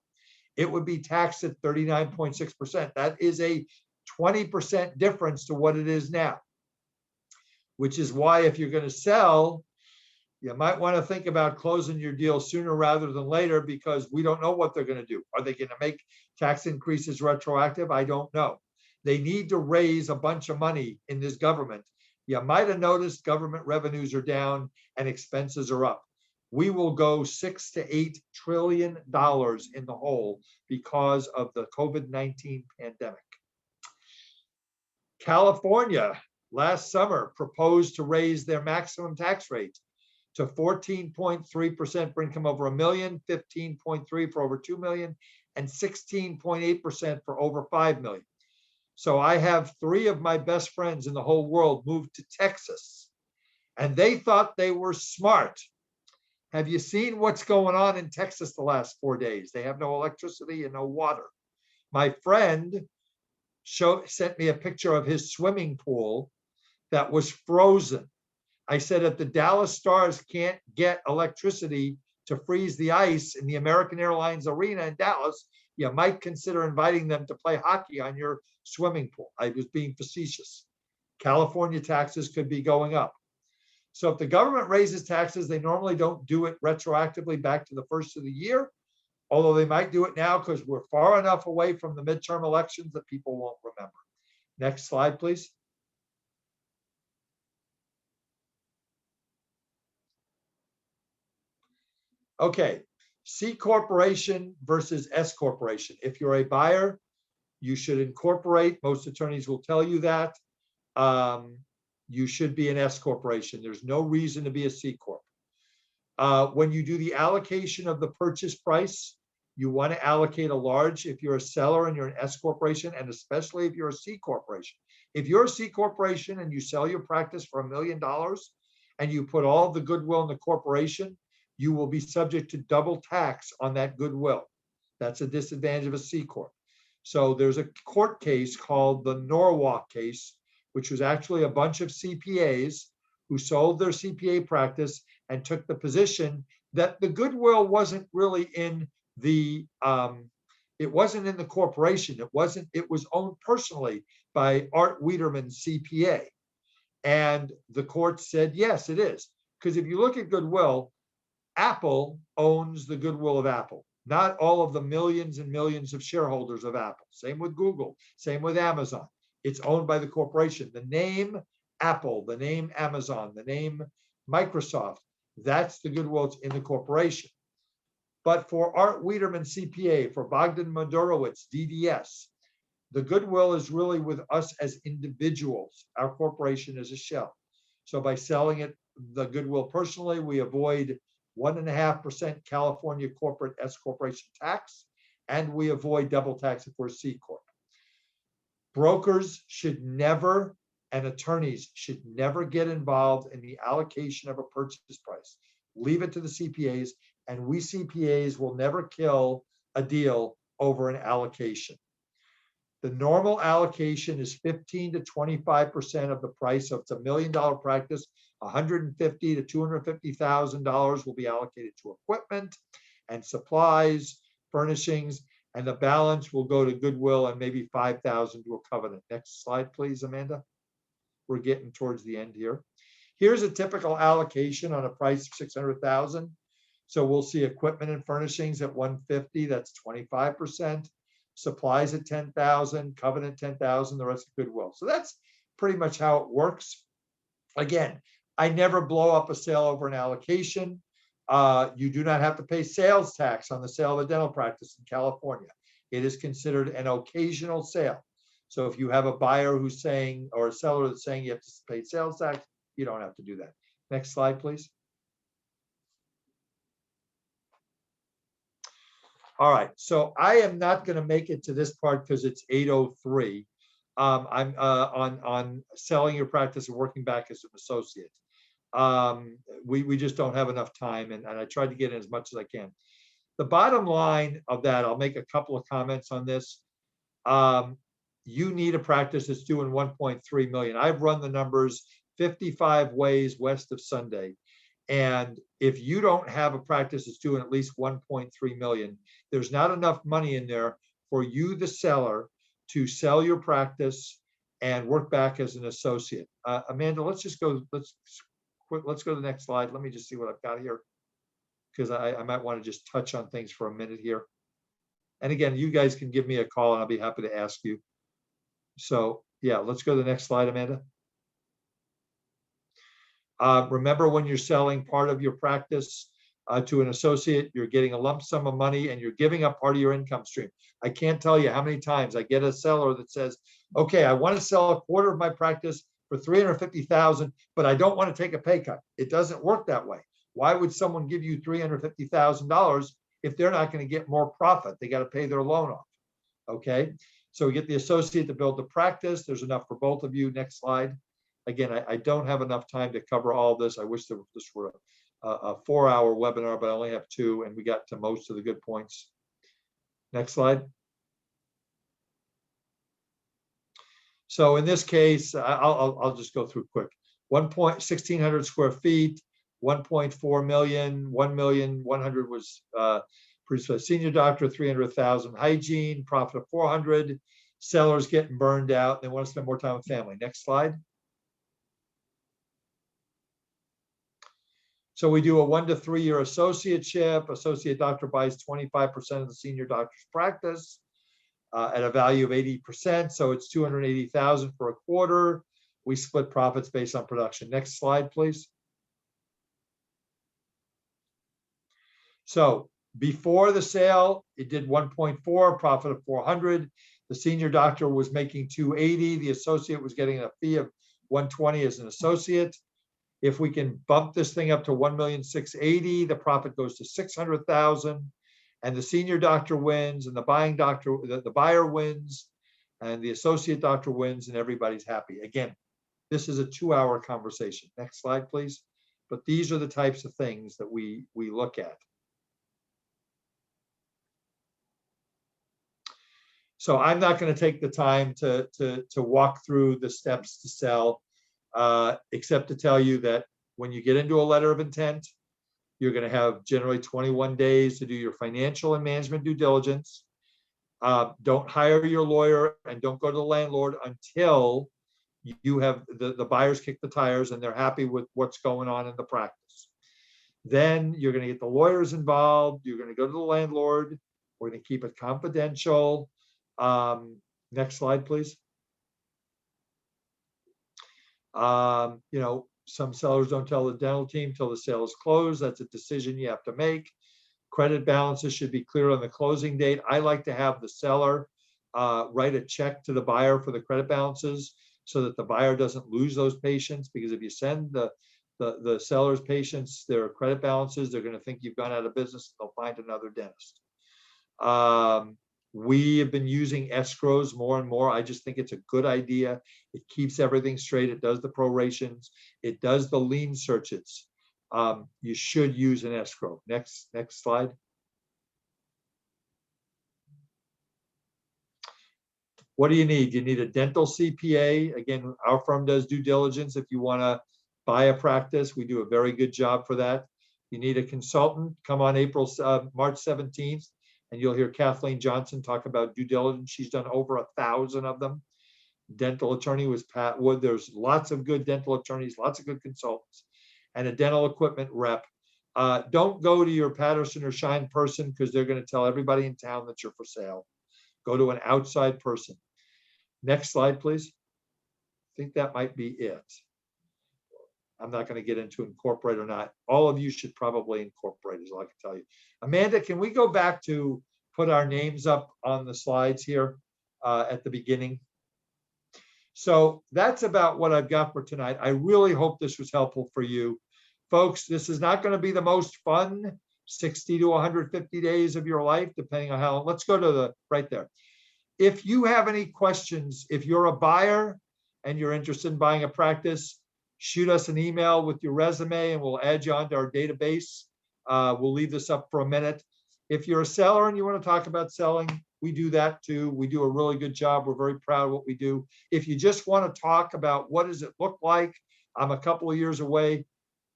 B: it would be taxed at 39.6%. That is a 20% difference to what it is now, which is why if you're going to sell, you might want to think about closing your deal sooner rather than later, because we don't know what they're going to do. Are they going to make tax increases retroactive? I don't know. They need to raise a bunch of money in this government. You might have noticed government revenues are down and expenses are up. We will go $6 to $8 trillion in the hole because of the COVID-19 pandemic. California last summer proposed to raise their maximum tax rate to 14.3% for income over $1 million, 15.3% for over $2 million, and 16.8% for over $5 million. So I have 3 of my best friends in the whole world moved to Texas, and they thought they were smart. Have you seen what's going on in Texas the last 4 days? They have no electricity and no water. My friend sent me a picture of his swimming pool that was frozen. I said, if the Dallas Stars can't get electricity to freeze the ice in the American Airlines Arena in Dallas, you might consider inviting them to play hockey on your swimming pool. I was being facetious. California taxes could be going up. So if the government raises taxes, they normally don't do it retroactively back to the first of the year, although they might do it now because we're far enough away from the midterm elections that people won't remember. Next slide, please. Okay, C corporation versus S corporation. If you're a buyer, you should incorporate. Most attorneys will tell you that. You should be an S corporation. There's no reason to be a C corp. When you do the allocation of the purchase price, you want to allocate a large if you're a seller and you're an S corporation, and especially if you're a C corporation. If you're a C corporation and you sell your practice for $1 million and you put all the goodwill in the corporation, you will be subject to double tax on that goodwill. That's a disadvantage of a C corp. So there's a court case called the Norwalk case, which was actually a bunch of CPAs who sold their CPA practice and took the position that the goodwill wasn't really in the it wasn't in the corporation. It was owned personally by Art Wiederman's CPA. And the court said, yes, it is. Because if you look at goodwill, Apple owns the goodwill of Apple, not all of the millions and millions of shareholders of Apple. Same with Google, same with Amazon. It's owned by the corporation. The name Apple, the name Amazon, the name Microsoft, that's the goodwill in the corporation. But for Art Wiederman CPA, for Bogdan Modorowitz, DDS, the goodwill is really with us as individuals. Our corporation is a shell. So by selling it, the goodwill personally, we avoid 1.5% California corporate S corporation tax, and we avoid double tax if we're C corp. Brokers should never, and attorneys should never get involved in the allocation of a purchase price. Leave it to the CPAs, and we CPAs will never kill a deal over an allocation. The normal allocation is 15 to 25% of the price. So if it's $1 million practice, $150,000 to $250,000 will be allocated to equipment and supplies, furnishings, and the balance will go to goodwill and maybe $5,000 to a covenant. Next slide, please, Amanda. We're getting towards the end here. Here's a typical allocation on a price of $600,000. So we'll see equipment and furnishings at $150,000. That's 25%. Supplies at $10,000, covenant $10,000, the rest of goodwill. So that's pretty much how it works. Again, I never blow up a sale over an allocation. You do not have to pay sales tax on the sale of a dental practice in California. It is considered an occasional sale. So if you have a buyer who's saying, or a seller that's saying you have to pay sales tax, you don't have to do that. Next slide, please. All right, so I am not going to make it to this part because it's 8:03. I'm on selling your practice and working back as an associate. We just don't have enough time, and I tried to get in as much as I can. The bottom line of that, I'll make a couple of comments on this. You need a practice that's doing 1.3 million. I've run the numbers 55 ways west of Sunday. And if you don't have a practice that's doing at least 1.3 million, there's not enough money in there for you, the seller, to sell your practice and work back as an associate. Amanda, let's go to the next slide. Let me just see what I've got here, because I might want to just touch on things for a minute here. And again, you guys can give me a call and I'll be happy to ask you. So yeah, let's go to the next slide, Amanda. Remember, when you're selling part of your practice to an associate, you're getting a lump sum of money and you're giving up part of your income stream. I can't tell you how many times I get a seller that says, okay, I want to sell a quarter of my practice for $350,000, but I don't want to take a pay cut. It doesn't work that way. Why would someone give you $350,000 if they're not going to get more profit? They got to pay their loan off. Okay. So we get the associate to build the practice. There's enough for both of you. Next slide. Again, I don't have enough time to cover all this. I wish this were a 4-hour webinar, but I only have 2, and we got to most of the good points. Next slide. So in this case, I'll just go through quick. 1,600 square feet, 1.4 million, 1,100,000 was produced by senior doctor, 300,000 hygiene, profit of 400, sellers getting burned out. They want to spend more time with family. Next slide. So we do a 1 to 3 year associateship. Associate doctor buys 25% of the senior doctor's practice at a value of 80%. So it's 280,000 for a quarter. We split profits based on production. Next slide, please. So before the sale, it did 1.4, profit of 400. The senior doctor was making 280. The associate was getting a fee of 120 as an associate. If we can bump this thing up to 1,680,000, the profit goes to 600,000, and the senior doctor wins, and the buying doctor, the buyer wins, and the associate doctor wins, and everybody's happy. Again, this is a 2-hour conversation. Next slide, please. But these are the types of things that we look at. So I'm not going to take the time to walk through the steps to sell, except to tell you that when you get into a letter of intent, you're going to have generally 21 days to do your financial and management due diligence. Don't hire your lawyer and don't go to the landlord until you have the buyers kick the tires and they're happy with what's going on in the practice. Then you're going to get the lawyers involved. You're going to go to the landlord. We're going to keep it confidential. Next slide, please. You know, some sellers don't tell the dental team till the sale is closed. That's a decision you have to make. Credit balances should be clear on the closing date. I like to have the seller write a check to the buyer for the credit balances so that the buyer doesn't lose those patients, because if you send the seller's patients their credit balances, they're going to think you've gone out of business. They'll find another dentist. We have been using escrows more and more. I just think it's a good idea. It keeps everything straight. It does the prorations. It does the lien searches. You should use an escrow. Next slide. What do you need? You need a dental CPA. Again, our firm does due diligence. If you want to buy a practice, we do a very good job for that. You need a consultant. Come on March 17th. And you'll hear Kathleen Johnson talk about due diligence. She's done over 1,000 of them. Dental attorney was Pat Wood. There's lots of good dental attorneys, lots of good consultants, and a dental equipment rep. Don't go to your Patterson or Shine person because they're going to tell everybody in town that you're for sale. Go to an outside person. Next slide, please. I think that might be it. I'm not going to get into incorporate or not. All of you should probably incorporate, is all I can tell you. Amanda, can we go back to put our names up on the slides here at the beginning? So that's about what I've got for tonight. I really hope this was helpful for you. Folks, this is not going to be the most fun 60 to 150 days of your life, depending on how. Let's go to the right there. If you have any questions, if you're a buyer and you're interested in buying a practice, shoot us an email with your resume and we'll add you onto our database. We'll leave this up for a minute. If you're a seller and you want to talk about selling, we do that too. We do a really good job. We're very proud of what we do. If you just want to talk about what does it look like, I'm a couple of years away.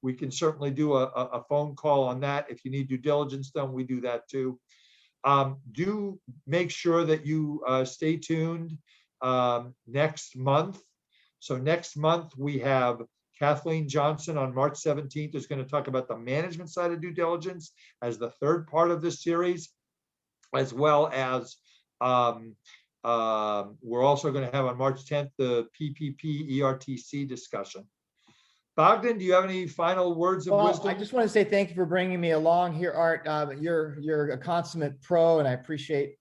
B: We can certainly do a phone call on that. If you need due diligence done, we do that too. Do make sure that you stay tuned next month. So next month we have Kathleen Johnson on March 17th is going to talk about the management side of due diligence as the third part of this series, as well as we're also going to have on March 10th the PPP ERTC discussion. Bogdan, do you have any final words of wisdom?
C: I just want to say thank you for bringing me along here, Art. You're a consummate pro, and I appreciate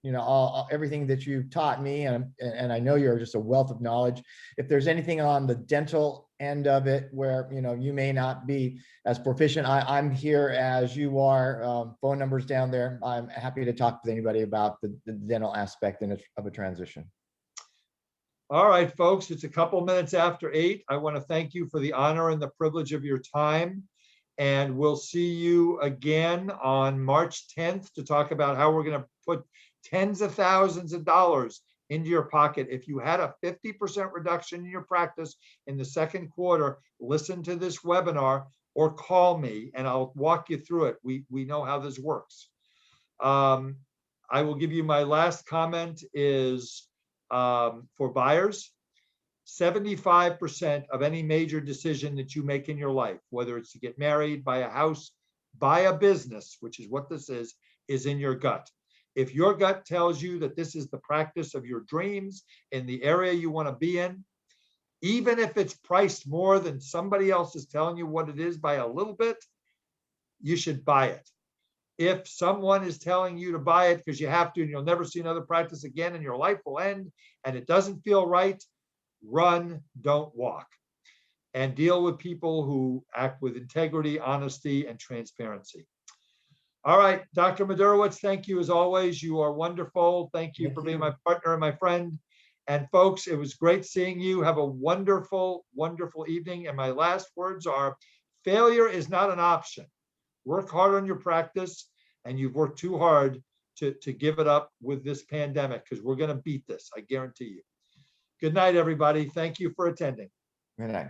C: everything that you've taught me, and I know you're just a wealth of knowledge. If there's anything on the dental end of it where you may not be as proficient, I'm here as you are. Phone numbers down there. I'm happy to talk with anybody about the dental aspect of a transition.
B: All right, folks, it's a couple minutes after 8. I want to thank you for the honor and the privilege of your time. And we'll see you again on March 10th to talk about how we're going to put tens of thousands of dollars into your pocket. If you had a 50% reduction in your practice in the second quarter, listen to this webinar or call me and I'll walk you through it. We know how this works. I will give you my last comment is for buyers. 75% of any major decision that you make in your life, whether it's to get married, buy a house, buy a business, which is what this is in your gut. If your gut tells you that this is the practice of your dreams in the area you want to be in, even if it's priced more than somebody else is telling you what it is by a little bit, you should buy it. If someone is telling you to buy it because you have to and you'll never see another practice again and your life will end and it doesn't feel right, run, don't walk, and deal with people who act with integrity, honesty, and transparency. All right, Dr. Madurowicz, thank you as always. You are wonderful. Thank you for being my partner and my friend. And folks, it was great seeing you. Have a wonderful, wonderful evening. And my last words are, failure is not an option. Work hard on your practice, and you've worked too hard to give it up with this pandemic because we're going to beat this, I guarantee you. Good night, everybody. Thank you for attending.
C: Good night.